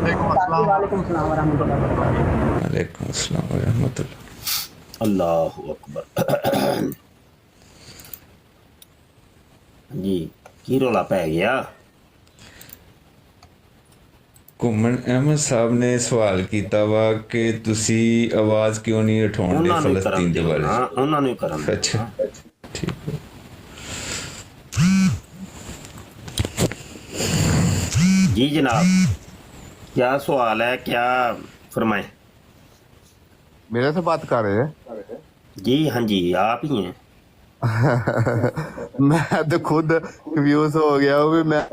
वालेकुम अस्सलाम वालेकुम सलाम वरहमतुल्लाहि वबरकातुहू। वालेकुम अस्सलाम रहमतुल्लाह। अल्लाहु अकबर। जी की रौला पै गया? ਘੁੰਮਣ ਅਹਿਮਦ ਸਾਹਿਬ ਨੇ ਸਵਾਲ ਕੀਤਾ ਵਾ ਕਿ ਤੁਸੀਂ ਆਵਾਜ਼ ਕਿਉਂ ਨਹੀਂ ਉਠਾਉਂਦੇ ਉਹਨਾਂ ਨੂੰ ਹੀ ਕਰਨ ਫਲਸਤੀਨ ਦੇ ਦਿਓ ਬਾਰੇ ਨਾ, ਉਹਨਾਂ ਨੂੰ ਹੀ ਕਰਨ 'ਚ? ਦਿਓ ਅੱਛਾ ਨਾ। ਠੀਕ ਹੈ। जी जनाब, क्या सवाल है, क्या फरमाएं? मेरे से बात कर रहे हैं। जी हाँ जी, आप ही हैं। मैं तो खुद कंफ्यूज हो गया हूँ भी मैं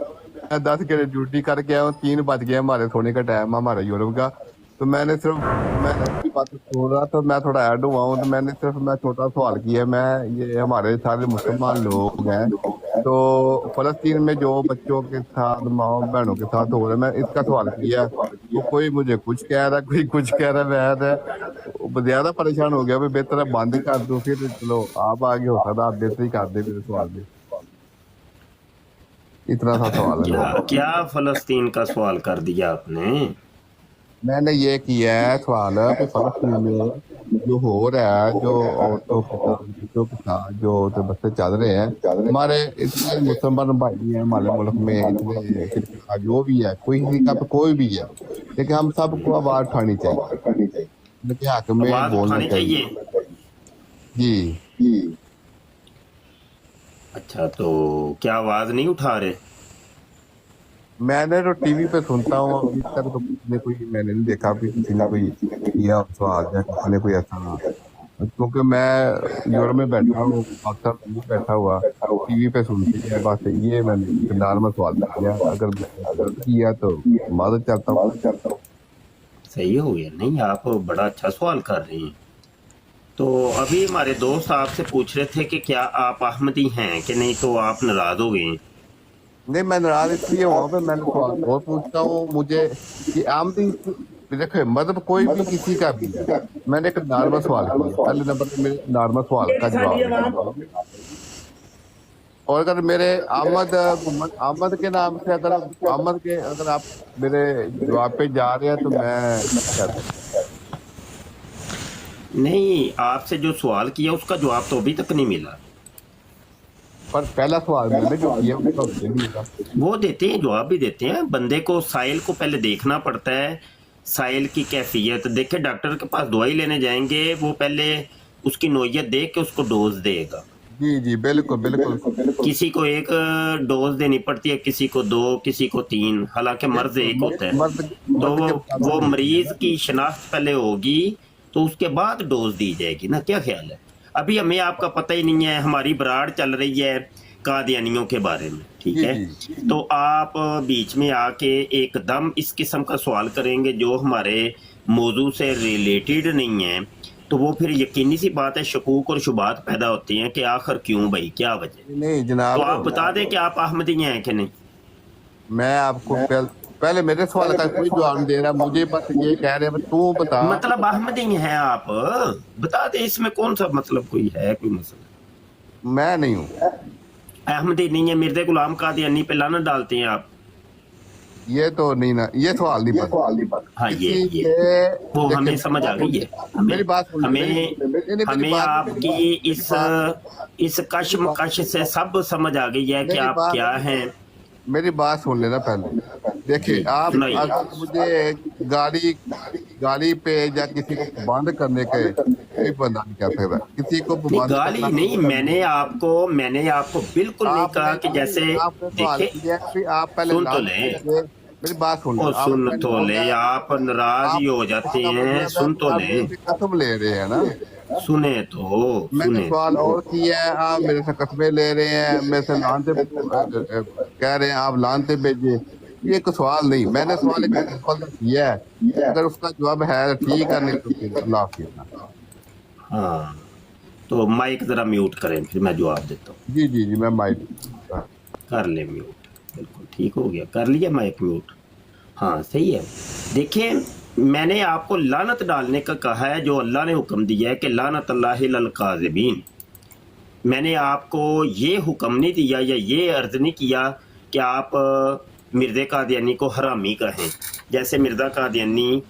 10 घंटे ड्यूटी करके आया हूँ, 3 बज गए, हमारे सोने का टाइम है हमारा यूरोप का। तो मैंने सिर्फ मैं आपकी बात सुन रहा था, मैं थोड़ा ऐड हुआ हूँ, तो मैं छोटा सवाल किया। मैं ये हमारे सारे मुसलमान लोग हैं, तो फलस्तीन में जो बच्चों के साथ माओ बहनों के साथ हो रहा है, मैं इसका सवाल किया। तो कोई मुझे कुछ कह रहा, कोई कुछ कह रहा। मैं ज्यादा परेशान हो गया, भी बेहतर है बंद कर दूं, फिर चलो आप आगे हो सकता आप बेहतर ही कर दे मेरे सवाल में। इतना सा सवाल है क्या मेरा। क्या फलस्तीन का सवाल कर दिया आपने? मैंने ये किया है सवाल कि फलस्तीन में जो हो रहा है, जो औरतों के साथ बच्चों के साथ जो तो बच्चे चल रहे हैं, हमारे इतने मुसलमान भाई हैं हमारे मुल्क में, इतने फिरका जो भी है, कोई फिरका पे कोई भी है, लेकिन हम सबको आवाज उठानी चाहिए, लेकिन हक में आवाज बोलना उठानी चाहिए। चाहिए। जी अच्छा, तो क्या आवाज नहीं उठा रहे? मैंने तो टीवी पे सुनता हूँ, अभी तक तो किसी ने कोई मैंने नहीं देखा भी किसी ने कोई किया सवाल या किसी ने कोई ऐसा, क्योंकि मैं यूरोप में बैठा हूँ, पाकिस्तान में नहीं बैठा हुआ, टीवी पे सुनती है बस। ये मैंने नॉर्मल सवाल किया, अगर गलत किया तो मादर चाहता हूँ। सही हो गया। नहीं, आप बड़ा अच्छा सवाल कर रहे हैं। तो अभी हमारे दोस्त आपसे पूछ रहे थे कि क्या आप अहमदी हैं कि नहीं, तो आप नाराज हो गए। नहीं, मैं नाराज इसलिए हुआ कि मैंने सवाल और पूछता हूँ, मुझे ये आमदी देखो मतलब कोई भी किसी का भी है, मैंने एक नॉर्मल सवाल किया, पहले नंबर पे मेरे नॉर्मल सवाल का जवाब है। और अगर मेरे अहमद के नाम से अगर आप मेरे जवाब पे जा रहे हैं तो मैं क्या करूं? नहीं, आपसे जो सवाल किया उसका जवाब तो अभी तक नहीं मिला। पर पहला सवाल मैंने जो किया उसका उत्तर नहीं मिला। वो देते हैं, जवाब भी देते हैं। बंदे को साइल को पहले देखना पड़ता है, साइल की कैफियत देखे। डॉक्टर के पास दवाई लेने जाएंगे, वो पहले उसकी नोयत देख के उसको डोज देगा। जी जी बिल्कुल बिल्कुल किसी को एक डोज देनी पड़ती है, किसी को 2, किसी को 3, हालांकि मर्ज एक होता है। मर्द तो के वो मरीज की शनाख्त पहले होगी, तो उसके बाद डोज दी जाएगी ना। क्या ख्याल है? अभी हमें आपका पता ही नहीं है, हमारी बराड़ चल रही है कादियानियों के बारे में, ठीक है? तो आप बीच में आके एकदम इस किस्म का सवाल करेंगे जो हमारे मौजू से रिलेटेड नहीं है, तो वो फिर यकीनी सी बात है शकूक और शुबात पैदा होती हैं कि आखिर क्यों भाई, क्या वजह। नहीं जनाब, तो आप बता दें कि आप अहमदी हैं कि नहीं। मैं आपको पहले मेरे सवाल का कोई जवाब नहीं दे रहा, मुझे बस ये कह रहे हैं तू बता। मतलब अहमदी हैं आप, बता दे, इसमें कौन सा मतलब कोई है, कोई मसला? मैं नहीं हूँ अहमदी नहीं है, मिर्ज़ा गुलाम कादियानी पे लानत डालते हैं आप। ये तो नहीं ना, ये सवाल नहीं पता। हाँ, ये वो हमें समझ आ गई है। मेरी बात सुन, हमें आपकी इस कशमकश से सब समझ आ गई है कि आप क्या हैं। मेरी बात सुन लेना पहले। देखिए आप अगर मुझे गाड़ी पे या किसी को बंद करने के कोई बंदा नहीं कर सकता, किसी को नहीं, गाली नहीं, मैंने आपको बिल्कुल नहीं कहा कि जैसे देखिए, आप पहले सुन तो ले, मेरी बात सुन ले, आप नाराज ही हो जाते हैं। सुन तो ले, कसम ले रहे हैं ना, सुने तो मैंने सवाल और किया है, आप मेरे से कस्में ले रहे हैं, मेरे से लानते कह रहे हैं, आप लानते भेजिए। ये एक सवाल नहीं, मैंने सवाल किया है, अगर उसका जवाब है ठीक है, नहीं तो फिर अल्लाह हाफिज़। हाँ, तो माइक जरा म्यूट करें, फिर मैं जवाब देता हूँ। जी जी जी, मैं माइक कर ले म्यूट, बिल्कुल ठीक हो गया, कर लिया माइक म्यूट। हाँ सही है। देखिए, मैंने आपको लानत डालने का कहा है, जो अल्लाह ने हुक्म दिया है कि लानत अल्लाहि लल काज़िबीन। मैंने आपको ये हुक्म नहीं दिया या ये अर्ज नहीं किया कि आप मिर्ज़ा कादियानी को हरामी कहें। जैसे मिर्जा कादियानी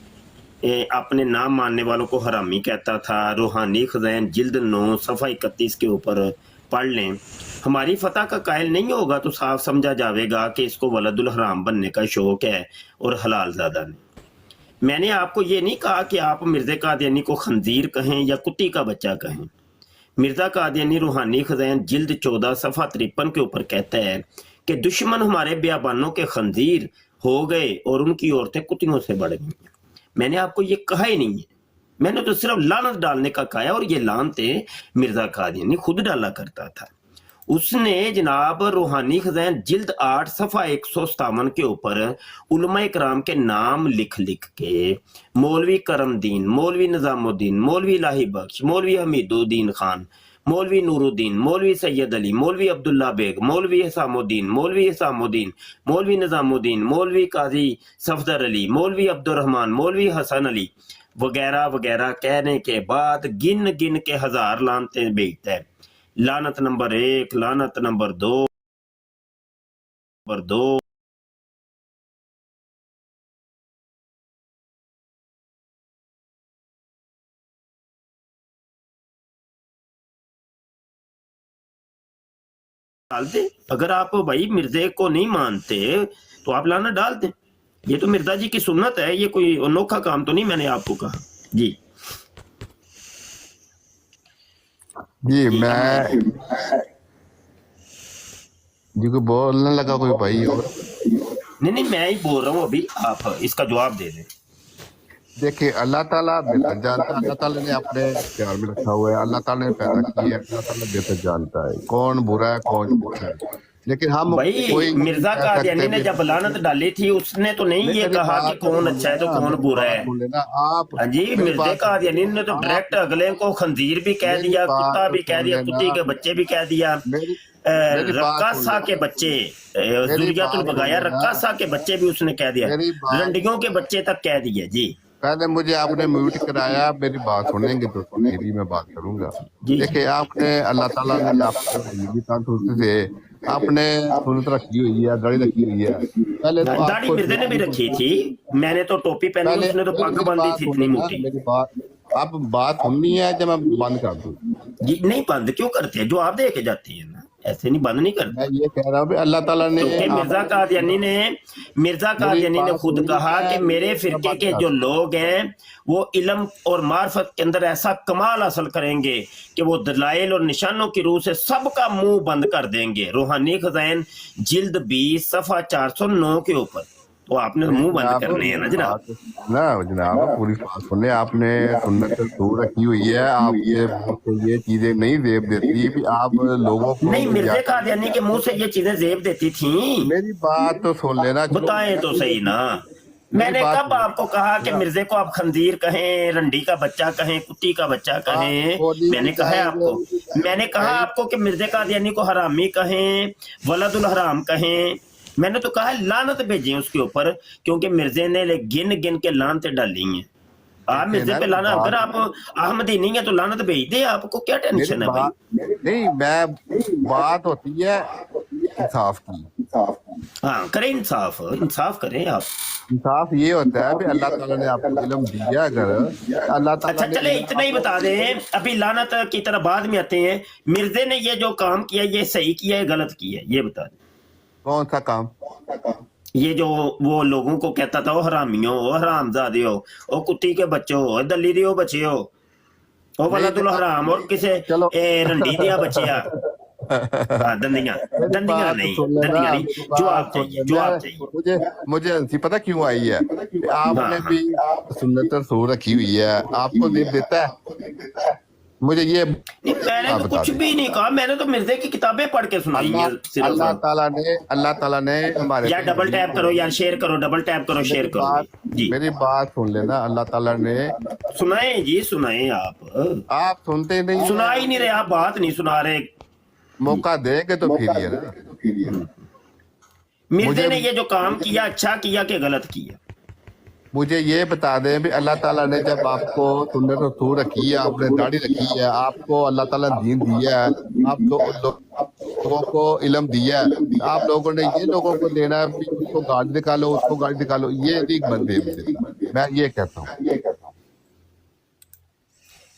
अपने नाम मानने वालों को हरामी कहता था। रूहानी खज़ैन जिल्द 9 सफ़ा 31 के ऊपर पढ़ लें। हमारी फतह का कायल नहीं होगा तो साफ समझा जाएगा कि इसको वलदुल हराम बनने का शौक है और हलाल ज़्यादा नहीं। मैंने आपको ये नहीं कहा कि आप मिर्जा कादियानी को खंजीर कहें या कुत्ती का बच्चा कहें। मिर्जा कादियानी रूहानी खज़ैन जिल्द 14 सफ़ा 53 के ऊपर कहता है कि दुश्मन हमारे बियाबानों के खंजीर हो गए और उनकी औरतें कुत्तियों से बढ़ गई। मैंने आपको ये कहा ही नहीं है, मैंने तो सिर्फ लानत डालने का कहा है, और ये लानते मिर्जा कादियानी खुद डाला करता था। उसने जनाब रूहानी खज़ैन जिल्द 8 सफ़ा 157 के ऊपर उलमा कराम के नाम लिख लिख के मौलवी करमदीन, मौलवी निज़ामुद्दीन, मौलवी इलाही बख्श, मौलवी हमीदुद्दीन खान, मौलवी नूरुद्दीन, मौलवी सैयद अली, मौलवी अब्दुल्ला बेग, मौलवी हिसामुद्दीन, मौलवी निज़ामुद्दीन, मौलवी काजी सफदर अली, मौलवी अब्दुर्रहमान, मौलवी हसन अली वगैरह वगैरह कहने के बाद गिन गिन के 1000 लानतें बेचता है। लानत नंबर 1, लानत नंबर 2, डाल दे। अगर आप भाई मिर्जे को नहीं मानते तो आप लाना डाल दें। ये तो मिर्जा जी की सुन्नत है, ये कोई अनोखा काम तो नहीं मैंने आपको कहा जी। जी मैं जी को बोलने लगा कोई भाई और नहीं मैं ही बोल रहा हूँ, अभी आप इसका जवाब दे दें। देखिए अल्लाह ताला बेहतर जानता है। अल्लाह ताला ने अपने प्यार में रखा हुआ है, अल्लाह ताला ने पैदा किया है, अल्लाह ताला बेहतर जानता है कौन बुरा है कौन अच्छा है। लेकिन हम भाई कोई मिर्जा कादियानी ने जब लानत डाली थी उसने तो नहीं ये कहा कि कौन अच्छा है तो कौन बुरा है। आप हाँ जी, मिर्जा कादियानी ने तो डायरेक्ट अगले को खंजीर भी कह दिया, कुत्ता भी कह दिया, कुत्ती के बच्चे भी कह दिया, रक्कासा के बच्चे, जुलियातुल बगाया रक्कासा के बच्चे भी उसने कह दिया, रंडियों के बच्चे तक कह दिए। जी पहले मुझे आपने म्यूट कराया, मेरी बात सुनेंगे तो मेरी मैं बात करूंगा। देखिए आपने अल्लाह ताला ने आपको से आपने सुन्नत रखी हुई है, दाढ़ी रखी हुई है। पहले तो दाढ़ी मिर्जे ने भी रखी थी, मैंने तो टोपी पहनी, उसने तो पग बांधी थी इतनी मोटी। मेरी बात आप बात सुननी है जब मैं बंद कर दूं? जी नहीं बंद क्यों करते हैं, जो आप दे के जाती है ना, ऐसे नहीं बंद नहीं करते। मैं ये कह रहा हूँ अल्लाह ताला ने मिर्जा कादियानी ने खुद कहा कि मेरे फिरके के जो लोग हैं वो इल्म और मार्फत के अंदर ऐसा कमाल हासिल करेंगे कि वो दलाइल और निशानों की रूह से सबका मुंह बंद कर देंगे। रूहानी खज़ाइन जिल्द 20 सफ़ा 409 के ऊपर। तो आपने मुंह बंद करने हैं ना जनाब। ना जनाब पूरी बात सुनने, आपने सुन्नत से दूर रखी हुई है। आप ये चीजें नहीं जेब देती भी आप लोगों को नहीं, मिर्जा कादियानी के मुंह से ये चीजें जेब देती थी। मेरी बात तो सुन लेना, बताएं तो सही ना। मैंने कब आपको कहा कि मिर्जे को आप खंजीर कहें, रंडी का बच्चा कहें, कुत्ती का बच्चा कहें? मैंने कहा है आपको, मैंने कहा आपको कि मिर्जा कादियानी को हरामी कहें, वलदुल हराम कहें। मैंने तो कहा लानत भेजें उसके ऊपर, क्योंकि मिर्जे ने गिन गिन के लानत डाली हैं। आप मिर्जे पे लाना, अगर आप अहमदी नहीं है तो लानत भेज दे, आपको क्या टेंशन है भाई? नहीं मैं बात होती है इंसाफ की। हाँ करें इंसाफ, इंसाफ करें आप। इंसाफ ये होता है कि अल्लाह ताला ने आपको इल्म दिया, अगर अल्लाह ताला अच्छा चले इतना ही बता दें, अभी लानत की तरह बाद में आते हैं। मिर्जे ने ये जो काम किया ये सही किया है गलत किया है, ये बता दें। कौन सा काम? ये जो वो लोगों को कहता था, वो हरामियों, वो हरामजादे हो, वो कुत्ती के बच्चों, वो दली दियो बच्चे हो, वो वलदुल हराम, और किसे रंडी दिया बच्चिया। दंदियां नहीं, जवाब चाहिए, जवाब चाहिए। मुझे पता क्यों आई है? आपने भी सुन्नत रसूल रखी हुई है, आपको देख देता है। मुझे ये नहीं, मैंने तो कुछ भी नहीं कहा, मैंने तो मिर्जे की किताबें पढ़ के सुनाई है। अल्लाह ताला ने हमारे यार डबल टैप करो यार, शेयर करो, डबल टैप करो, शेयर करो जी। मेरी बात सुन लेना, अल्लाह ताला ने सुनाए जी, सुनाए आप सुनते नहीं, सुना ही नहीं रहे, आप बात नहीं सुना रहे। मौका देंगे तो फिर ये ना मिर्जे ने ये जो काम किया अच्छा किया कि गलत किया? मुझे ये बता दें भी अल्लाह ताला ने जब आपको सुन्नत रसूल रखी है, आपने दाढ़ी रखी है, आपको अल्लाह ताला ने दीन दिया है, आप लोगों को इल्म दिया है, आप लोगों ने ये लोगों को देना है इसको गाड़ी निकालो, उसको गाड़ी निकालो, ये नहीं बनते मुझे, मैं ये कहता हूँ।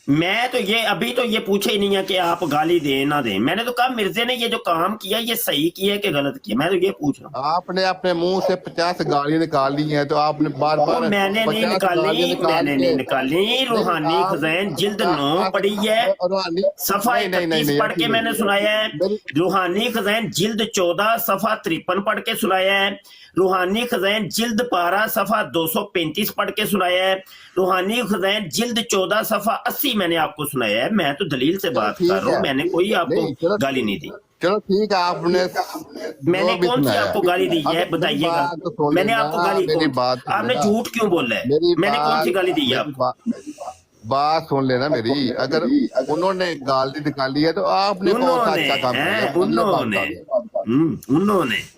मैं तो ये अभी तो ये पूछा ही नहीं है कि आप गाली दें ना दें। मैंने तो कहा मिर्जे ने ये जो काम किया ये सही किया कि गलत किया, मैं तो ये पूछ रहा हूँ। आपने अपने मुंह से 50 गालियां निकाली हैं, तो आपने बार वो बार मैंने नहीं 50 निकाली, गालियां निकाल मैंने के नहीं निकाली। रूहानी आप- खज़ैन जिल्द आप- 9 आप- पढ़ी है, रूहानी सफा नहीं, नहीं, नहीं, 31 नहीं, पढ़ के ऐसी मैंने नहीं। सुनाया है। मेरी- रूहानी खज़ैन जिल्द 14 सफा 53 पढ़ के सुनाया है। रूहानी खज़ैन जिल्द 12 सफा 235 पढ़ के सुनाया है। रूहानी खज़ैन जिल्द 14 सफा 80 मैंने आपको सुनाया है। मैं तो दलील से बात ठीक कर रहा हूँ, है। मैंने कोई नहीं, आपको चलो गाली नहीं दी। चलो ठीक है, आपने मैंने जो भी कौन सी सुनाया। आपको गाली दी है अब मेरी बताइएगा। बात तो सुन मैंने लेना, आपको गाली मेरी कौन- बात सुन आपने लेना। झूठ क्यों बोला है? मेरी मैंने कौन सी गाली दी है मेरी आपको? बात सुन लेना मेरी। अगर उन्होंने गाली निकाली है तो आपने कौन सा उन्होंने अच्छा काम किया? हैं, उन्होंने उन्होंने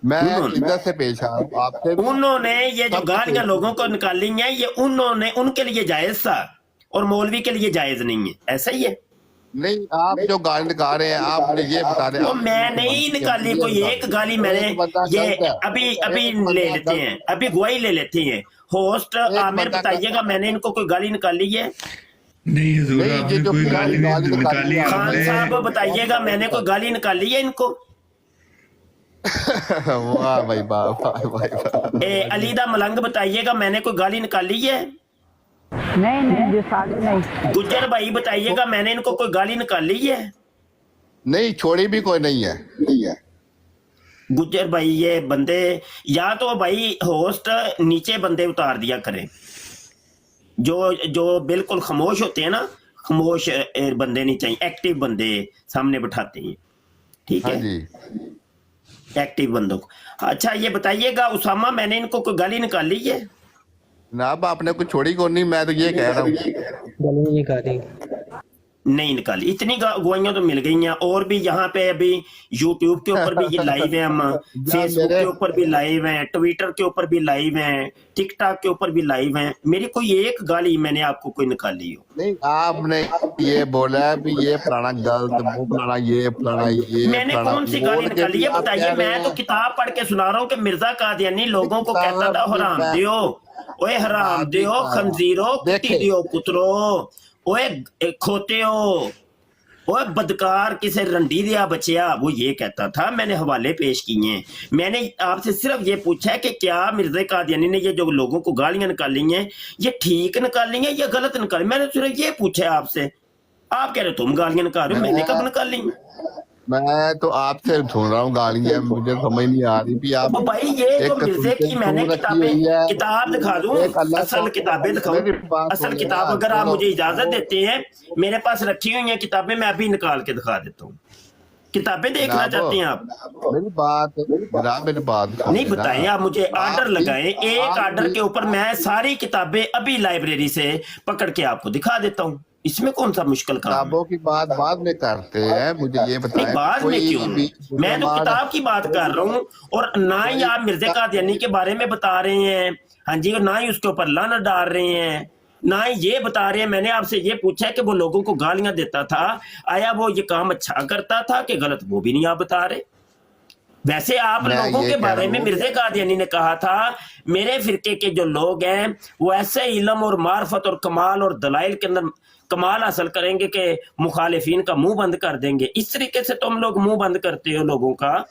मैं उन्होंने। इज्जत से पेश आ रहा हूँ आपसे। उन्होंने ये जो सब गालियां कुछ- लोगों को निकाली हैं, ये उन्होंने उनके लिए जायज था और मौलवी के लिए जायज नहीं है, ऐसा ही है। नहीं, आप जो गाली निकाल रहे हैं, आपने ये बता रहे तो मैं नहीं निकाली कोई एक गाली मैंने। ये अभी अभी ले लेते हैं, अभी गवाही ले लेते हैं। होस्ट आमिर बताइएगा मैंने इनको कोई गाली निकाली है? नहीं हुजूर, नहीं, ये आपने जो कोई गाली गाली नहीं निकाली निकाली है, खान आपने। साहब बताइएगा मैंने कोई गाली निकाली है इनको? वाह भाई वाह, वाह भाई वाह। अलीदा मलंग बताइएगा मैंने कोई गाली निकाली है? नहीं नहीं जो साथ नहीं। गुज्जर भाई बताइएगा मैंने इनको कोई गाली निकाली है? नहीं, छोड़ी भी कोई नहीं है। गुज्जर भाई ये बंदे या तो भाई होस्ट नीचे बंदे उतार दिया करें, जो बिल्कुल खामोश होते हैं ना, खामोश बंदे नहीं चाहिए, एक्टिव बंदे सामने बिठाते हैं, ठीक हाँ है, जी। एक्टिव बंदों को। अच्छा ये बताइएगा उसामा मैंने इनको कोई गाली निकाली है? ना अब आपने कुछ छोड़ी को नहीं, मैं तो ये कह रहा हूँ। गली निकाली। नहीं निकाली। इतनी गवाहियां तो मिल गई हैं। और भी यहाँ पे अभी यूट्यूब के ऊपर भी ये लाइव है, हम फेसबुक के ऊपर भी लाइव हैं, ट्विटर के ऊपर भी लाइव हैं, टिकटॉक के ऊपर भी लाइव हैं। मेरी कोई एक गाली मैंने आपको कोई निकाली हो? नहीं, आपने ये बोला भी ये फलाना गलत, वो फलाना ये फलाना ये मैंने फलाना, कौन सी गाली बोल के निकाली है भी आप बताइए। कह रहे मैं तो हैं। किताब पढ़ के सुना रहा हूँ कि मिर्जा कादियानी लोगों को कहता था हराम दियो, ओए हराम दियो, खंजीरो, कुत्ती दियो कुतरो, ओए खोते हो, ओए बदकार किसे रंडी दिया बचिया, वो ये कहता था। मैंने हवाले पेश किए हैं। मैंने आपसे सिर्फ ये पूछा है कि क्या मिर्जा कादियानी ने ये जो लोगों को गालियां निकाली हैं ये ठीक निकाली हैं या गलत निकाली? मैंने सिर्फ ये पूछा है आपसे। आप कह रहे हो तुम गालियां निकाल रहे हो, मैंने कब निकाली? मैं तो आपसे सुन रहा हूँ गालियां, मुझे समझ नहीं आ रही भी आप वो भाई ये जो एक मिर्जे की मैंने रखी हुई है, किताब दिखा दूं, एक अल्लाह असल को- किताबें दिखाऊं, मेरी बात असल सुनो किताब यार, अगर आप सुनो। मुझे इजाजत देते हैं, मेरे पास रखी हुई हैं किताबें, मैं अभी निकाल के दिखा देता हूँ। किताबें देखना जनाब, चाहते हैं आप? मेरी बात नहीं बताएं आप मुझे, ऑर्डर लगाएं। एक ऑर्डर के ऊपर मैं सारी किताबें अभी लाइब्रेरी से पकड़ के आपको दिखा देता हूँ। इसमें कौन सा मुश्किल काम है? किताबों की बात बाद में करते हैं, मुझे ये नहीं बताएं बाद में कोई क्यों? भी मैं तो मुसलमान- किताब की बात कर रहा हूँ और ना ही आप मिर्जा कादियानी के बारे में बता रहे हैं, हाँ जी, और ना ही उसके ऊपर लानत डाल रहे हैं, ना ही ये बता रहे हैं। मैंने आपसे ये पूछा है कि वो लोगों को गालियां देता था, आया वो ये काम अच्छा करता था कि गलत, वो भी नहीं आप बता रहे। वैसे आप मैं लोगों ये के कह बारे रहा में हूँ। मिर्जा कादियानी ने कहा था मेरे फिरके के जो लोग हैं वो ऐसे इल्म और मार्फत और कमाल और दलाइल के अंदर कमाल हासिल करेंगे कि मुखालिफिन का मुंह बंद कर देंगे। इस तरीके से तुम लोग मुंह बंद करते हो लोगों का।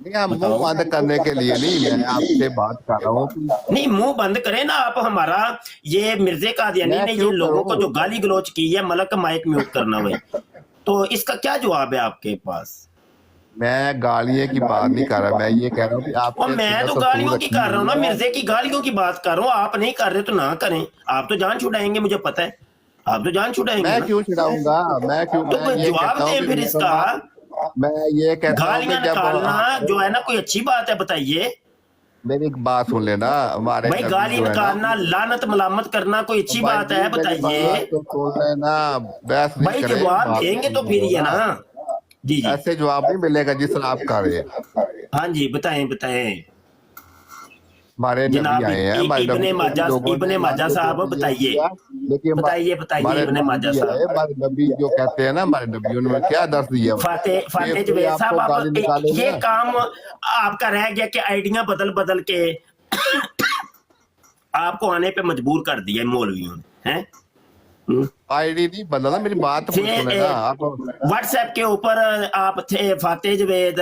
नहीं, हम मुंह बंद करने के लिए नहीं, मैं आपसे बात कर रहा हूँ कि नहीं मुंह बंद करें ना आप हमारा। ये मिर्जे कादियानी मैं ने ये क्यों लोगों को करूं? जो गाली गलौज की है, मलक माइक म्यूट करना हुए, तो इसका क्या जवाब है आपके पास? मैं गालियों की बात नहीं कर रहा, मैं ये कह रहा हूँ कि आप और मैं तो गालियों की कर रहा हूँ ना, मिर्जे की गालियों की बात कर रहा हूँ। आप नहीं कर रहे तो ना करें। आप तो जान छुड़ाएंगे, मुझे पता है, आप तो जान छुड़ाएंगे मैं ना। क्यों छिड़ाऊंगा? मैं क्यों? तो मैं कोई ये जवाब कहता हूँ दें कि फिर इसका। मैं ये कहता हूँ गालियां कि जब निकालना जो है ना कोई अच्छी बात है? बताइए मेरी एक बात सुन लेना, हमारे भाई, नबी गाली जो है ना, निकालना, लानत मलामत करना कोई अच्छी भाई बात जी, है? मेरी बताइए बात तो सुन लेना, बहस नहीं भाई, करें, जवाब बात देंगे तो नहीं फिर ये होगा। ना। जी जी, ऐसे जवाब नहीं मिलेगा जिस तरह आप कर रहे हैं। हाँ जी, बताएं बताएं। हमारे जनाब नबी आए हैं, हमारे इब्ने नबी माजा लोगों ने माजा साहब बताइए लेकिन बताइए हमारे इब्ने माजा नबी आए, साहब। हमारे नबी जो कहते हैं ना, हमारे नबियों ने क्या दर्श दिया फाते कोई जवेद आपको साहब, गाली आप निकाले ये ना, काम आपका रह गया कि आइडिया बदल बदल के आपको आने पे मजबूर कर दिया मौलवियों ने, हैं? आईडी नहीं बदला, मेरी बात तो फिर सुने ना आप। व्हाट्सएप के ऊपर आप थे फाते जवेद,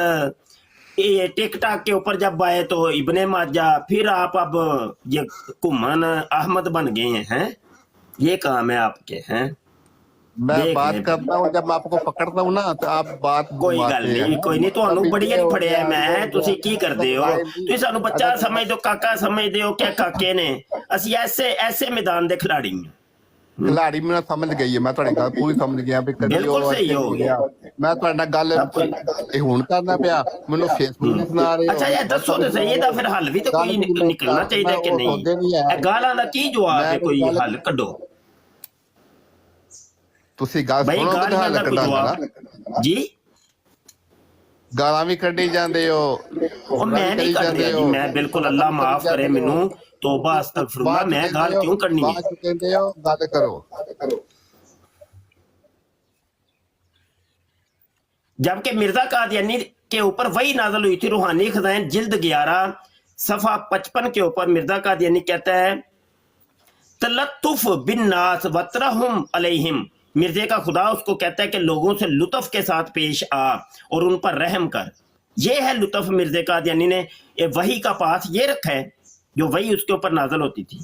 ये टिकटॉक के ऊपर जब आए तो इब्ने माजा, फिर आप अब ये घुमन अहमद बन गए हैं। ये काम है आपके, हैं? मैं देख बात लें। करता हूँ, जब मैं आपको पकड़ता हूँ ना तो आप बात ਕੋਈ ਗੱਲ घुमाते ਨਹੀਂ, हैं। ਕੋਈ ਨਹੀਂ, ਤੁਹਾਨੂੰ कभी ਬੜੀਆਂ ये ਨਹੀਂ हो ਫੜਿਆ गया, ਮੈਂ, वो ਤੁਸੀਂ हो ਕੀ गया। ਕਰਦੇ ਹੋ? ਤੁਸੀਂ ਸਾਨੂੰ ਬੱਚਾ ਸਮਝਦੇ ਹੋ, ਕਾਕਾ ਸਮਝਦੇ ਹੋ ਕਿ ਕਾਕੇ ਨੇ? ਅਸੀਂ ਐਸੇ ਮੈਦਾਨ ਦੇ ਖਿਡਾਰੀ ਹਾਂ। खिलाड़ी मेरा समझ गई है, मैं ਤੁਹਾਡੀ ਗੱਲ ਪੂਰੀ ਸਮਝ ਗਿਆ ਵੀ ਕਦੀ ਬਿਲਕੁਲ ਉਹ ਸਹੀ ਇੱਥੇ ਹੋ ਗਿਆ। ਮੈਂ ਤੁਹਾਡੇ ਨਾਲ ਗੱਲ ਇਹ ਹੁਣ ਕਰਨਾ ਪਿਆ, ਮੈਨੂੰ ਫੇਸਬੁੱਕ ਤੇ ਸੁਣਾ ਰਹੇ ਹੋ। ਅੱਛਾ ਇਹ ਦੱਸੋ ਤੇ ਸਹੀ, ਇਹਦਾ ਫਿਰ ਹੱਲ ਵੀ ਤਾਂ ਕੋਈ ਨਿਕਲਣਾ ਚਾਹੀਦਾ ਕਿ ਨਹੀਂ? ਇਹ ਗਾਲਾਂ ਦਾ ਕੀ ਜਵਾਬ ਹੈ? ਕੋਈ ਹੱਲ ਕੱਢੋ ਤੁਸੀਂ ਗੱਲ ਭਾਈ, ਸੁਣੋ ਤੇ ਗਾਲਾਂ ਹੱਲ ਦਾ ਕੋਈ ਕੱਢਾਂਗਾ ਨਾ। ਜਵਾਬ ਜੀ? ਗਾਲਾਂ ਵੀ ਕੱਢੀ ਜਾਂਦੇ ਹੋ, ਉਹ ਮੈਂ ਨਹੀਂ ਕੱਢ ਰਿਹਾ ਜੀ, ਮੈਂ ਬਿਲਕੁਲ ਅੱਲਾ ਮਾਫ ਕਰੇ ਮੈਨੂੰ, ਤੋਬਾ ਅਸਤਗਫਿरुल्लाह, मैं गाल क्यों करनी है? ਬਾਅਦ ਕਹਿੰਦੇ ਹੋ ਗੱਲ ਕਰੋ। जबकि मिर्जा कादियानी के ऊपर वही नाजल हुई थी, रूहानी खजाइन जिल्द 11 सफा 55 के ऊपर मिर्जा कादियानी कहता है तलत्तुफ बिन नास वतरहुम अलैहिम, मिर्जे का खुदा उसको कहता है कि लोगों से लुत्फ के साथ पेश आ और उन पर रहम कर। ये है लुत्फ मिर्जे कादियानी ने वही का पास ये रखा है जो वही उसके ऊपर नाजल होती थी।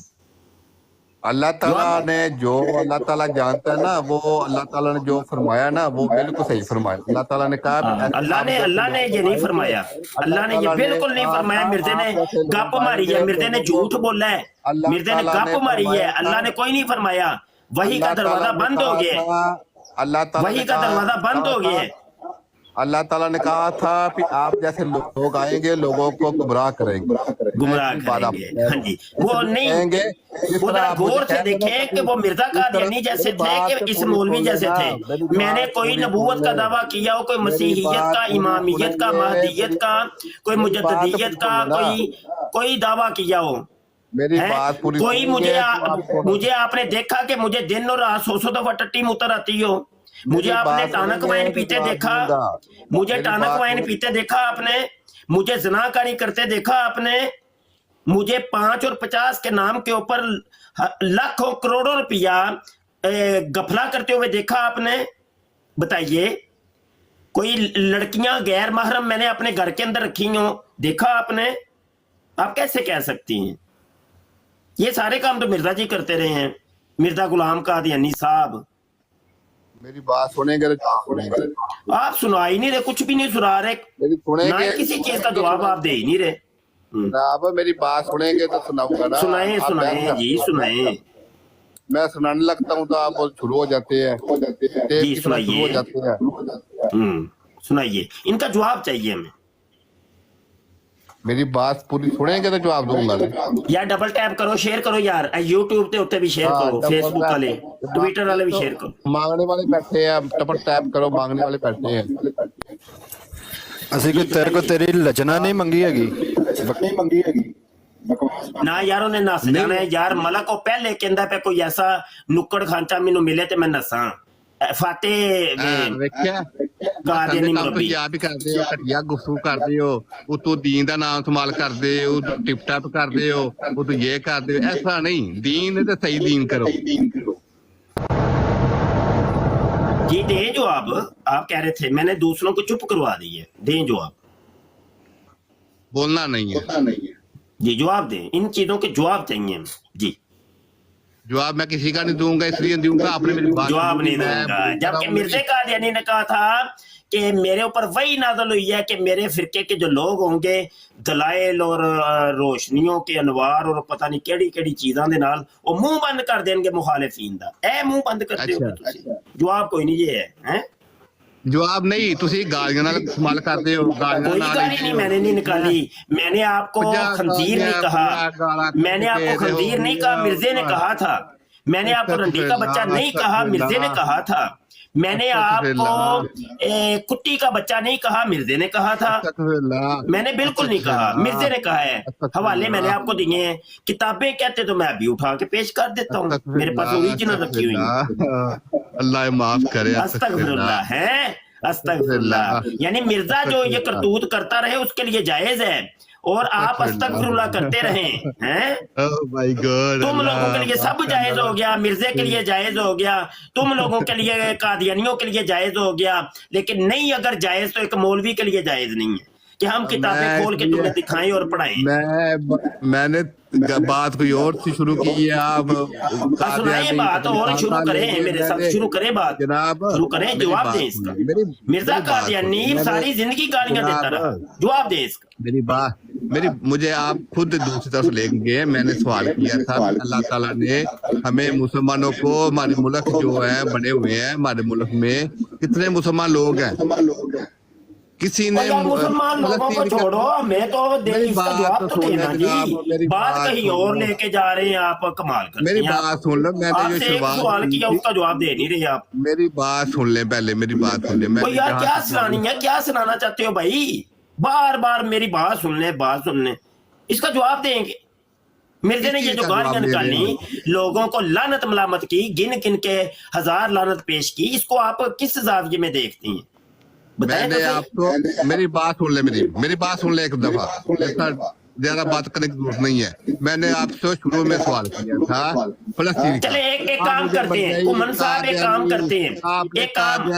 अल्लाह ताला ने जो अल्लाह ताला जानता है ना, वो अल्लाह ताला ने जो फरमाया ना वो बिल्कुल सही फरमाया। अल्लाह ताला ने कहा, अल्लाह ने ये नहीं फरमाया, अल्लाह ने ये बिल्कुल नहीं फरमाया। मिर्जे ने गप मारी है, मिर्जे ने झूठ बोला है, मिर्जे ने गप मारी है, अल्लाह ने कोई नहीं फरमाया। वही का दरवाजा बंद हो गया, अल्लाह ताला वही का दरवाजा बंद हो गया है। अल्लाह ताला ने कहा था कि आप जैसे लोग आएंगे लोगों को गुमराह करेंगे, गुमराह करेंगे। हाँ जी, वो नहीं, वो जरा गौर से देखें कि वो मिर्जा कादियानी जैसे थे कि इस मौलवी जैसे थे। मैंने कोई नबूवत का दावा किया हो, कोई मसीहियत का, इमामियत का, महदियत का, कोई मुजद्दिदियत का, कोई दावा किया हो, मेरी बात पूरी कोई मुझे आपने देखा कि मुझे दिन और रात 100 दफा टट्टी मुतर आती हो? मुझे आपने टानक वाइन पीते देखा? मुझे टानक वाइन पीते देखा आपने? मुझे ज़नाकारी करते देखा आपने? मुझे 5 और 50 के नाम के ऊपर लाखों करोड़ों रुपया गफला करते हुए देखा आपने? बताइए, कोई लड़कियां गैर महरम मैंने अपने घर के अंदर रखी हो, देखा आपने? आप कैसे कह सकती हैं? ये सारे काम तो मिर्जा जी करते रहे हैं, मिर्जा गुलाम कादियानी साहब। मेरी बात सुनेंगे तो आप सुना ही नहीं रहे, कुछ भी नहीं सुना रहे, मेरी ना ही सुनेंगे, किसी चीज का जवाब आप दे ही नहीं रहे। जनाब मेरी बात सुनेंगे तो सुनाऊंगा ना। सुनाए आप सुनाए बैठ जी, सुनाए मैं सुनाने लगता हूँ तो आप शुरू हो जाते हैं, टेप जी, की तरह शुरू हो सुनाइए। जाते हैं। सुनाइए, इनका जवाब चाहिए हमें। मेरी बात पूरी सुनेंगे तो जवाब दूंगा मैं। यार डबल टैप करो, शेयर करो यार, यूट्यूब ते उत्ते भी शेयर हाँ, करो, डबल फेसबुक टैप। वाले, ट्विटर वाले भी शेयर करो। मांगने वाले बैठे हैं, डबल टैप करो, मांगने वाले बैठे हैं। ਅਸੀਂ ਕੋਈ ਤੇਰੇ ਕੋ ਤੇਰੀ ਲਚਨਾ ਨਹੀਂ ਮੰਗੀ ਹੈਗੀ। ना यार उन्हें नस जाना है यार। मलक को पहले कहता पे कोई ऐसा नुक्कड़ खांचा मैनू मिले ते मैं नसा। फाते ਵੇਖਿਆ ਕਾਦੀਆਨੀ ਮੁਰੱਬੀ। ਆਪ ਹੀ ਕਰਦੇ ਹੋ, ਘਟੀਆ ਗੁਫ਼ਤਗੂ ਕਰਦੇ ਹੋ, ਉਤੋਂ ਦੀਨ ਦਾ ਨਾਮ ਇਸਤੇਮਾਲ ਕਰਦੇ ਹੋ, ਟਿਪ ਟਾਪ ਕਰਦੇ ਹੋ, ਉਤੋਂ ਇਹ ਕਰਦੇ ਹੋ। ਐਸਾ ਨਹੀਂ, ਦੀਨ ਤੇ ਸਹੀ ਦੀਨ ਕਰੋ। जी दें जवाब, आप कह रहे थे मैंने दूसरों को चुप करवा दी है, दें जवाब बोलना नहीं है जी, जवाब दें, इन चीजों के जवाब चाहिए जी। जवाब मैं किसी का नहीं दूंगा, इसलिए दूंगा आपने मेरी बात जवाब नहीं मैं दूंगा। बोलता जबकि हूँ। मिर्जे कादियानी ने कहा था कि मेरे ऊपर वही नाज़िल हुई है कि मेरे फिरके के जो लोग होंगे दलाइल और रोशनियों के अनवार और पता नहीं केड़ी केड़ी चीज़ां दे नाल वो मुंह बंद कर देंगे मुखालिफीन दा। ए मुंह बंद करते हो तुसी? जवाब कोई नहीं ये है, हैं? जवाब नहीं, तुसी गालियां नाल इस्तेमाल करते हो, गालियां कोई नाल गाली नहीं मैंने नहीं निकाली, मैंने आपको खंजीर नहीं कहा, मैंने आपको खंजीर नहीं कहा, मिर्जे ने कहा था, मैंने आपको रंडी का बच्चा नहीं कहा, मिर्जे ने कहा था। मैंने आपको कुत्ती का बच्चा नहीं कहा, मिर्जे ने कहा था। मैंने बिल्कुल नहीं कहा, मिर्जे ने कहा है। हवाले मैंने आपको दिए हैं, किताबें कहते तो मैं अभी उठा के पेश कर देता हूँ, मेरे पास ओरिजिनल रखी हुई है। अल्लाह माफ करे। अस्तगफिरुल्लाह है, अस्तगफिरुल्लाह। यानी मिर्जा जो ये करतूत करता रहे उसके लिए जायज है, और आप अस्तगफिरुल्लाह करते रहें हैं। ओह माय गॉड, तुम लोगों के लिए सब जायज हो गया, मिर्जे के लिए जायज हो गया, तुम लोगों के लिए, कादियानियों के लिए जायज हो गया, लेकिन नहीं अगर जायज तो एक मौलवी के लिए जायज नहीं है कि हम किताबें खोल के तुम्हें दिखाएं और पढ़ाएं। मैंने बात कोई और सी शुरू की है, आप सुनाए बात और शुरू करें, मेरे साथ शुरू करें बात, जनाब शुरू करें, जवाब दें इसका। मिर्जा कादियानी सारी जिंदगी गालियां देता रहा, जवाब दें इसका। मुझे आप खुद दूसरी तरफ ले गए। मैंने सवाल किया था, अल्लाह ताला ने हमें मुसलमानों को, हमारे मुल्क जो है बने हुए हैं, हमारे मुल्क में कितने मुसलमान लोग हैं, किसी ने मुसलमान लोगों को छोड़ो, मैं तो इसका जवाब तो देना जी, बात कहीं और लेके जा रहे हैं आप, कमाल करते हैं। मेरी बात सुन लो, मैंने जो सवाल किया उसका जवाब दे नहीं रहे आप। मेरी बात सुन ले, पहले मेरी बात सुन ले। मैं यार क्या सुनानी है, क्या सुनाना चाहते हो भाई? बार बार मेरी बात सुन ले, बात सुन ले, इसका जवाब देंगे। मिर्जे ने ये जो गालियां निकाली, लोगों को लानत मलामत की, गिन गिन के 1000 लानत पेश की, इसको आप किस जाविये में देखती हैं? मैंने आपको, मेरी बात सुन ले, मेरी बात सुन ले एक दफा, ज्यादा बात करने की जरूरत नहीं है। मैंने आपसे शुरू में सवाल किया था फलस्तीन का। चले एक काम करते हैं, कुमन साहब एक काम करते हैं, एक काम,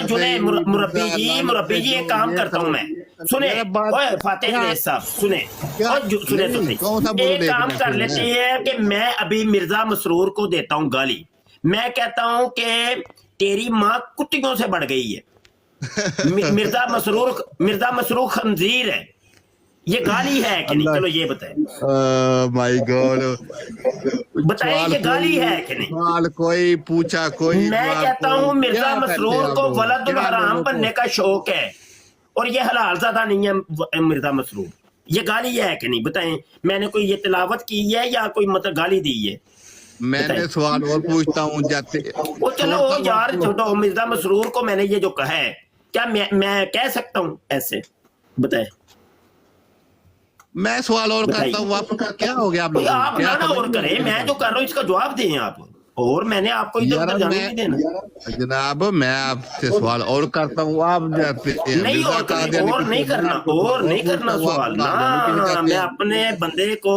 जुने मुरब्बी जी एक काम करता हूँ मैं, सुने फातेह साहब, सुने एक काम कर लेते हैं कि मैं अभी मिर्जा मसरूर को देता हूँ गाली। मैं कहता हूँ कि तेरी माँ कुत्तियों से बढ़ गई है, मिर्जा मसरूर खंजीर है, ये गाली है कि नहीं? चलो ये बताएं। माय गॉड, बताएं ये गाली है कि नहीं? सवाल कोई पूछा, कोई मैं कहता हूँ मिर्जा मसरूर को वलदुल हराम बनने का शौक है, और ये हलाल ज़्यादा नहीं है मिर्जा मसरूर, ये गाली है कि नहीं? बताएं, मैंने कोई ये तिलावत की है या कोई मतलब गाली दी है? मैंने सवाल और पूछता हूँ जाते। वो चलो यार छोड़ो, मिर्जा मसरूर को मैंने ये जो कहा है, क्या मैं कह सकता हूँ ऐसे? बताए। मैं सवाल और करता हूँ, आपका क्या हो गया? आप ना और करें, मैं जो कर रहा हूँ इसका जवाब दें आप, और मैंने आपको इधर उधर जाने नहीं देना। जनाब मैं आपसे सवाल और करता हूँ, आप नहीं और नहीं करना, और नहीं करना सवाल ना, मैं अपने बंदे को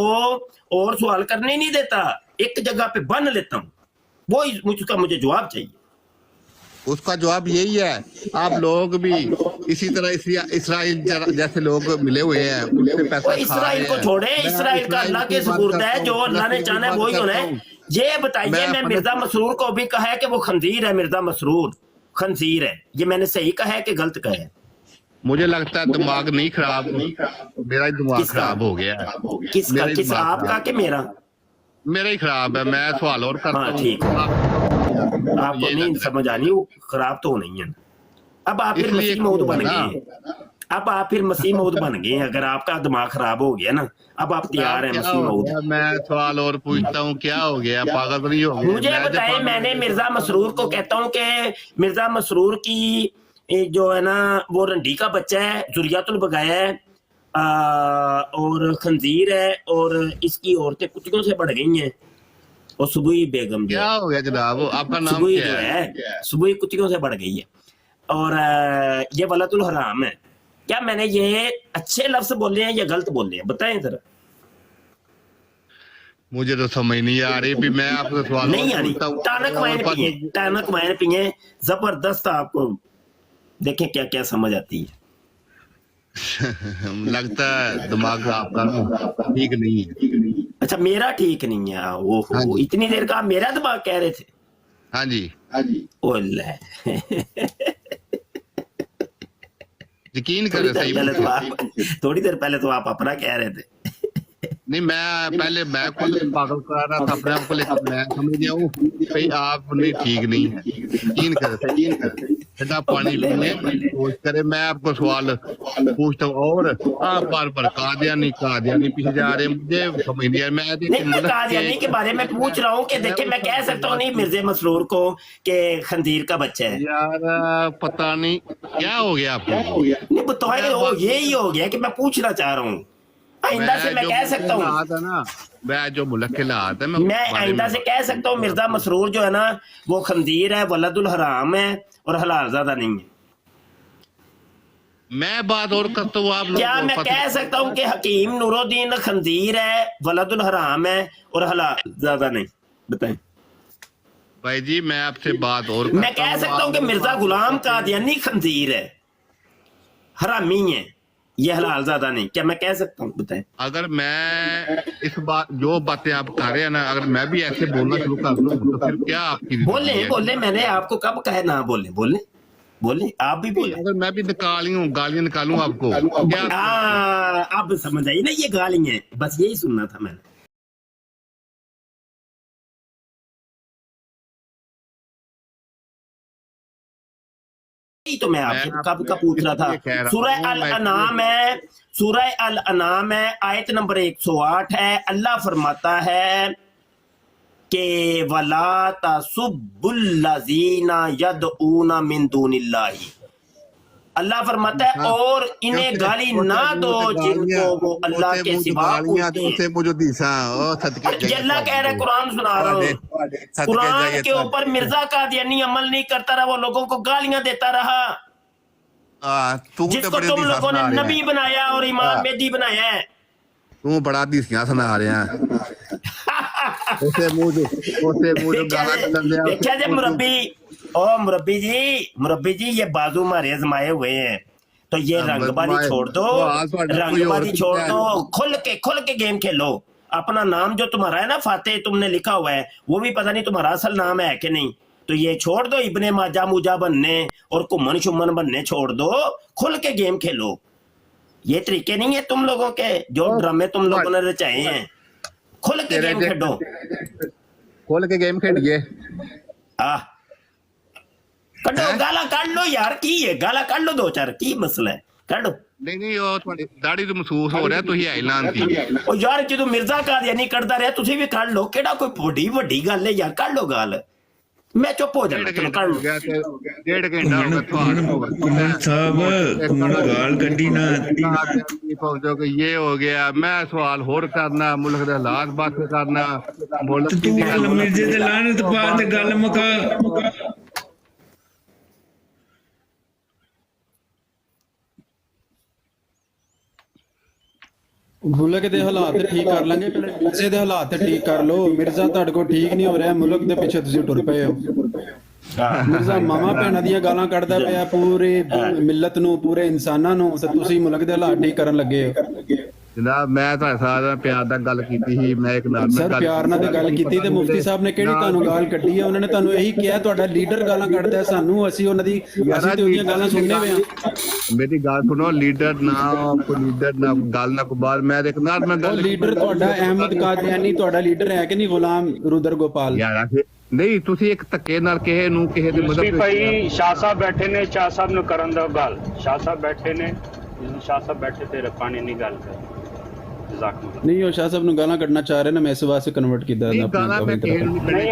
और सवाल करने नहीं देता, एक जगह पे बन लेता हूँ, वो मुझका मुझे जवाब चाहिए। उसका जवाब यही है, आप लोग भी इसी तरह इसराइल जैसे लोग मिले हुए हैं, उनसे पैसा इसराइल को छोड़े, इसराइल का अल्लाह के सुपुर्द है, जो अल्लाह ने चाहा है वही होना है। ये बताइए, मैं मिर्जा मसरूर को भी कहा है कि वो खंजीर है, मिर्जा मसरूर खंजीर है, ये मैंने सही कहा है कि गलत कहा है? मुझे लगता है दिमाग नहीं खराब, मेरा दिमाग खराब हो गया है। किसका, आपका कि मेरा? मेरा ही खराब है। मैं सवाल और करता हूं। ठीक है, आपको नहीं समझ आनी, वो खराब तो नहीं है। अब आप फिर मसीह मौद बन गए, अब आप फिर मसीह मौद बन गए। अगर आपका दिमाग खराब हो गया ना, अब आप तैयार हैं मसीह मौद। मैं सवाल और पूछता हूँ, क्या हो गया? पागल तो नहीं हो गया? मुझे बताए, मैंने मिर्जा मसरूर को कहता हूँ कि मिर्जा मसरूर की जो है ना वो रंडी का बच्चा है, जुरियातुल बगाया है, और खंजीर है, और इसकी औरतें कुत्तियों से बढ़ गई हैं, और सुबुई बेगम क्या हो गया जनाब? आपका नाम सुबुई क्या है? सुबुई कुत्तियों से बढ़ गई है, और ये वलदुल हराम है। क्या मैंने ये अच्छे लफ्ज बोले हैं या गलत बोले हैं? बताएं जरा। मुझे तो समझ नहीं आ रही, भी मैं आपसे सवाल नहीं आ रही। टानक वाइन पिए, जबरदस्त। आपको देखें क्या क्या समझ आती है। लगता है दिमाग आपका ठीक नहीं है। अच्छा, मेरा ठीक नहीं है? ओहो, इतनी देर का मेरा दिमाग कह रहे थे? हाँ जी। ओले यकीन करें, सही थोड़ी देर पहले तो आप अपना कह रहे थे। नहीं, मैं खुद पागल कर रहा था अपने आप को, लेकिन मैं समझ गया हूँ आप नहीं ठीक नहीं है। यकीन करें। ठंडा पानी पिए, सोच करे। मैं आपको सवाल पूछता हूँ और आप बार बार कादियानी पीछे जा रहे हैं, मुझे समझ नहीं आ रहा। नहीं, मैं कादियानी के बारे में पूछ रहा हूँ कि देखिए मैं कह सकता हूँ नहीं मिर्जे मसरूर को कि खंजीर का बच्चा है। यार पता नहीं क्या हो गया आपको। नहीं बताए हो, यही हो गया कि मैं पूछना चाह रहा हूँ। आइंदा से मैं कह सकता हूँ ना, मैं जो मुल्क के लात है मैं आइंदा से कह सकता हूँ मिर्जा मसरूर जो है ना वो खंजीर है, वलदुल हराम है और हलाल ज़्यादा नहीं है। मैं बात और करता हूँ, आप लोग क्या मैं कह सकता हूँ कि हकीम नूरुद्दीन खंजीर है, वलदुल हराम है और हलाल ज़्यादा नहीं? बताएं भाई जी, मैं आपसे बात और मैं कह सकता हूँ कि मिर्जा गुलाम कादियानी खंजीर है, हरामी है, ये हलाल ज़्यादा नहीं। क्या मैं कह सकता हूँ? बताएं। अगर मैं इस बात जो बातें आप कर रहे हैं ना, अगर मैं भी ऐसे बोलना शुरू कर दूं तो फिर क्या आपकी बोले मैंने आपको कब कहा ना बोले आप भी बोले। अगर मैं भी गालियां निकालूं आपको क्या? अब समझ आई ना, ये गाली है, बस यही सुनना था मैंने। तो मैं आपसे कब का पूछ रहा था। सूरह अल अनाम है, आयत नंबर 108 है। अल्लाह फरमाता है कि वला तसुब्बुल्लज़ीना यदऊना मिन दूनिल्लाही। अल्लाह फरमाता है और इन्हें गाली ना दो जिनको वो अल्लाह के सिवा पूजते हैं। ये अल्लाह कह रहा है, कुरान सुना रहा हूँ। कुरान के ऊपर मिर्जा कादियानी अमल नहीं करता रहा, वो लोगों को गालियां देता रहा, जिसको तुम लोगों ने नबी बनाया और इमाम मेहदी बनाया है। तू बड़ा हदीसियां सुना रहे हैं। उसे मुंह देखा जे मुरब्बी जी ये बाजू हमारे आजमाए हुए हैं, तो ये रंगबाजी छोड़ दो, खुल के गेम खेलो। अपना नाम जो तुम्हारा है ना फातेह तुमने लिखा हुआ है, वो भी पता नहीं तुम्हारा असल नाम है कि नहीं। तो ये छोड़ दो इब्ने माजा मुजा बनने और घुमन शुमन बनने छोड़ दो, खुल के गेम खेलो। ये तरीके नहीं है तुम लोगों के, जो ड्रामे तुम लोगों ने रचाए हैं। खुल के गेम खेलो, खोल के गेम खेलिए। कड्डो गाला काट लो यार, की है गाला काट लो, 2-4 की मसला है, काटो। नहीं ਉਹ ਤੁਹਾਡੀ ਦਾੜੀ ਤੋਂ ਮਹਿਸੂਸ ਹੋ ਰਿਹਾ ਤੁਸੀਂ ਐਲਾਨ ਸੀ। ਉਹ ਯਾਰ ਜਦੋਂ ਮਿਰਜ਼ਾ ਕਾਦੀਆਨੀ ਕੱਢਦਾ ਰਿਹਾ ਤੁਸੀਂ ਵੀ ਕੱਢ ਲਓ, ਕਿਹੜਾ ਕੋਈ ਵੱਡੀ ਗੱਲ ਹੈ ਯਾਰ, ਕੱਢ ਲਓ ਗੱਲ। ਮੈਂ ਚੁੱਪ ਹੋ ਜਾਣਾ, ਚਲੋ ਕੱਢ ਲਓ। ਡੇਢ ਘੰਟਾ ਹੋ ਗਿਆ ਤੁਹਾਨੂੰ। कुमन साहब कुमन गाल कड्डी ना कि ये हो गया। मैं सवाल होर करना, मुल्क के हालात बात करना, मुल्क तू गल मिर्जे दे लानत पा ते गल मुका। ਮੁਲਕ ਦੇ ਹਾਲਾਤ ਠੀਕ ਕਰ ਲਾਂਗੇ, ਮਿਰਜ਼ੇ ਦੇ ਹਾਲਾਤ ਠੀਕ ਕਰ ਲਓ। ਮਿਰਜ਼ਾ ਤੁਹਾਡੇ ਕੋਲ ਠੀਕ ਨਹੀਂ ਹੋ ਰਿਹਾ, ਮੁਲਕ ਦੇ ਪਿੱਛੇ ਤੁਸੀਂ ਟੁਰ ਪਏ ਹੋ। ਮਿਰਜ਼ਾ ਮਾਮਾ ਭੈਣਾਂ ਦੀਆਂ ਗਾਲਾਂ ਕੱਢਦਾ ਪਿਆ ਪੂਰੇ ਮਿਲਤ ਨੂੰ, ਪੂਰੇ ਇਨਸਾਨਾਂ ਨੂੰ, ਤੇ ਤੁਸੀਂ ਮੁਲਕ ਦੇ ਹਾਲਾਤ ਠੀਕ ਕਰਨ ਲੱਗੇ ਹੋ। ਜਨਾਬ ਮੈਂ ਤੁਹਾਡੇ ਸਾਰਿਆਂ ਨਾਲ ਪਿਆਰ ਨਾਲ ਗੱਲ ਕੀਤੀ ਸੀ। ਮੈਂ ਇੱਕ ਨਾਲ ਸਰ ਪਿਆਰ ਨਾਲ ਤੇ ਗੱਲ ਕੀਤੀ, ਤੇ ਮੁਫਤੀ ਸਾਹਿਬ ਨੇ ਕਿਹੜੀ ਤੁਹਾਨੂੰ ਗਾਲ ਕੱਢੀ ਹੈ? ਉਹਨਾਂ ਨੇ ਤੁਹਾਨੂੰ ਇਹੀ ਕਿਹਾ ਤੁਹਾਡਾ ਲੀਡਰ ਗਾਲਾਂ ਕੱਢਦਾ ਸਾਨੂੰ, ਅਸੀਂ ਉਹਨਾਂ ਦੀ ਤੇ ਉਹਦੀਆਂ ਗਾਲਾਂ ਸੁਣਨੇ ਵੇ ਆ। ਮੇਰੀ ਗੱਲ ਸੁਣੋ, ਲੀਡਰ ਨਾ ਗੱਲ ਨਾ ਕੋ ਬਾਅਦ ਮੈਂ ਇੱਕ ਨਾਲ ਮੈਂ ਗੱਲ। ਲੀਡਰ ਤੁਹਾਡਾ ਅਹਿਮਦ ਕਾਦੀਆਨੀ ਤੁਹਾਡਾ ਲੀਡਰ ਹੈ ਕਿ ਨਹੀਂ? ਗੁਲਾਮ ਰੁਦਰ ਗੋਪਾਲ ਯਾਰ ਨਹੀਂ, ਤੁਸੀਂ ਇੱਕ ਧੱਕੇ ਨਾਲ ਕਿਸੇ ਦੇ ਮਤਲਬ ਭਾਈ ਸ਼ਾਹ ਸਾਹਿਬ ਬੈਠੇ ਨੇ, ਸ਼ਾਹ ਸਾਹਿਬ ਨੂੰ ਕਰਨ ਦਾ ਗੱਲ। ਸ਼ਾਹ ਸਾਹਿਬ ਬੈਠੇ ਨੇ, ਸ਼ਾਹ ਸਾਹਿਬ ਬੈਠੇ ਤੇ ਰੱਖਾਣੀ ਨਹੀਂ ਗੱਲ ਕਰ। ਨਹੀਂ ਉਹ ਸ਼ਾਹ ਸਾਹਿਬ ਨੂੰ ਗਾਲਾਂ ਕੱਢਣਾ ਚਾਹ ਰਹੇ ਨੇ, ਮੈਂ ਇਸ ਵਾਸਤੇ ਕਨਵਰਟ ਕੀਤਾ। ਨਹੀਂ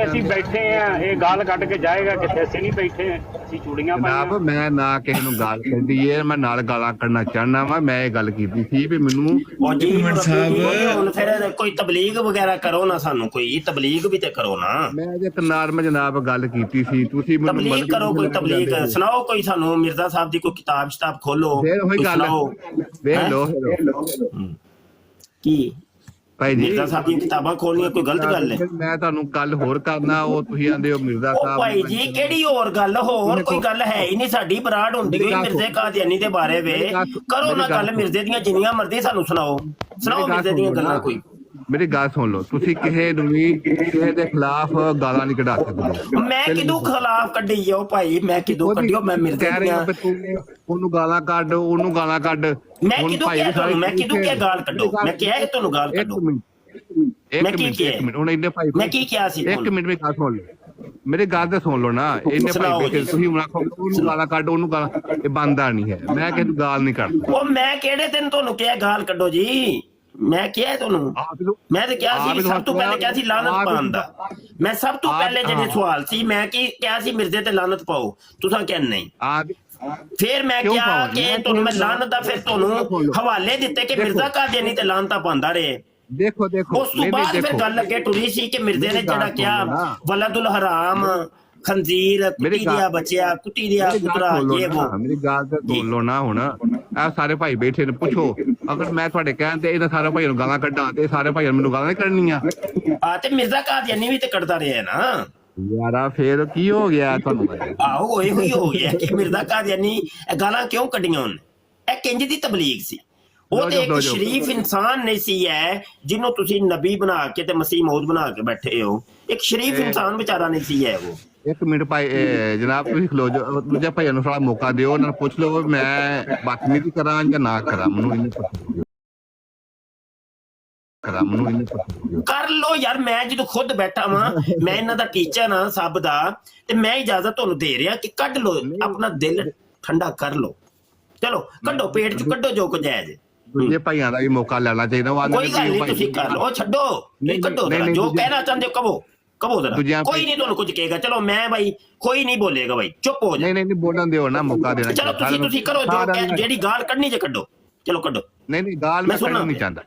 ਅਸੀਂ ਬੈਠੇ ਆ, ਇਹ ਗਾਲ ਕੱਢ ਕੇ ਜਾਏਗਾ ਕਿੱਥੇ? ਅਸੀਂ ਨਹੀਂ ਬੈਠੇ, ਅਸੀਂ ਚੂੜੀਆਂ ਪਾਈਆਂ। ਮੈਂ ਨਾ ਕਿਸੇ ਨੂੰ ਗਾਲ ਕੱਢੀ ਏ, ਮੈਂ ਨਾਲ ਗਾਲਾਂ ਕੱਢਣਾ ਚਾਹਨਾ ਵਾ। ਮੈਂ ਇਹ ਗੱਲ ਕੀਤੀ ਸੀ ਵੀ ਮੈਨੂੰ कुमन साहब ਹੁਣ ਫਿਰ ਕੋਈ ਤਬਲੀਗ ਵਗੈਰਾ ਕਰੋ ਨਾ, ਸਾਨੂੰ ਕੋਈ ਤਬਲੀਗ ਵੀ ਤੇ ਕਰੋ ਨਾ। ਮੈਂ ਇੱਕ ਨਾਲ ਮੈਂ ਜਨਾਬ ਗੱਲ ਕੀਤੀ ਸੀ, ਤੁਸੀਂ ਤਬਲੀਗ ਕਰੋ, ਕੋਈ ਤਬਲੀਗ ਸੁਣਾਓ, ਕੋਈ ਸਾਨੂੰ ਮਿਰਜ਼ਾ ਸਾਹਿਬ ਦੀ ਕੋਈ ਕਿਤਾਬ ਖੋਲੋ, ਫਿਰ ਉਹੀ ਗੱਲ ਵੇਖ ਲੋ ਕੀ ਭਾਈ ਜੀ ਮਿਰਜ਼ਾ ਸਾਹਿਬ ਦੀਆਂ ਕਿਤਾਬਾਂ ਖੋਲਣੀਆਂ ਕੋਈ ਗਲਤ ਗੱਲ ਹੈ? ਮੈਂ ਤੁਹਾਨੂੰ ਗੱਲ ਹੋਰ ਕਰਨਾ, ਉਹ ਤੁਸੀਂ ਆਂਦੇ ਹੋ ਮਿਰਜ਼ਾ ਸਾਹਿਬ। ਭਾਈ ਜੀ ਕਿਹੜੀ ਹੋਰ ਗੱਲ? ਹੋਰ ਕੋਈ ਗੱਲ ਹੈ ਹੀ ਨਹੀਂ। ਸਾਡੀ ਬਰਾੜ ਹੁੰਦੀ ਹੋਈ ਮਿਰਜ਼ੇ ਕਾਦੀਆਨੀ ਦੇ ਬਾਰੇ ਵੇ, ਕਰੋ ਨਾ ਗੱਲ ਮਿਰਜ਼ੇ ਦੀਆਂ ਜਿੰਨੀਆਂ ਮਰਜ਼ੀ ਸਾਨੂੰ ਸੁਣਾਓ ਮਿਰਜ਼ੇ ਦੀਆਂ ਗੱਲਾਂ। ਕੋਈ ਮੇਰੀ ਗੱਲ ਸੁਣ ਲਓ, ਤੁਸੀਂ ਕਿਸੇ ਨੂੰ ਵੀ ਕਿਸੇ ਦੇ ਖਿਲਾਫ ਗਾਲਾਂ ਨਹੀਂ ਕੱਢ ਸਕਦੇ। ਮੈਂ ਕਿਦੋਂ ਖਿਲਾਫ ਕੱਢੀ ਜਾਓ ਭਾਈ, ਮੈਂ ਕਿਦੋਂ ਕੱਢਿਓ? ਮੈਂ ਮਿਰਜ਼ੇ ਦੀਆਂ ਉਹਨੂੰ ਗਾਲਾਂ ਕੱਢ, ਉਹਨੂੰ ਗਾਲਾਂ ਕੱਢ। ਮੈਂ ਕਿਦੋਂ ਕਿਹਾ ਗਾਲ ਕੱਢੋ? ਮੈਂ ਕਿਹਾ ਕਿ ਤੁਹਾਨੂੰ ਗਾਲ ਕੱਢੋ? ਇੱਕ ਮਿੰਟ ਹੁਣ ਇੰਨੇ ਭਾਈ ਮੈਂ ਕੀ ਕਿਹਾ ਸੀ? ਇੱਕ ਮਿੰਟ ਮੇਰੀ ਗੱਲ ਸੁਣ ਲਓ। ਮੇਰੀ ਗੱਲ ਤੇ ਸੁਣ ਲਓ ਨਾ, ਇਹਨੇ ਸੁਣਾਓ ਭਾਈ ਬੈਠੇ ਜੀ। ਤੁਸੀਂ ਹੁਣ ਆਖੋ ਉਹਨੂੰ ਗਾਲਾਂ ਕੱਢ, ਉਹਨੂੰ ਗਾਲਾਂ, ਇਹ ਬਣਦਾ ਨਹੀਂ ਹੈ। ਮੈਂ ਕਿਸੇ ਨੂੰ ਗਾਲ ਨਹੀਂ ਕੱਢਦਾ। ਉਹ ਮੈਂ ਕਿਹੜੇ ਦਿਨ ਤੁਹਾਨੂੰ ਕਿਹਾ ਗਾਲ ਕੱਢੋ ਜੀ? ਮੈਂ ਕਿਹਾ ਤੁਹਾਨੂੰ, ਮੈਂ ਤੇ ਕਿਹਾ ਸੀ ਸਭ ਤੋਂ ਪਹਿਲੇ ਕਿਹਾ ਸੀ ਲਾਨਤ ਪਾਉਣ ਦਾ। ਮੈਂ ਸਭ ਤੋਂ ਪਹਿਲੇ ਜਿਹੜੇ ਸਵਾਲ ਸੀ ਮੈਂ ਕੀ ਕਿਹਾ ਸੀ, ਮਿਰਜ਼ੇ ਤੇ ਲਾਨਤ ਪਾਓ, ਤੁਸੀਂ ਕਹਿੰਦੇ ਨਹੀਂ। ਫਿਰ ਮੈਂ ਕਿਹਾ ਕਿ ਤੁਹਾਨੂੰ ਮੈਂ ਲਾਨਤ ਦਾ ਫਿਰ ਤੁਹਾਨੂੰ ਹਵਾਲੇ ਦਿੱਤੇ ਕਿ ਮਿਰਜ਼ਾ ਕਾਦੀਆਨੀ ਤੇ ਲਾਨਤਾਂ ਪਾਉਂਦਾ ਰਹੇ। ਦੇਖੋ ਉਸ ਤੋਂ ਬਾਅਦ ਫਿਰ ਗੱਲ ਅੱਗੇ ਟੁਰੀ ਸੀ ਕਿ ਮਿਰਜ਼ੇ ਨੇ ਜਿਹੜਾ ਕਿਹਾ ਵਲਦੁਲ ਹਰਾਮ, ਖੰਜ਼ੀਰ, ਕੁੱਤੀ ਦਿਆ ਬੱਚਿਆ, ਕੁੱਤੀ ਦਿਆ ਪੁੱਤਰਾ, ਇਹ ਉਹ। ਮੇਰੀ ਗੱਲ ਤੇ ਸੁਣ ਲਓ ਨਾ। ਹੁਣ ਇਹ ਸਾਰੇ ਭਾਈ ਬੈਠੇ ਨੇ, ਪੁੱਛੋ ਅਗਰ ਮੈਂ ਤੁਹਾਡੇ ਕਹਿਣ ਤੇ ਇਹਨਾਂ ਸਾਰੇ ਭਾਈਆਂ ਨੂੰ ਗਾਲਾਂ ਕੱਢਾਂ ਤੇ ਸਾਰੇ ਭਾਈਆਂ ਮੈਨੂੰ ਗਾਲਾਂ ਨਹੀਂ ਕੱਢਣੀਆਂ। ਤੇ ਮਿਰਜ਼ਾ ਕਾਦੀਆਨੀ ਵੀ ਤੇ ਕੱਢਦਾ ਰਿਹਾ ਨਾ ਯਾਰਾ। ਫੇਰ ਕੀ ਹੋ ਗਿਆ ਤੁਹਾਨੂੰ? ਆਹੋ ਇਹੋ ਹੀ ਹੋ ਗਿਆ ਕਿ ਮਿਰਜ਼ਾ ਕਾਦੀਆਨੀ ਗਾਲਾਂ ਕਿਉਂ ਕੱਢੀਆਂ ਉਹਨੇ? ਇਹ ਕਿੰਜ ਦੀ ਤਬਲੀਗ ਸੀ? ਉਹ ਤੇ ਇੱਕ ਸ਼ਰੀਫ ਇਨਸਾਨ ਨਹੀਂ ਸੀ ਹੈ ਜਿਹਨੂੰ ਤੁਸੀਂ ਨਬੀ ਬਣਾ ਕੇ ਤੇ ਮਸੀਹ ਮੌਦ ਬਣਾ ਕੇ ਬੈਠੇ ਹੋ। ਇੱਕ ਸ਼ਰੀਫ ਇਨਸਾਨ ਵਿਚਾਰਾ ਨਹੀਂ ਸੀ ਹੈ ਉਹ। ਇੱਕ ਮਿੰਟ ਭਾਈ ਜਨਾਬ ਤੁਸੀਂ ਖਲੋ ਜਾਓ, ਦੂਜੇ ਭਾਈਆਂ ਨੂੰ ਥੋੜਾ ਮੌਕਾ ਦਿਓ, ਉਹਨਾਂ ਨੂੰ ਪੁੱਛ ਲਓ ਮੈਂ ਬਦਤਮੀਜ਼ੀ ਕਰਾਂ ਜਾਂ ਨਾ ਕਰਾਂ। ਮੈਨੂੰ ਇਹਨੇ ਕਰ ਲੋ ਯਾਰ। ਮੈਂ ਜਦੋਂ ਖੁਦ ਬੈਠਾ ਵਾਂ, ਮੈਂ ਇਹਨਾਂ ਦਾ ਟੀਚਰ ਹਾਂ ਸਭ ਦਾ, ਤੇ ਮੈਂ ਇਜਾਜ਼ਤ ਤੁਹਾਨੂੰ ਦੇ ਰਿਹਾ ਕਿ ਕੱਢ ਲੋ, ਆਪਣਾ ਦਿਲ ਠੰਡਾ ਕਰ ਲੋ। ਚਲੋ ਕੱਢੋ, ਪੇਟ ਚ ਕੱਢੋ ਜੋ ਕੁਝ ਹੈ। ਦੂਜੇ ਭਾਈਆਂ ਦਾ ਵੀ ਮੌਕਾ ਲੈਣਾ ਚਾਹੀਦਾ। ਕੋਈ ਗੱਲ ਨਹੀਂ, ਤੁਸੀਂ ਕਰ ਲਓ, ਛੱਡੋ, ਕੱਢੋ ਜੋ ਕਹਿਣਾ ਚਾਹੁੰਦੇ ਕਹੋ, ਕਹੋ ਜ਼ਰਾ। ਕੋਈ ਨਹੀਂ ਤੁਹਾਨੂੰ ਕੁਝ ਕਹੇਗਾ। ਚਲੋ ਮੈਂ ਭਾਈ ਕੋਈ ਨਹੀਂ ਬੋਲੇਗਾ ਭਾਈ, ਚੁੱਪ ਹੋ ਜਾ। ਨਹੀਂ ਬੋਲਣ ਦਿਓ ਨਾ, ਮੌਕਾ ਦੇਣਾ। ਚਲੋ ਤੁਸੀਂ ਕਰੋ ਜੋ ਜਿਹੜੀ ਗਾਲ ਕੱਢਣੀ ਜੇ ਕੱਢੋ। ਚਲੋ ਕੱਢੋ। ਨਹੀਂ ਗਾਲ ਮੈਂ ਕੱਢਣੀ ਨਹੀਂ ਚਾਹੁੰਦਾ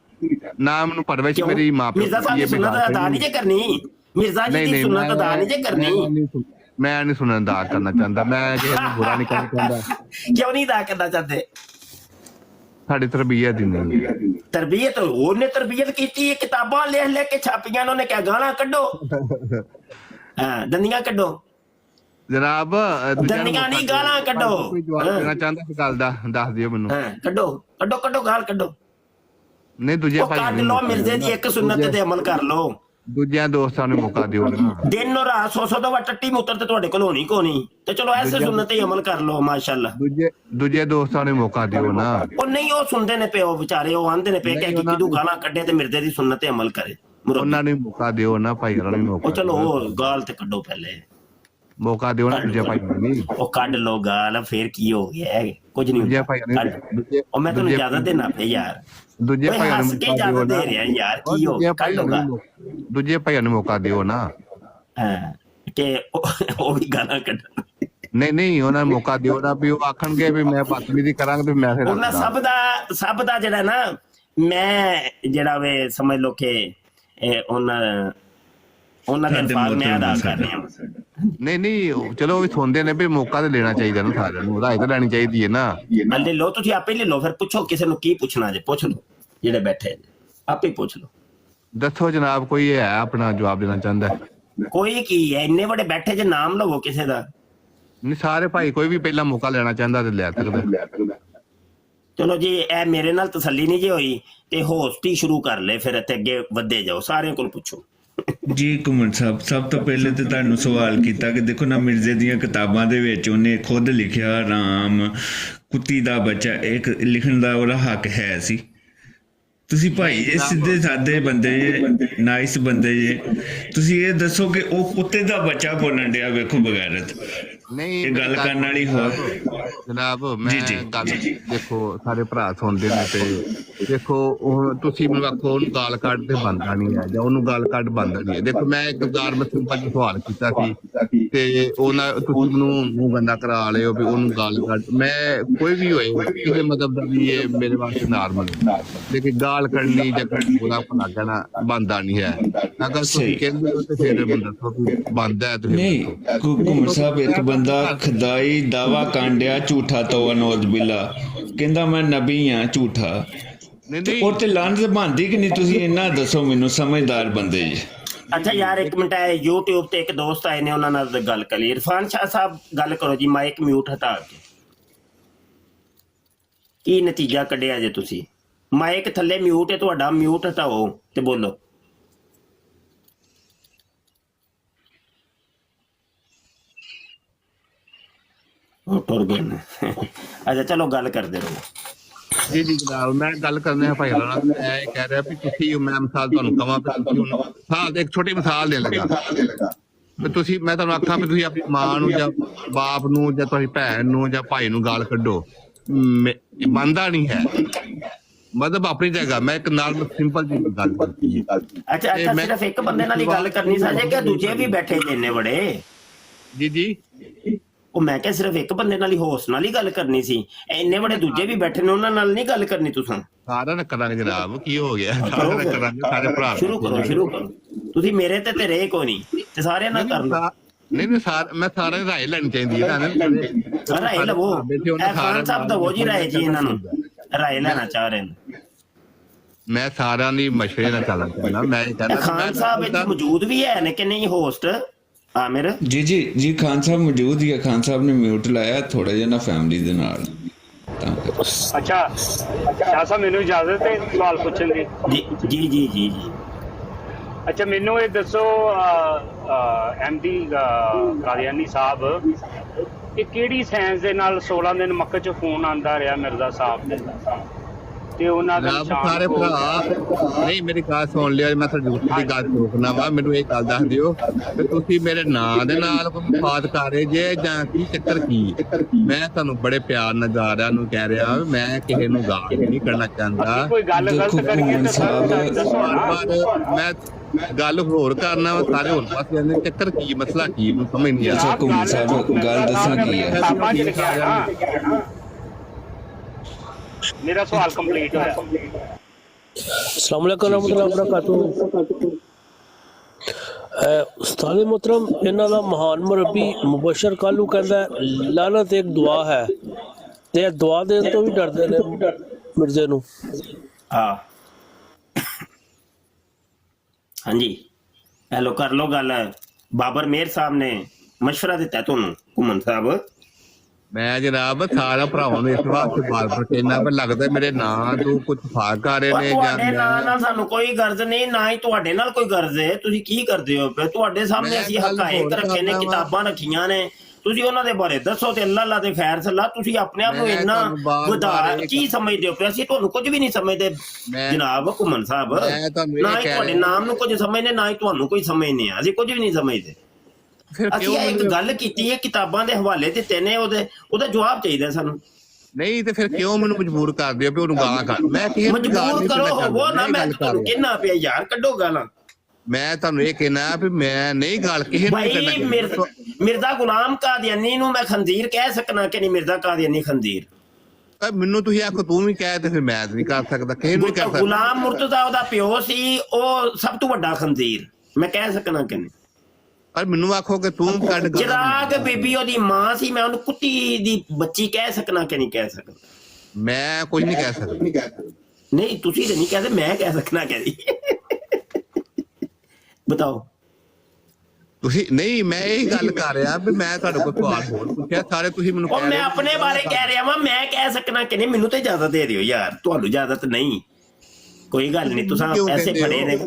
ਨਾ। ਮੈਨੂੰ ਪਰਵਰਿਸ਼ ਮੇਰੀ ਮਾਂ ਪਿਓ ਮਿਰਜ਼ਾ ਸਾਹਿਬ ਦੀ ਸੁਨਨਤ ਅਦਾ ਨਹੀਂ ਜੇ ਕਰਨੀ। ਮਿਰਜ਼ਾ ਜੀ ਦੀ ਸੁਨਨਤ ਅਦਾ ਨਹੀਂ ਜੇ ਕਰਨੀ। ਮੈਂ ਨਹੀਂ ਸੁਣਨ ਦਾ ਕਰਨਾ ਚਾਹੁੰਦਾ। ਮੈਂ ਕਿਸੇ ਨੂੰ ਬੁਰਾ ਨਹੀਂ ਕਰਨਾ ਚਾਹੁੰਦਾ। ਕਿਉਂ ਨਹੀਂ ਅਦਾ ਕਰਨਾ ਚਾਹਤੇ? ਸਾਡੀ ਤਰਬੀਅਤ ਹੀ ਨਹੀਂ ਹੈ। ਤਰਬੀਅਤ ਉਹਨੇ ਤਰਬੀਅਤ ਕੀਤੀ, ਕਿਤਾਬਾਂ ਲਿਖ ਕੇ ਛਾਪੀਆਂ, ਉਹਨੇ ਕਿਹਾ ਗਾਲਾਂ ਕੱਢੋ, ਹਾਂ ਦੰਦੀਆਂ ਕੱਢੋ ਜਨਾਬ। ਦੰਦੀਆਂ ਨਹੀਂ ਗਾਲਾਂ ਕੱਢੋ। ਕੋਈ ਜਵਾਬ ਦੇਣਾ ਚਾਹੁੰਦਾ ਇਸ ਗੱਲ ਦਾ ਦੱਸ ਦਿਓ ਮੈਨੂੰ। ਹਾਂ ਕੱਢੋ ਗਾਲ ਕੱਢੋ। ਨਹੀਂ ਦੂਜੇ ਭਾਈ ਕੱਢ ਲਓ, ਮਿਰਜ਼ੇ ਦੀ ਇੱਕ ਸੁਨਨਤ ਤੇ ਅਮਲ ਕਰ ਲਓ। ਦੂਜਿਆਂ ਦੋਸਤਾਂ ਨੂੰ ਮੌਕਾ ਦਿਓ। ਦਿਨ ਔਰ ਰਾਤ 100 ਦਫਾ ਟੱਟੀ ਮੂਤਰ ਤੇ ਤੁਹਾਡੇ ਕੋਲ ਹੋਣੀ ਕੋਣੀ, ਤੇ ਚਲੋ ਐਸੇ ਸੁਨਨਤ ਤੇ ਅਮਲ ਕਰ ਲਓ ਮਾਸ਼ਾਅੱਲਾ। ਦੂਜੇ ਦੋਸਤਾਂ ਨੂੰ ਮੌਕਾ ਦਿਓ ਨਾ। ਉਹ ਨਹੀਂ, ਉਹ ਸੁਣਦੇ ਨੇ ਪਿਓ ਵਿਚਾਰੇ, ਉਹ ਆਂਦੇ ਨੇ ਪਏ ਕਿ ਕਿਦੋਂ ਗਾਲਾਂ ਕੱਢੇ ਤੇ ਮਿਰਜ਼ੇ ਦੀ ਸੁਨਨਤ ਤੇ ਅਮਲ ਕਰੇ। ਉਹਨਾਂ ਨੂੰ ਮੌਕਾ ਦਿਓ ਨਾ, ਭਾਈ ਉਹਨਾਂ ਨੂੰ ਮੌਕਾ। ਉਹ ਚਲੋ ਉਹ ਗਾਲ ਤੇ ਕੱਢੋ, ਪਹਿਲੇ ਮੌਕਾ ਦਿਓ ਨਾ ਦੂਜੇ ਭਾਈ ਨੂੰ। ਨਹੀਂ ਉਹ ਕੱਢ ਲੋ ਗਾਲ, ਫੇਰ ਕੀ ਹੋ ਗਿਆ? ਕੁਝ ਨਹੀਂ। ਦੂਜੇ ਭਾਈ ਉਹ ਮੈਂ ਤੁਹਾਨੂੰ ਇਜਾਜ਼ਤ ਦੇਣਾ ਪਿਆ ਯਾਰ। ਦੂਜੇ ਭਾਈਆਂ ਨੂੰ ਮੌਕਾ ਦਿਓ ਨਾ ਯਾਰ। ਕੀ ਹੋ ਗਿਆ? ਦੂਜੇ ਭਾਈਆਂ ਨੂੰ ਮੌਕਾ ਦਿਓ ਨਾ। ਹਾਂ ਕਿ ਉਹ ਵੀ ਗਾਲਾਂ ਕੱਢਣ। ਨਹੀਂ ਉਹਨਾਂ ਨੂੰ ਮੌਕਾ ਦਿਓ ਨਾ, ਵੀ ਉਹ ਆਖਣਗੇ ਵੀ ਮੈਂ ਬਦਤਮੀਜ਼ੀ ਕਰਾਂਗਾ ਤੇ ਮੈਂ ਫਿਰ ਉਹਨਾਂ ਸਭ ਦਾ ਜਿਹੜਾ ਨਾ, ਮੈਂ ਜਿਹੜਾ ਵੇ ਸਮਝ ਲੋ ਕਿ ਉਹਨਾਂ ਦੇ ਅਲਫਾਜ਼ ਮੈਂ ਅਦਾ ਕਰ ਰਿਹਾ। ਨਹੀਂ ਚਲੋ ਵੀ ਸੁਣਦੇ ਨੇ, ਵੀ ਮੌਕਾ ਤੇ ਲੈਣਾ ਚਾਹੀਦਾ ਨਾ ਸਾਰਿਆਂ ਨੂੰ, ਰਾਏ ਤਾਂ ਲੈਣੀ ਚਾਹੀਦੀ ਹੈ ਨਾ। ਲੈ ਲਓ, ਤੁਸੀਂ ਆਪੇ ਲੈ ਲਓ, ਫਿਰ ਪੁੱਛੋ ਕਿਸੇ ਨੂੰ ਕੀ ਪੁੱਛਣਾ ਜੇ, ਪੁੱਛ ਲਓ ਜਿਹੜੇ ਬੈਠੇ ਆਪੇ ਪੁੱਛ ਲਓ। ਦੱਸੋ ਜਨਾਬ, ਕੋਈ ਹੈ ਆਪਣਾ ਜਵਾਬ ਦੇਣਾ ਚਾਹੁੰਦਾ? ਕੋਈ ਕੀ ਹੈ, ਇੰਨੇ ਵੱਡੇ ਬੈਠੇ ਜੇ, ਨਾਮ ਲਵੋ ਕਿਸੇ ਦਾ। ਨਹੀਂ ਸਾਰੇ ਭਾਈ, ਕੋਈ ਵੀ ਪਹਿਲਾਂ ਮੌਕਾ ਲੈਣਾ ਚਾਹੁੰਦਾ ਤੇ ਲੈ ਸਕਦਾ। ਚਲੋ ਜੀ, ਇਹ ਮੇਰੇ ਨਾਲ ਤਸੱਲੀ ਨਹੀਂ ਜੇ ਹੋਈ ਤੇ ਹੋਸਟ ਹੀ ਸ਼ੁਰੂ ਕਰ ਲੈ, ਫਿਰ ਇੱਥੇ ਅੱਗੇ ਵਧੇ ਜਾਓ, ਸਾਰਿਆਂ ਕੋਲ ਪੁੱਛੋ। ਜੀ ਘੁੰਮਣ ਸਾਹਿਬ, ਸਭ ਤੋਂ ਪਹਿਲੇ ਤੇ ਤੁਹਾਨੂੰ ਸਵਾਲ ਕੀਤਾ ਕਿ ਦੇਖੋ ਨਾ, ਮਿਰਜ਼ੇ ਦੀਆਂ ਕਿਤਾਬਾਂ ਦੇ ਵਿੱਚ ਉਹਨੇ ਖੁਦ ਲਿਖਿਆ ਰਾਮ ਕੁੱਤੀ ਦਾ ਬੱਚਾ, ਇੱਕ ਲਿਖਣ ਦਾ ਉਹਦਾ ਹੱਕ ਹੈ ਸੀ। ਤੁਸੀਂ ਭਾਈ ਇਹ ਸਿੱਧੇ ਸਾਦੇ ਬੰਦੇ ਜੇ, ਨਾਈਸ ਬੰਦੇ ਜੇ, ਤੁਸੀਂ ਇਹ ਦੱਸੋ ਕਿ ਉਹ ਕੁੱਤੇ ਦਾ ਬੱਚਾ ਬੋਲਣ ਡਿਆ, ਵੇਖੋ ਬਗੈਰਤ। ਨਹੀਂ ਇਹ ਗੱਲ ਕਰਨ ਵਾਲੀ ਹੋਰ ਜਨਾਬ, ਮੈਂ ਗੱਲ ਦੇਖੋ ਸਾਰੇ ਭਰਾ ਸੁਣਦੇ ਨੇ ਤੇ ਦੇਖੋ ਹੁਣ ਤੁਸੀਂ ਮੈਨੂੰ ਆਖੋ ਉਹਨੂੰ ਗਾਲ ਕੱਢ ਤੇ ਬਣਦਾ ਨਹੀਂ ਹੈ, ਜਾਂ ਉਹਨੂੰ ਗਾਲ ਕੱਢ ਬਣਦਾ ਨਹੀਂ ਹੈ। ਦੇਖੋ ਮੈਂ ਇੱਕ ਗਾਰ ਮੈਂ ਸਿੰਪਲ ਜਿਹਾ ਸਵਾਲ ਕੀਤਾ ਸੀ ਤੇ ਉਹਨਾਂ ਤੁਸੀਂ ਮੈਨੂੰ ਮੂੰਹ ਗੰਦਾ ਕਰਾ ਲਿਓ ਵੀ ਉਹਨੂੰ ਗਾਲ ਕੱਢ। ਮੈਂ ਕੋਈ ਵੀ ਹੋਏ ਕਿਸੇ ਮਤਲਬ ਦਾ ਵੀ ਇਹ ਮੇਰੇ ਵਾਸਤੇ ਨਾਰਮਲ, ਲੇਕਿਨ ਗਾਲ ਕੱਢਣੀ ਜਾਂ ਬੁਰਾ ਭਲਾ ਕਹਿਣਾ ਬਣਦਾ ਨਹੀਂ ਹੈ। ਅਗਰ ਤੁਸੀਂ ਕਹਿੰਦੇ ਹੋ ਤੇ ਫਿਰ ਮੈਨੂੰ ਦੱਸੋ ਕਿ ਬਣਦਾ ਹੈ। ਨਹੀਂ ਘੁੰਮਣ ਸਾਹਿਬ, ਇੱਕ ਬੰਦਾ ਖੁਦਾਈ ਦਾਵਾ ਕਾਂਡਿਆ ਝੂਠਾ ਤੋ ਅਨੋਦ ਬਿਲਾ, ਕਹਿੰਦਾ ਮੈਂ ਨਬੀ ਹਾਂ ਝੂਠਾ, ਉਹ ਤੇ ਲਾਨਤ ਬਣਦੀ ਕਿ ਨਹੀਂ? ਤੁਸੀਂ ਇੰਨਾ ਦੱਸੋ ਮੈਨੂੰ, ਸਮਝਦਾਰ ਬੰਦੇ ਜੀ। ਅੱਛਾ ਯਾਰ ਇੱਕ ਮਿੰਟ, ਹੈ YouTube ਤੇ ਇੱਕ ਦੋਸਤ ਆਏ ਨੇ, ਉਹਨਾਂ ਨਾਲ ਗੱਲ ਕਰੀ। ਇਰਫਾਨ ਸ਼ਾਹ ਸਾਹਿਬ ਗੱਲ ਕਰੋ ਜੀ, ਮਾਈਕ ਮਿਊਟ ਹਟਾ ਕੇ। ਕੀ ਨਤੀਜਾ ਕੱਢਿਆ ਜੇ ਤੁਸੀਂ? ਮਾਈਕ ਥੱਲੇ ਮਿਊਟ ਹੈ ਤੁਹਾਡਾ, ਮਿਊਟ ਹਟਾਓ ਤੇ ਬੋਲੋ। ਟੁਰ ਗਏ ਨੇ। ਅੱਛਾ ਚਲੋ ਗੱਲ ਕਰਦੇ ਰਹੋ। ਜੀ ਜਨਾਬ, ਮੈਂ ਗੱਲ ਕਰਨੇ ਭਾਈ ਨਾਲ। ਮੈਂ ਕਹਿ ਰਿਹਾ ਵੀ ਤੁਸੀਂ, ਮੈਂ ਮਿਸਾਲ ਤੁਹਾਨੂੰ ਕਹਾਂ, ਇੱਕ ਛੋਟੀ ਮਿਸਾਲ ਦੇ ਲਗਾ ਵੀ ਤੁਸੀਂ ਮੈਂ ਤੁਹਾਨੂੰ ਆਖਾਂ ਵੀ ਤੁਸੀਂ ਆਪਣੀ ਮਾਂ ਨੂੰ ਜਾਂ ਬਾਪ ਨੂੰ ਜਾਂ ਤੁਹਾਡੀ ਭੈਣ ਨੂੰ ਜਾਂ ਭਾਈ ਨੂੰ ਗਾਲ ਕੱਢੋ, ਮੰਨਦਾ ਨਹੀਂ ਹੈ। ਮਤਲਬ ਆਪਣੀ ਜਗ੍ਹਾ ਮੈਂ ਇੱਕ ਨਾਲ ਸਿੰਪਲ ਜੀ ਗੱਲ ਕੀਤੀ ਹੈ। ਅੱਛਾ ਅੱਛਾ, ਸਿਰਫ ਇੱਕ ਬੰਦੇ ਨਾਲ ਹੀ ਗੱਲ ਕਰਨੀ ਸਾਜੇ ਕਿ ਦੂਜੇ ਵੀ ਬੈਠੇ ਨੇ ਇੰਨੇ ਬੜੇ? ਜੀ ਜੀ ਉਹ ਮੈਂ ਕਿਹਾ ਸਿਰਫ ਇੱਕ ਬੰਦੇ ਨਾਲ ਹੀ ਹੋਸ ਨਾਲ ਹੀ ਗੱਲ ਕਰਨੀ ਸੀ, ਇੰਨੇ ਬੜੇ ਦੂਜੇ ਵੀ ਬੈਠੇ ਨੇ ਉਹਨਾਂ ਨਾਲ ਨਹੀਂ ਗੱਲ ਕਰਨੀ ਤੁਸੀਂ? ਸਾਰਿਆਂ ਨਾਲ ਕਰਾਂਗੇ ਜਨਾਬ, ਕੀ ਹੋ ਗਿਆ, ਸਾਰਿਆਂ ਨਾਲ ਕਰਾਂਗੇ, ਸਾਰੇ ਭਰਾ ਸ਼ੁਰੂ ਕਰੋ। ਤੁਸੀਂ ਮੇਰੇ ਤੇ ਰਹੇ ਕੋਈ ਨਹੀਂ ਤੇ ਸਾਰਿਆਂ ਨਾਲ ਕਰ ਲਓ। ਨਹੀਂ ਮੈਂ ਸਾਰਿਆਂ ਦੀ ਰਾਏ ਲੈਣੀ ਚਾਹੀਦੀ ਹੈ ਨਾ। ਰਾਏ ਲਵੋ, ਖਾਨ ਸਾਹਿਬ ਦਵੋ ਜੀ ਰਾਏ ਜੀ, ਇਹਨਾਂ ਨੂੰ ਰਾਏ ਲੈਣਾ ਚਾਹ ਰਹੇ ਨੇ। ਮੈਂ ਸਾਰਿਆਂ ਦੀ ਮਸ਼ਵਰੇ ਨਾਲ ਚੱਲਣਾ ਚਾਹੁੰਦਾ। ਮੈਂ ਇਹ ਕਹਿੰਦਾ ਖਾਨ ਸਾਹਿਬ ਇੱਥੇ ਮੌਜੂਦ ਵੀ ਹੈ ਨੇ ਕਿ ਨਹੀਂ ਹੋਸਟ ਆਮਿਰ? ਜੀ ਖਾਨ ਸਾਹਿਬ ਮੌਜੂਦ ਹੀ ਹੈ। ਖਾਨ ਸਾਹਿਬ ਨੇ ਮਿਊਟ ਲਾਇਆ ਥੋੜਾ ਜਿਹਾ ਨਾ ਫੈਮਿਲੀ ਦੇ ਨਾਲ ਤਾਂ ਅੱਛਾ ਸ਼ਾਹ ਸਾਹਿਬ, ਮੈਨੂੰ ਇਜਾਜ਼ਤ ਹੈ ਸਵਾਲ ਪੁੱਛਣ ਦੀ? ਜੀ। ਅੱਛਾ, ਮੈਨੂੰ ਇਹ ਦੱਸੋ MD ਕਾਦੀਆਨੀ ਸਾਹਿਬ, ਇਹ ਕਿਹੜੀ ਸਾਇੰਸ ਦੇ ਨਾਲ 16 ਦਿਨ ਮੱਕੇ 'ਚ ਫੋਨ ਆਂਦਾ ਰਿਹਾ ਮਿਰਜ਼ਾ ਸਾਹਿਬ ਦੇ ਤੇ ਉਹਨਾਂ ਦਾ ਸਾਰੇ ਭਰਾ? ਨਹੀਂ ਮੇਰੀ ਗੱਲ ਸੁਣ ਲਿਓ, ਮੈਂ ਤੁਹਾਡੀ ਦੀ ਗੱਲ ਰੋਕਣਾ ਵਾ। ਮੈਨੂੰ ਇਹ ਗੱਲ ਦੱਸ ਦਿਓ ਕਿ ਤੁਸੀਂ ਮੇਰੇ ਨਾਂ ਦੇ ਨਾਲ ਕੋਈ ਮਫਾਦ ਕਰ ਰਹੇ ਜੇ ਜਾਂ ਕੀ ਚੱਕਰ ਕੀ? ਮੈਂ ਤੁਹਾਨੂੰ ਬੜੇ ਪਿਆਰ ਨਾਲ ਜਾ ਰਿਹਾ ਨੂੰ ਕਹਿ ਰਿਹਾ, ਮੈਂ ਕਿਸੇ ਨੂੰ ਗਾਲ ਨਹੀਂ ਕਰਨਾ ਚਾਹੁੰਦਾ। ਕੋਈ ਗੱਲ ਗਲਤ ਕਰੀਏ ਤਾਂ ਦੱਸੋ ਨਾ। ਮੈਂ ਗੱਲ ਹੋਰ ਕਰਨਾ ਵਾ, ਸਾਰੇ ਹੋਰ ਪਾਸੇ ਜਾਂਦੇ, ਚੱਕਰ ਕੀ, ਮਸਲਾ ਕੀ, ਮੈਨੂੰ ਸਮਝ ਨਹੀਂ ਆ ਰਿਹਾ। ਘੁੰਮਣ ਸਾਹਿਬ ਗੱਲ ਦੱਸਣਾ ਕੀ ਹੈ? ਮੇਰਾ ਸਵਾਲ ਕੰਪਲੀਟ ਹੋਇਆ। अस्सलाम वालेकुम रहमतुल्लाहि व बरकातुहू। उस्ताद मोहतरम, इन्हां दा महान मुरब्बी मुबशर कालू कहंदा लानत एक दुआ है ते दुआ देण तो भी डरदे ने मिर्जे नू। हाँ जी, हेलो कर लो गल। बाबर मेहर साहब ने मशवरा दिता तुहानू घुमन साहब? ਮੈਂ ਜਨਾਬ ਸਾਰਾ ਭਰਾਵਾਂ ਨੂੰ ਇਸ ਵਾਸਤੇ ਬਾਰ-ਬਾਰ ਕਹਿਣਾ ਪਰ ਲੱਗਦਾ ਮੇਰੇ ਨਾਂ ਤੋਂ ਕੁਝ ਫਾਕ ਕਰ ਰਹੇ ਨੇ ਤੁਹਾਡੇ ਨਾਂ ਨਾਲ ਸਾਨੂੰ ਕੋਈ ਗਰਜ਼ ਨਹੀਂ, ਨਾ ਹੀ ਤੁਹਾਡੇ ਨਾਲ ਕੋਈ ਗਰਜ਼ ਹੈ। ਤੁਸੀਂ ਕੀ ਕਰਦੇ ਹੋ? ਤੁਹਾਡੇ ਸਾਹਮਣੇ ਅਸੀਂ ਹਕਾਇਕ ਰੱਖੇ ਨੇ, ਕਿਤਾਬਾਂ ਰੱਖੀਆਂ ਨੇ, ਤੁਸੀਂ ਉਹਨਾਂ ਦੇ ਬਾਰੇ ਦੱਸੋ ਤੇ ਅੱਲਾਹ ਅੱਲਾਹ ਦੇ ਖੈਰ ਸਲਾਹ। ਤੁਸੀਂ ਆਪਣੇ ਆਪ ਨੂੰ ਇੰਨਾ ਵਧਾ ਕੀ ਸਮਝਦੇ ਹੋ? ਅਸੀਂ ਤੁਹਾਨੂੰ ਕੁਝ ਵੀ ਨਹੀਂ ਸਮਝਦੇ ਜਨਾਬ ਘੁੰਮਣ ਸਾਹਿਬ। ਨਾ ਹੀ ਤੁਹਾਡੇ ਨਾਮ ਨੂੰ ਕੁਝ ਸਮਝਦੇ, ਨਾ ਹੀ ਤੁਹਾਨੂੰ ਕੋਈ ਸਮਝਦੇ ਆ। ਅਸੀਂ ਕੁਝ ਵੀ ਨਹੀਂ ਸਮਝਦੇ। ਅਸੀਂ ਇੱਕ ਗੱਲ ਕੀਤੀ ਹੈ, ਕਿਤਾਬਾਂ ਦੇ ਹਵਾਲੇ ਦਿੱਤੇ ਨੇ, ਉਹਦਾ ਜਵਾਬ ਚਾਹੀਦਾ ਸਾਨੂੰ। ਨਹੀਂ ਤੇ ਫਿਰ ਕਿਉਂ ਮੈਨੂੰ ਮਜਬੂਰ ਕਰਦੇ ਹੋ ਵੀ ਉਹਨੂੰ ਗਾਲਾਂ ਕੱਢ? ਮੈਂ ਕਿਸੇ ਨੂੰ ਮਜਬੂਰ ਕਰੋ ਹੋਵੋ ਨਾ, ਮੈਂ ਤੁਹਾਨੂੰ ਕਹਿਣਾ ਪਿਆ ਯਾਰ ਕੱਢੋ ਗਾਲਾਂ। ਮੈਂ ਤੁਹਾਨੂੰ ਇਹ ਕਹਿਣਾ ਵੀ ਮੈਂ ਨਹੀਂ ਗਾਲ ਕਿਸੇ ਨੂੰ ਕਰਨਾ। ਮਿਰਜ਼ਾ ਗੁਲਾਮ ਕਾਦੀਆਨੀ ਨੂੰ ਮੈਂ ਖੰਜ਼ੀਰ ਕਹਿ ਸਕਣਾ ਕਿ ਨਹੀਂ? ਮਿਰਜ਼ਾ ਕਾਦੀਆਨੀ ਖੰਜ਼ੀਰ ਮੈਨੂੰ ਤੁਸੀਂ ਆਖੋ ਤੂੰ ਵੀ ਕਹਿ ਤੇ ਫਿਰ ਮੈਂ ਨਹੀਂ ਕਰ ਸਕਦਾ, ਕਿਸੇ ਨੂੰ ਕਰ ਸਕਦਾ। ਗੁਲਾਮ ਮੁਰਤਜ਼ਾ ਉਹਦਾ ਪਿਓ ਸੀ, ਉਹ ਸਭ ਤੋਂ ਵੱਡਾ ਖੰਜ਼ੀਰ, ਮੈਂ ਕਹਿ ਸਕਣਾ ਕਿ ਨਹੀਂ? ਪਰ ਮੈਨੂੰ ਆਖੋ ਕਿ ਤੂੰ ਕੱਢ ਚਿਰਾਗ ਬੀਬੀ ਉਹਦੀ ਮਾਂ ਸੀ, ਮੈਂ ਉਹਨੂੰ ਕੁੱਤੀ ਦੀ ਬੱਚੀ ਕਹਿ ਸਕਣਾ ਕਿ ਨਹੀਂ ਕਹਿ ਸਕਦਾ? ਮੈਂ ਕੁਝ ਨਹੀਂ ਕਹਿ ਸਕਦਾ। ਨਹੀਂ ਤੁਸੀਂ ਤਾਂ ਨਹੀਂ ਕਹਿੰਦੇ, ਮੈਂ ਕਹਿ ਸਕਣਾ ਕਿ ਨਹੀਂ? ਬਤਾਓ। ਤੁਸੀਂ ਨਹੀਂ, ਮੈਂ ਇਹ ਗੱਲ ਕਰ ਰਿਹਾ ਵੀ ਮੈਂ ਤੁਹਾਡੇ ਕੋਲ ਸਵਾਲ ਹੋਰ ਪੁੱਛਿਆ, ਸਾਰੇ ਤੁਸੀਂ ਮੈਨੂੰ ਉਹ ਮੈਂ ਆਪਣੇ ਬਾਰੇ ਕਹਿ ਰਿਹਾ ਵਾਂ, ਮੈਂ ਕਹਿ ਸਕਣਾ ਕਿ ਨਹੀਂ? ਮੈਨੂੰ ਤੇ ਇਜਾਜ਼ਤ ਦੇ ਦਿਓ ਯਾਰ, ਤੁਹਾਨੂੰ ਇਜਾਜ਼ਤ ਨਹੀਂ? ਕੋਈ ਗੱਲ ਨਹੀਂ, ਤੁਸੀਂ ਪੈਸੇ ਫੜੇ ਨੇ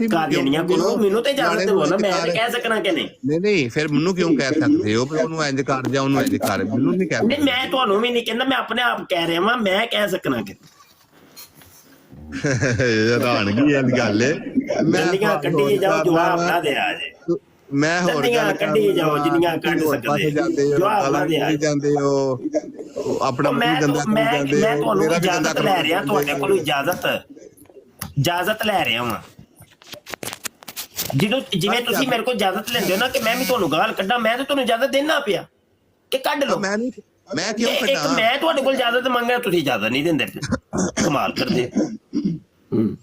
ਕਾਦੀਆਨੀਆਂ ਕੋਲੋਂ, ਮੈਨੂੰ ਤੇ ਇਜਾਜ਼ਤ ਦਿਓ ਨਾ, ਮੈਂ ਤੇ ਕਹਿ ਸਕਣਾ ਕਿ ਨਹੀਂ? ਨਹੀਂ ਫਿਰ ਮੈਨੂੰ ਕਿਉਂ ਕਹਿ ਸਕਦੇ ਹੋ ਵੀ ਉਹਨੂੰ ਇੰਜ ਕਰ ਜਾਂ ਉਹਨੂੰ ਇੰਜ ਕਰ? ਮੈਨੂੰ ਨਹੀਂ ਕਹਿ ਨਹੀਂ, ਮੈਂ ਤੁਹਾਨੂੰ ਵੀ ਨਹੀਂ ਕਹਿੰਦਾ, ਮੈਂ ਆਪਣੇ ਆਪ ਕਹਿ ਰਿਹਾ ਵਾਂ, ਮੈਂ ਕਹਿ ਸਕਣਾ ਕਿ ਹੈਰਾਨਗੀ ਵਾਲੀ ਗੱਲ ਹੈ। ਜਿੰਨੀਆਂ ਕੱਢੀ ਜਾਓ ਜਵਾਬ ਨਾ ਦੇ ਆ ਜੇ। ਮੈਂ ਹੋਰ ਗੱਲ ਕੱਢੀ ਜਾਓ ਜਿੰਨੀਆਂ ਕੱਢ ਸਕਦੇ, ਜਵਾਬ ਨਾ ਦੇ ਆ ਜਾਂਦੇ ਹੋ ਆਪਣਾ ਮੈਂ ਤੁਹਾਨੂੰ ਇਜਾਜ਼ਤ ਲੈ ਰਿਹਾ, ਤੁਹਾਡੇ ਕੋਲੋਂ ਇਜਾਜ਼ਤ ਲੈ ਰਿਹਾ ਵਾਂ। ਜਿਵੇਂ ਤੁਸੀਂ ਮੇਰੇ ਕੋਲ ਇਜਾਜ਼ਤ ਲੈਂਦੇ ਹੋ ਨਾ ਕਿ ਮੈਂ ਵੀ ਤੁਹਾਨੂੰ ਗਾਲ ਕੱਢਾਂ, ਮੈਂ ਤਾਂ ਤੁਹਾਨੂੰ ਇਜਾਜ਼ਤ ਦੇਣਾ ਪਿਆ ਕਿ ਕੱਢ ਲਓ। ਮੈਂ ਕਿਉਂ ਕੱਢਾਂ? ਮੈਂ ਤੁਹਾਡੇ ਕੋਲ ਇਜਾਜ਼ਤ ਮੰਗਿਆ, ਤੁਸੀਂ ਇਜਾਜ਼ਤ ਨਹੀਂ ਦਿੰਦੇ, ਕਮਾਲ ਕਰਦੇ।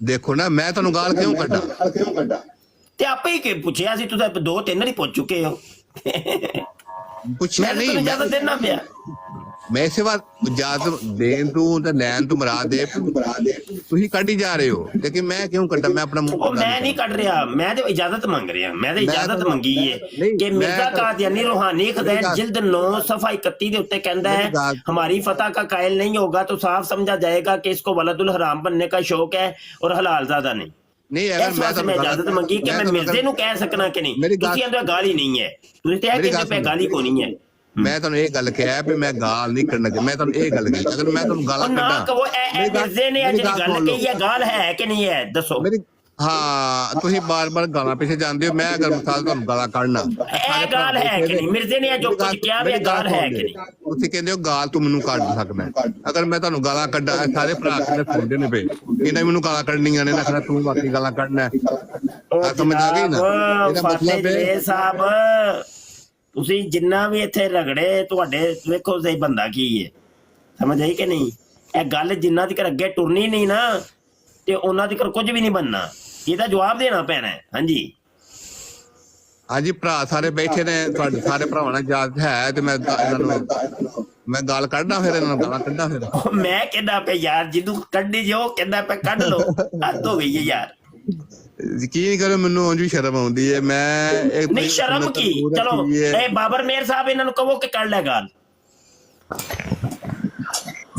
ਦੇਖੋ ਨਾ, ਮੈਂ ਤੁਹਾਨੂੰ ਗਾਲ ਕਿਉਂ ਕੱਢਾਂ? ਤੇ ਆਪੇ ਹੀ ਪੁੱਛਿਆ ਸੀ, ਤੁਸੀਂ 2-3 ਵਾਰੀ ਪੁੱਛ ਚੁੱਕੇ ਹੋ। ਪੁੱਛਿਆ ਨਹੀਂ, ਇਜਾਜ਼ਤ ਦੇਣਾ ਪਿਆ। ਮੈਂ ਇਸੇ ਵਾਰ ਇਜਾਜ਼ਤ ਦੇਣ ਤੋਂ ਤੇ ਲੈਣ ਤੋਂ ਮੁਰਾਦ ਹੈ ਤੁਸੀਂ ਕੱਢੀ ਜਾ ਰਹੇ ਹੋ, ਲੇਕਿਨ ਮੈਂ ਕਿਉਂ ਕੱਢਾਂ? ਮੈਂ ਆਪਣਾ ਮੂੰਹ ਮੈਂ ਨਹੀਂ ਕੱਢ ਰਿਹਾ, ਮੈਂ ਤੇ ਇਜਾਜ਼ਤ ਮੰਗ ਰਿਹਾ। ਮੈਂ ਤੇ ਇਜਾਜ਼ਤ ਮੰਗੀ ਹੈ ਕਿ ਮਿਰਜ਼ਾ ਕਾਦੀਆਨੀ रूहानी खज़ाइन जिल्द 9 सफ़ा 31 ਦੇ ਉੱਤੇ ਕਹਿੰਦਾ है, हमारी फतह का कायल नहीं होगा तो साफ समझा जाएगा कि इसको वलदुल हराम बनने का शौक है और हलाल ज़्यादा नहीं। नहीं अगर मैं इजाजत मंगी कि मैं मिर्जे ਨੂੰ ਕਹਿ ਸਕਣਾ ਕਿ ਨਹੀਂ? ਤੁਸੀਂ ਅੰਦਰ ਗਾਲੀ ਨਹੀਂ ਹੈ, ਤੁਸੀਂ ਤੇ ਇਹ ਕਿ ਗਾਲੀ ਕੋ ਨਹੀਂ ਹੈ। ਮੈਂ ਤੁਹਾਨੂੰ ਇਹ ਗੱਲ ਕਿਹਾ ਵੀ ਮੈਂ ਗਾਲ ਨਹੀਂ ਕੱਢਣਾ, ਮੈਂ ਤੁਹਾਨੂੰ ਇਹ ਗੱਲ ਕਹੀ ਅਗਰ ਮੈਂ ਤੁਹਾਨੂੰ ਗਾਲਾਂ ਕੱਢਾਂ ਨਾ ਕਹੋ ਇਹ ਮਿਰਜ਼ੇ ਨੇ ਜਿਹੜੀ ਗੱਲ ਕਹੀ ਹੈ ਗਾਲ ਹੈ ਕਿ ਨਹੀਂ ਹੈ? ਦੱਸੋ। ਹਾਂ ਤੁਸੀਂ ਬਾਰ-ਬਾਰ ਗਾਲਾਂ ਪਿੱਛੇ ਜਾਂਦੇ ਹੋ। ਮੈਂ ਅਗਰ ਮਿਸਾਲ ਤੁਹਾਨੂੰ ਗਾਲਾਂ ਕੱਢਣਾ ਇਹ ਗੱਲ ਹੈ ਕਿ ਨਹੀਂ ਮਿਰਜ਼ੇ ਨੇ ਜੋ ਕੁਝ ਕਿਹਾ ਵੀ ਇਹ ਗੱਲ ਹੈ ਕਿ ਨਹੀਂ? ਤੁਸੀਂ ਕਹਿੰਦੇ ਹੋ ਗਾਲ ਤੂੰ ਮੈਨੂੰ ਕੱਢ ਸਕਦਾ ਹੈ। ਅਗਰ ਮੈਂ ਤੁਹਾਨੂੰ ਗਾਲਾਂ ਕੱਢਾਂ, ਸਾਰੇ ਭਰਾ ਕਿਨੇ ਸੁਣਦੇ ਨੇ ਪਏ ਇਹਨਾਂ ਮੈਨੂੰ ਗਾਲਾਂ ਕੱਢਣੀਆਂ ਨੇ, ਨਾ ਤੂੰ ਬਾਕੀ ਗਾਲਾਂ ਕੱਢਣਾ ਆ, ਸਮਝ ਆ ਗਈ ਨਾ? ਇਹਦਾ ਮਤਲਬ ਹੈ ਸਾਹਿਬ ਤੁਸੀਂ ਜਿੰਨਾ ਵੀ ਇੱਥੇ ਰਗੜੇ ਤੁਹਾਡੇ ਵੇਖੋ ਸਹੀ ਬੰਦਾ ਕੀ ਹੈ, ਸਮਝ ਆਈ ਕਿ ਨਹੀਂ? ਇਹ ਗੱਲ ਜਿੰਨਾ ਤੱਕ ਅੱਗੇ ਟੁਰਨੀ ਨਹੀਂ ਨਾ ਤੇ ਉਹਨਾਂ ਤੱਕ ਕੁਝ ਵੀ ਨਹੀਂ ਬਣਨਾ। ਇਹਦਾ ਜਵਾਬ ਦੇਣਾ ਪੈਣਾ ਹੈ। ਹਾਂਜੀ ਹਾਂਜੀ ਭਰਾ ਸਾਰੇ ਬੈਠੇ ਨੇ, ਤੁਹਾਡੇ ਸਾਰੇ ਭਰਾਵਾਂ ਨਾਲ ਇਜਾਜ਼ਤ ਹੈ ਤੇ ਮੈਂ ਇਹਨਾਂ ਨੂੰ ਮੈਂ ਗਾਲ ਕੱਢਦਾ, ਫਿਰ ਇਹਨਾਂ ਨੂੰ ਗਾਲਾਂ ਕੱਢਦਾ। ਫਿਰ ਮੈਂ ਕਹਿੰਦਾ ਪਿਆ ਯਾਰ ਜਿਹਨੂੰ ਕੱਢੀ ਜੋ ਕਹਿੰਦਾ ਪਿਆ ਕੱਢ ਲੋ, ਹੱਦ ਹੋ ਗਈ ਹੈ ਯਾਰ। ਯਕੀਨ ਕਰੋ ਮੈਨੂੰ ਉਂਝ ਵੀ ਸ਼ਰਮ ਆਉਂਦੀ ਹੈ। ਮੈਂ ਨਹੀਂ ਸ਼ਰਮ ਕੀ, ਚਲੋ ਇਹ ਬਾਬਰ ਮੇਰ ਸਾਹਿਬ ਇਹਨਾਂ ਨੂੰ ਕਹੋ ਕਿ ਕੱਢ ਲੈ ਗਾਲ।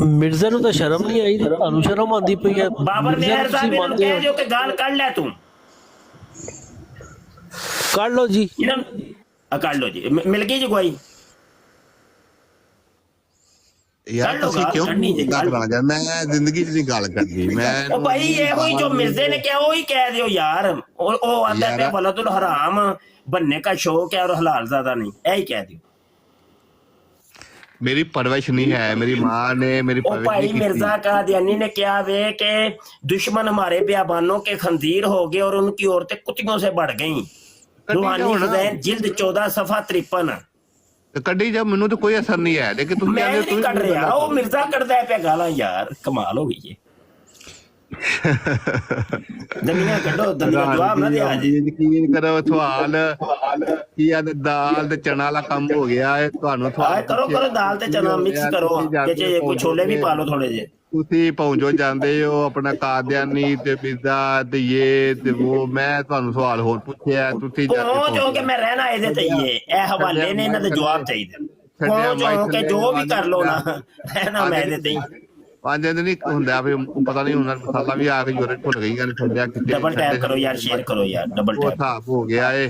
ਮਿਰਜ਼ੇ ਨੂੰ ਤਾਂ ਸ਼ਰਮ ਨਹੀਂ ਆਈ, ਤੁਹਾਨੂੰ ਸ਼ਰਮ ਆਉਂਦੀ ਪਈ ਹੈ। ਬਾਬਰ ਮੇਰ ਸਾਹਿਬ ਇਹਨਾਂ ਨੂੰ ਕਹਿ ਦਿਓ ਕਿ ਗਾਲ ਕੱਢ ਲੈ ਤੂੰ। ਕੱਢ ਲਓ ਜੀ, ਕੱਢ ਲਓ ਜੀ, ਮਿਲ ਗਈ ਜੀ ਕੋਈ ਯਾਰ ਤੁਸੀਂ ਕਿਉਂ ਗੱਲ ਕਰਾਂ ਯਾਰ? ਮੈਂ ਜ਼ਿੰਦਗੀ 'ਚ ਨਹੀਂ ਗੱਲ ਕਰਦੀ ਮੈਂ। ਉਹ ਭਾਈ ਇਹੋ ਹੀ ਜੋ ਮਿਰਜ਼ੇ ਨੇ ਕਿਹਾ ਉਹੀ ਕਹਿ ਦਿਓ ਯਾਰ। ਉਹ ਆਂਦਾ ਪਿਆ ਵਲਦੁਲ ਹਰਾਮ बनने का शौक है और हलाल ज्यादा नहीं, यही कह दियो। मेरी परवरिश नहीं है, मेरी माँ ने मेरी परवरिश भाई नहीं की। मिर्जा कादियानी ने क्या वे के दुश्मन हमारे बियाबानों के खंजीर हो गए और उनकी औरतें कुत्तियों से बढ़ गईं। रूहानी हुदैन जिल्द 14 सफा 53। कड्डी जब मैनू तो कोई असर नहीं है, लेकिन तुम मैं नहीं कट रहा, वो मिर्जा कटदा है पे गाला यार, कमाल हो गई है। दनिया कटो, दनिया जवाब ना दे आज। यकीन करो सवाल की आ दाल ते चना वाला काम हो गया है ਤੁਹਾਨੂੰ ਸਵਾਲ करो करो दाल ते चना मिक्स करो, ਵਿੱਚ ਕੋਈ ਛੋਲੇ ਵੀ ਪਾ ਲਓ ਥੋੜੇ ਜਿਹੇ। ਤੁਸੀਂ ਪਹੁੰਚੋ ਜਾਂਦੇ ਹੋ ਆਪਣਾ ਕਾਦਿਆਨੀ ਤੇ ਪਿਜ਼ਾ ਤੇ ਇਹ ਤੇ ਉਹ। ਮੈਂ ਤੁਹਾਨੂੰ ਸਵਾਲ ਹੋਰ ਪੁੱਛਿਆ, ਤੁਸੀਂ ਪਹੁੰਚੋ ਕਿ ਮੈਂ ਰਹਿਣਾ ਇਹਦੇ ਤੇ ਹੀ ਇਹ ਹਵਾਲੇ ਨੇ, ਇਹਨਾਂ ਦੇ ਜਵਾਬ ਚਾਹੀਦੇ। ਪਹੁੰਚੋ ਕਿ ਜੋ ਵੀ ਕਰ ਲੋ ਨਾ, ਰਹਿਣਾ ਮੈਂ ਇਹਦੇ ਤੇ ਹੀ। ਪੰਜ ਦਿਨ ਨਹੀਂ ਹੁੰਦਾ ਵੀ ਪਤਾ ਨਹੀਂ ਹੁੰਦਾ, ਮਸਾਲਾ ਵੀ ਆ ਕੇ ਜੋਰੇ ਭੁੱਲ ਗਈ ਗੱਲ ਛੱਡਿਆ ਕਿਤੇ। ਡਬਲ ਟੈਪ ਕਰੋ ਯਾਰ, ਸ਼ੇਅਰ ਕਰੋ ਯਾਰ, ਡਬਲ ਟੈਪ। ਹਿਸਾਬ ਹੋ ਗਿਆ ਏ।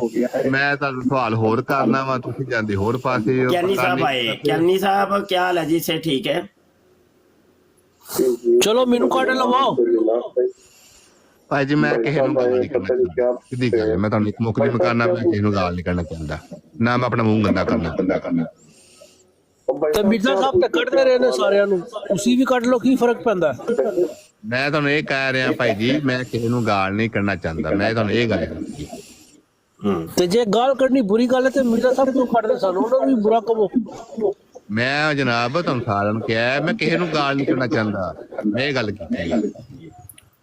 ਮੈਂ ਤੁਹਾਨੂੰ ਸਵਾਲ ਹੋਰ ਕਰਨਾ ਵਾ, ਤੁਸੀਂ ਜਾਂਦੇ ਹੋਰ ਪਾਸੇ ਹੋ। ਗਿਆਨੀ ਸਾਹਿਬ ਆਏ। ਗਿਆਨੀ ਸਾਹਿਬ ਕੀ ਹਾਲ ਹੈ ਜੀ? ਸੇ ਠੀਕ ਹੈ, ਚਲੋ ਮੈਨੂੰ ਕੱਢ ਲਵਾਓ ਭਾਈ ਜੀ। ਮੈਂ ਕਿਸੇ ਨੂੰ ਗਾਲ ਨਹੀਂ ਕਰਨਾ ਸਿੱਧੀ ਗੱਲ ਹੈ। ਮੈਂ ਤੁਹਾਨੂੰ ਇੱਕ ਮੁੱਖ ਦੀ ਮਕਾਨਾ, ਮੈਂ ਕਿਸੇ ਨੂੰ ਗਾਲ ਨਹੀਂ ਕਰਨਾ ਚਾਹੁੰਦਾ, ਨਾ ਮੈਂ ਆਪਣਾ ਮੂੰਹ ਗੰਦਾ ਕਰਨਾ। ਤੇ ਮਿਰਜ਼ਾ ਸਾਹਿਬ ਤੇ ਕੱਢਦੇ ਰਹੇ ਨੇ ਸਾਰਿਆਂ ਨੂੰ, ਤੁਸੀਂ ਵੀ ਕੱਢ ਲਓ, ਕੀ ਫਰਕ ਪੈਂਦਾ? ਮੈਂ ਤੁਹਾਨੂੰ ਇਹ ਕਹਿ ਰਿਹਾ ਭਾਈ ਜੀ, ਮੈਂ ਕਿਸੇ ਨੂੰ ਗਾਲ ਨਹੀਂ ਕਰਨਾ ਚਾਹੁੰਦਾ, ਮੈਂ ਤੁਹਾਨੂੰ ਇਹ ਗੱਲ ਕਰਨੀ। ਤੇ ਜੇ ਗਾਲ ਕੱਢਣੀ ਬੁਰੀ ਗੱਲ ਹੈ ਤੇ ਮਿਰਜ਼ਾ ਸਾਹਿਬ ਕਿਉਂ ਕੱਢਦੇ? ਸਾਨੂੰ ਉਹਨਾਂ ਨੂੰ ਵੀ ਬੁਰਾ ਕਹੋ। ਮੈਂ ਜਨਾਬ ਤੁਹਾਨੂੰ ਸਾਰਿਆਂ ਨੂੰ ਕਿਹਾ ਮੈਂ ਕਿਸੇ ਨੂੰ ਗਾਲ ਨਹੀਂ ਕਰਨਾ ਚਾਹੁੰਦਾ, ਮੈਂ ਇਹ ਗੱਲ ਕੀਤੀ।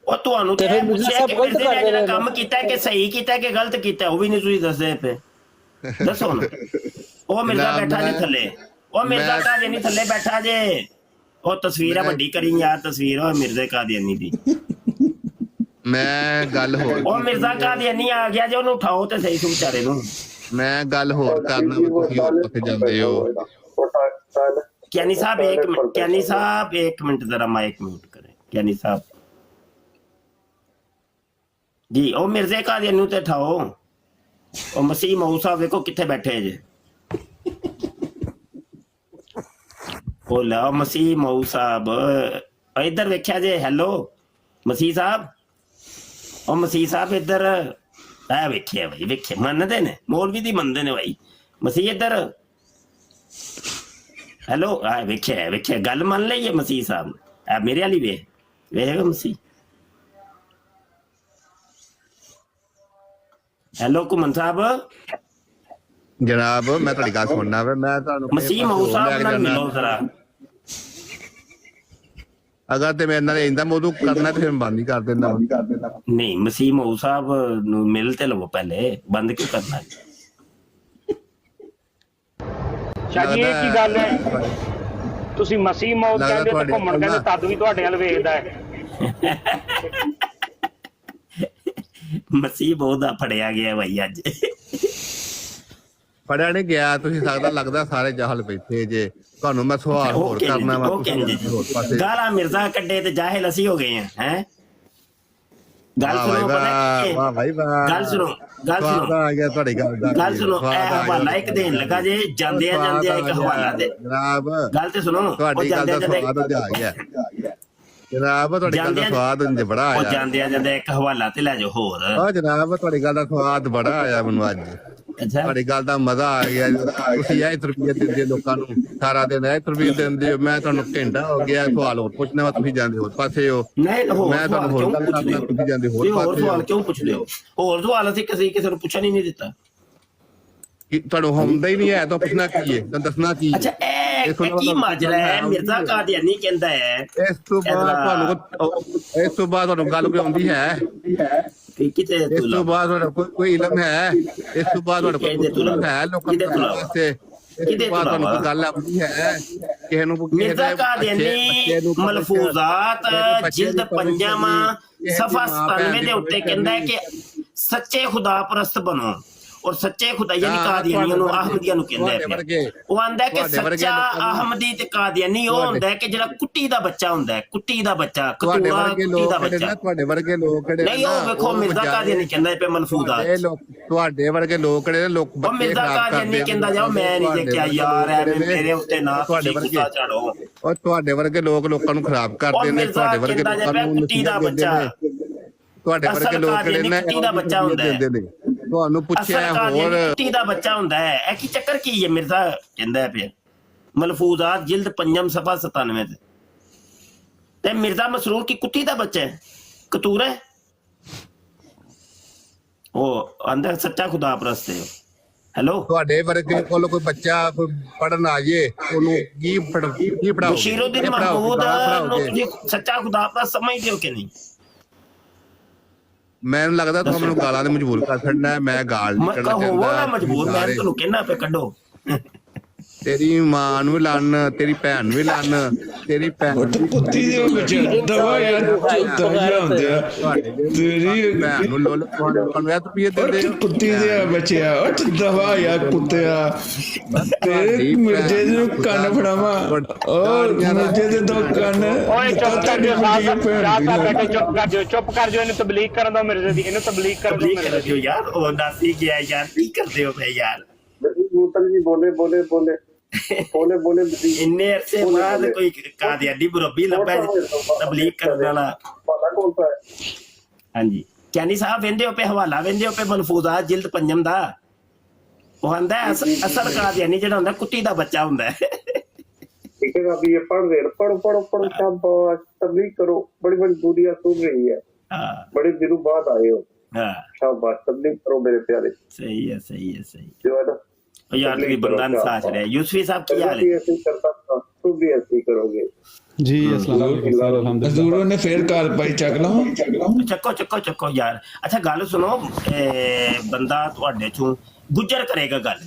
ਉਹ ਤੁਹਾਨੂੰ ਤੇ ਪੁੱਛਿਆ ਕਿ ਮਿਰਜ਼ੇ ਨੇ ਜਿਹੜਾ ਕੰਮ ਕੀਤਾ ਕਿ ਸਹੀ ਕੀਤਾ ਕਿ ਗਲਤ ਕੀਤਾ, ਉਹ ਵੀ ਨਹੀਂ ਤੁਸੀਂ ਦੱਸਦੇ ਪਏ। ਦੱਸੋ ਨਾ। ਉਹ ਮਿਰਜ਼ਾ ਬੈਠਾ ਜੇ ਥੱਲੇ, ਉਹ ਮਿਰਜ਼ਾ ਕਾਦੀਆਨੀ ਥੱਲੇ ਬੈਠਾ ਜੇ। ਉਹ ਤਸਵੀਰ ਆ ਵੱਡੀ ਕਰੀ ਯਾਰ, ਤਸਵੀਰ ਉਹ ਮਿਰਜ਼ੇ ਕਾਦੀਆਨੀ ਦੀ। ਮੈਂ ਗੱਲ ਹੋਰ, ਉਹ ਮਿਰਜ਼ਾ ਕਾਦੀਆਨੀ ਆ ਗਿਆ ਜੇ, ਉਹਨੂੰ ਉਠਾਓ ਤੇ ਸਹੀ ਵਿਚਾਰੇ ਨੂੰ। ਮੈਂ ਗੱਲ ਹੋਰ ਕਰਨਾ, ਤੁਸੀਂ ਹੋਰ ਪਾਸੇ ਜਾਂਦੇ ਹੋ। ਗਿਆਨੀ ਸਾਹਿਬ एक मिनट, ਗਿਆਨੀ ਸਾਹਿਬ एक मिनट जरा माइक म्यूट करें। ਗਿਆਨੀ ਸਾਹਿਬ ਜੀ, ਉਹ ਮਿਰਜ਼ੇ ਕਾਦੀਆਨੀ ਨੂੰ ਤੇ ਉਠਾਓ। ਉਹ ਮਸੀਹ ਮਊ ਸਾਹਿਬ ਵੇਖੋ ਕਿੱਥੇ ਬੈਠੇ ਜੇ। ਉਹ ਲਾ ਮਸੀਹ ਮਊ ਸਾਹਿਬ ਇੱਧਰ ਵੇਖਿਆ ਜੇ। ਹੈਲੋ ਮਸੀਹ ਸਾਹਿਬ, ਉਹ ਮਸੀਹ ਸਾਹਿਬ ਇੱਧਰ ਆ ਵੇਖਿਆ ਭਾਈ, ਵੇਖਿਆ ਮੰਨਦੇ ਨੇ, ਮੌਲਵੀ ਦੀ ਮੰਨਦੇ ਨੇ ਭਾਈ। ਮਸੀਹ ਇੱਧਰ ਹੈਲੋ ਆ ਵੇਖਿਆ, ਵੇਖਿਆ ਗੱਲ ਮੰਨ ਲਈ ਹੈ ਮਸੀਹ ਸਾਹਿਬ। ਆ ਮੇਰੇ ਵਾਲੀ ਵੇਖ ਮਸੀਹ। ਹੈਲੋ ਘੁੰਮਣ ਸਾਹਿਬ। ਜਨਾਬ ਮੈਂ ਤੁਹਾਡੀ ਗੱਲ ਸੁਣਨਾ ਵਾ, ਮੈਂ ਤੁਹਾਨੂੰ ਮਸੀਹ ਮਊ ਸਾਹਿਬ ਨਾਲ ਮਿਲੋ ਜ਼ਰਾ। ਅਗਰ ਤੇ ਮੇਰੇ ਨਾਲ ਇੰਦਾ ਮੋਦੂ ਕਰਨਾ ਤੇ ਫਿਰ ਬੰਦ ਹੀ ਕਰ ਦਿੰਦਾ। ਨਹੀਂ ਮਸੀਹ ਮਊ ਸਾਹਿਬ ਨੂੰ ਮਿਲ ਤੇ ਲਵੋ ਪਹਿਲੇ, ਬੰਦ ਕਿਉਂ ਕਰਨਾ? ਸ਼ਾਜੀ ਇਹ ਕੀ ਗੱਲ ਹੈ? ਤੁਸੀਂ ਮਸੀਹ ਮੌਤ ਕਹਿੰਦੇ ਤੇ ਘੁੰਮਣ ਕਹਿੰਦੇ, ਤਦ ਵੀ ਤੁਹਾਡੇ ਵੱਲ ਵੇਖਦਾ ਹੈ। ਮਸੀਹ ਬਹੁਤ ਦਾ ਫੜਿਆ ਗਿਆ ਭਾਈ ਅੱਜ। ਫੜਿਆ ਨਹੀਂ ਗਿਆ, ਤੁਸੀਂ ਸਕਦਾ ਲੱਗਦਾ ਸਾਰੇ ਜਾਹਲ ਬੈਠੇ ਜੇ। ਤੁਹਾਨੂੰ ਮੈਂ ਸਵਾਲ ਹੋਰ ਕਰਨਾ ਵਾ, ਗਾਲਾਂ ਮਿਰਜ਼ਾ ਕੱਢੇ ਤੇ ਜਾਹਿਲ ਅਸੀਂ ਹੋ ਗਏ ਆ। ਹੈ ਗੱਲ ਸੁਣੋ, ਵਾਹ ਭਾਈ ਵਾਹ, ਗੱਲ ਸੁਣੋ, ਗੱਲ ਸੁਣੋ ਆ ਗਿਆ ਤੁਹਾਡੀ ਗੱਲ ਦਾ। ਗੱਲ ਸੁਣੋ, ਇਹ ਹਵਾਲਾ ਇੱਕ ਦੇਣ ਲੱਗਾ ਜੇ, ਜਾਂਦੇ ਆ ਇੱਕ ਹਵਾਲਾ ਦੇ। ਜਨਾਬ ਗੱਲ ਤੇ ਸੁਣੋ, ਤੁਹਾਡੀ ਗੱਲ ਦਾ ਸਵਾਦ ਆ ਗਿਆ। ਜਨਾਬ ਤੁਹਾਡੀ ਗੱਲ ਦਾ ਸਵਾਦ ਹੁੰਦੇ ਬੜਾ ਉਹ ਆਇਆ ਜਾਂਦਿਆਂ ਜਾਂਦੇ ਇੱਕ ਹਵਾਲਾ ਤੇ ਲੈ ਜਾਓ ਹੋਰ। ਆ ਜਨਾਬ ਤੁਹਾਡੀ ਗੱਲ ਦਾ ਸਵਾਦ ਬੜਾ ਆਇਆ ਮੈਨੂੰ ਅੱਜ ਅੱਛਾ ਤੁਹਾਡੀ ਗੱਲ ਦਾ ਮਜ਼ਾ ਆ ਗਿਆ ਤੁਸੀਂ ਇਹ ਰੁਪਈਏ ਦਿੰਦੇ ਲੋਕਾਂ ਨੂੰ ਸਾਰਾ ਦਿਨ ਇਹ ਰੁਪਈਏ ਦਿੰਦੇ ਹੋ ਮੈਂ ਤੁਹਾਨੂੰ ਘੰਟਾ ਹੋ ਗਿਆ ਸਵਾਲ ਹੋਰ ਪੁੱਛਣਾ ਵਾ ਤੁਸੀਂ ਜਾਂਦੇ ਹੋਰ ਪਾਸੇ ਹੋ ਨਹੀਂ ਹੋਰ ਮੈਂ ਸਵਾਲ ਤੁਹਾਨੂੰ ਹੋਰ ਕਿਉਂ ਗੱਲ ਪੁੱਛਦੇ ਕਰਦਾ ਹੋ ਤੁਸੀਂ ਜਾਂਦੇ ਹੋਰ ਤੁਸੀਂ ਹੋਰ ਪਾਸੇ ਸਵਾਲ ਹੋ ਕਿਉਂ ਪੁੱਛਦੇ ਹੋ ਹੋਰ ਸਵਾਲ ਅਸੀਂ ਕਿਸੇ ਨੂੰ ਪੁੱਛਣ ਹੀ ਨਹੀਂ ਦਿੱਤਾ। ਤੁਹਾਨੂੰ ਹੁੰਦਾ ਹੀ ਨਹੀਂ ਹੈ ਤਾਂ ਪੁੱਛਣਾ ਕੀ ਹੈ ਤਾਂ ਦੱਸਣਾ ਕੀ ਅੱਛਾ ਇਹ ਕੀ ਮਾਜਰਾ ਹੈ ਮਿਰਜ਼ਾ ਕਾਦੀਆਨੀ ਕਹਿੰਦਾ ਹੈ ਇਸ ਤੋਂ ਬਾਅਦ ਤੁਹਾਨੂੰ ਗੱਲ ਕੋਈ ਆਉਂਦੀ ਹੈ ਕਿ ਕਿਤੇ ਇਸ ਤੋਂ ਬਾਅਦ ਤੁਹਾਡਾ ਕੋਈ ਇਲਮ ਹੈ ਇਸ ਤੋਂ ਬਾਅਦ ਤੁਹਾਡਾ ਕੋਈ ਇਲਮ ਹੈ ਲੋਕਾਂ ਦੇ ਵਾਸਤੇ ਇਸ ਤੋਂ ਬਾਅਦ ਤੁਹਾਨੂੰ ਕੋਈ ਗੱਲ ਆਉਂਦੀ ਹੈ ਕਿਸੇ ਨੂੰ ਮਿਰਜ਼ਾ ਕਾਦੀਆਨੀ ਮਲਫੂਜ਼ਾਤ ਜਿਲਦ 5ਵਾਂ ਸਫਾ 97 ਦੇ ਉੱਤੇ ਕਹਿੰਦਾ ਹੈ ਕਿ ਸੱਚੇ ਖੁਦਾ ਪ੍ਰਸਤ ਬਣੋ ਔਰ ਸੱਚੇ ਖੁਦਾ ਯਾਨੀ ਕਾਦੀਆਨੀਆਂ ਨੂੰ ਅਹਮਦੀਆਂ ਨੂੰ ਕਹਿੰਦਾ ਹੈ। ਉਹ ਆਂਦਾ ਕਿ ਸੱਚਾ ਅਹਮਦੀ ਤੇ ਕਾਦੀਆਨੀ ਉਹ ਹੁੰਦਾ ਹੈ ਕਿ ਜਿਹੜਾ ਕੁੱਟੀ ਦਾ ਬੱਚਾ ਹੁੰਦਾ ਹੈ ਕੁੱਟੀ ਦਾ ਬੱਚਾ ਕਤੂਰਾ ਕੁੱਟੀ ਦਾ ਬੱਚਾ ਤੁਹਾਡੇ ਵਰਗੇ ਲੋਕ ਨਹੀਂ ਉਹ ਵੇਖੋ ਮਿਰਜ਼ਾ ਕਾਦੀਆਨੀ ਕਹਿੰਦਾ ਪਏ ਮਲਫੂਜ਼ਾਤ ਤੁਹਾਡੇ ਵਰਗੇ ਲੋਕ ਜਿਹੜੇ ਲੋਕ ਉਹ ਮਿਰਜ਼ਾ ਕਾਦੀਆਨੀ ਕਹਿੰਦਾ ਜਾਓ ਮੈਂ ਨਹੀਂ ਦੇਖਿਆ ਯਾਰ ਐਵੇਂ ਮੇਰੇ ਉੱਤੇ ਨਾ ਤੁਸੀਂ ਗੁੱਸਾ ਚੜੋ ਉਹ ਤੁਹਾਡੇ ਵਰਗੇ ਲੋਕਾਂ ਨੂੰ ਖਰਾਬ ਕਰਦੇ ਨੇ ਤੁਹਾਡੇ ਵਰਗੇ ਲੋਕਾਂ ਨੂੰ ਕੁੱਟੀ ਦਾ ਬੱਚਾ ਤੁਹਾਡੇ ਵਰਗੇ ਲੋਕ ਜਿਹੜੇ ਨੇ ਕੁੱਟੀ ਦਾ ਬੱਚਾ ਹੁੰਦਾ ਹੈ ਤੁਹਾਨੂੰ ਪੁੱਛਿਆ ਹੋਰ ਕੁੱਤੀ ਦਾ ਬੱਚਾ ਹੁੰਦਾ ਹੈ ਇਹ ਕੀ ਚੱਕਰ ਕੀ ਹੈ ਮਿਰਜ਼ਾ ਕਹਿੰਦਾ ਪਿਆ ਮਲਫੂਜ਼ਾਤ ਜਿਲਦ 5 ਸਫਾ 97 ਤੇ ਮਿਰਜ਼ਾ ਮਸਰੂਰ ਕੀ ਕੁੱਤੀ ਦਾ ਬੱਚਾ ਹੈ ਕਤੂਰਾ ਹੈ ਉਹ ਆਂਦਾ ਸੱਚਾ ਖੁਦਾ ਪ੍ਰਸਤ ਹੈ। ਹੈਲੋ ਤੁਹਾਡੇ ਵਰਗੇ ਕੋਲ ਕੋਈ ਬੱਚਾ ਕੋਈ ਪੜਨ ਆ ਜੇ ਉਹਨੂੰ ਕੀ ਪੜਾਓ ਬਸ਼ੀਰੁੱਦੀਨ ਮਹਿਮੂਦ ਨੂੰ ਤੁਸੀਂ ਸੱਚਾ ਖੁਦਾ ਪ੍ਰਸਤ ਸਮਝਦੇ ਹੋ ਕਿ ਨਹੀਂ? ਮੈਨੂੰ ਲੱਗਦਾ ਤੁਹਾਨੂੰ ਮੈਨੂੰ ਗਾਲਾਂ ਦੇ ਮਜਬੂਰ ਕਰ ਛੱਡਣਾ ਮੈਂ ਗਾਲ ਨਹੀਂ ਕੱਢਣਾ ਚਾਹੁੰਦਾ ਮਜਬੂਰ ਮੈਂ ਤੁਹਾਨੂੰ ਕਹਿਣਾ ਪਿਆ ਕੱਢੋ ਤੇਰੀ ਮਾਂ ਨੂੰ ਵੀ ਲੰਨ ਤੇਰੀ ਭੈਣ ਨੂੰ ਵੀ ਲੰਨ ਤੇਰੀ ਭੈਣ ਕੁੱਤੀ ਦੇ ਬੱਚੇ ਦਵਾ ਯਾਰ ਦਵਾ ਹੁੰਦੇ ਆ ਤੇਰੀ ਭੈਣ ਨੂੰ ਲੋਲ ਤੁਹਾਨੂੰ ਇਹ ਰੁਪਈਏ ਦਿੰਦੇ ਕੁੱਤੀ ਦੇ ਬੱਚਿਆ ਉੱਠ ਦਵਾ ਯਾਰ ਕੁੱਤਿਆ ਤੇਰੇ ਮਿਰਜੇ ਨੂੰ ਕੰਨ ਫੜਾਵਾ ਔਰ ਮਿਰਜੇ ਦੇ ਦੋ ਕੰਨ ਓਏ ਚੁੱਪ ਕਰ ਜਿਓ ਸਾਹਿਬ ਬੈਠੇ ਚੁੱਪ ਕਰ ਜਿਓ ਇਹਨੂੰ ਤਬਲੀਗ ਕਰਨ ਦਾ ਮਿਰਜ਼ੇ ਦੀ ਇਹਨੂੰ ਤਬਲੀਗ ਕਰਨ ਦਾ ਮਿਰਜ਼ੇ ਦੀ ਯਾਰ ਉਹ ਨਾਸੀ ਗਿਆ ਯਾਰ ਕੀ ਕਰਦੇ ਹੋ ਬਈ ਯਾਰ ਬੋਲੇ ਇੰਨੇ ਅਰਸੇ ਬਾਅਦ ਕੋਈ ਕਾਦੀਆਨੀ ਮੁਰੱਬੀ ਲੱਭਾ ਤਬਲੀਗ ਕਰਨ ਵਾਲਾ ਪਤਾ ਕੌਣ ਸਾ ਹੈ ਹਾਂਜੀ ਕਿਆਨੀ ਸਾਹਿਬ ਵੇਂਦੇ ਹੋ ਪੇ ਹਵਾਲਾ ਵੇਂਦੇ ਹੋ ਪੇ ਮਲਫੂਜ਼ਾਤ ਜਿਲਦ 5 ਦਾ ਉਹ ਆਂਦਾ ਅਸਲ ਕਾਦੀਆਨੀ ਜਿਹੜਾ ਹੁੰਦਾ ਕੁੱਤੀ ਦਾ ਬੱਚਾ ਹੁੰਦਾ ਹੈ ठीक है अभी ये पढ़ो शाबाश तबलीग करो बड़ी बड़ी दुनिया सुन रही है बड़े दिनों बाद आए हो शाबाश तबलीग करो मेरे प्यारे सही है जो है ना यार भी बंदा साच रहे यूसुफी साहब की हाल है ऐसे करता था तुम भी ऐसे ही करोगे ਜੀ ਅਸਲਾਮ ਅਲਹਮਦੁਲਿਲਾ ਹਜ਼ੂਰ ਨੇ ਫੇਰ ਕਾਲ ਪਾਈ ਚੱਕ ਲਓ ਚੱਕੋ ਯਾਰ ਅੱਛਾ ਗੱਲ ਸੁਣੋ ਬੰਦਾ ਤੁਹਾਡੇ ਚੋਂ ਗੁੱਜਰ ਕਰੇਗਾ ਯਾਰ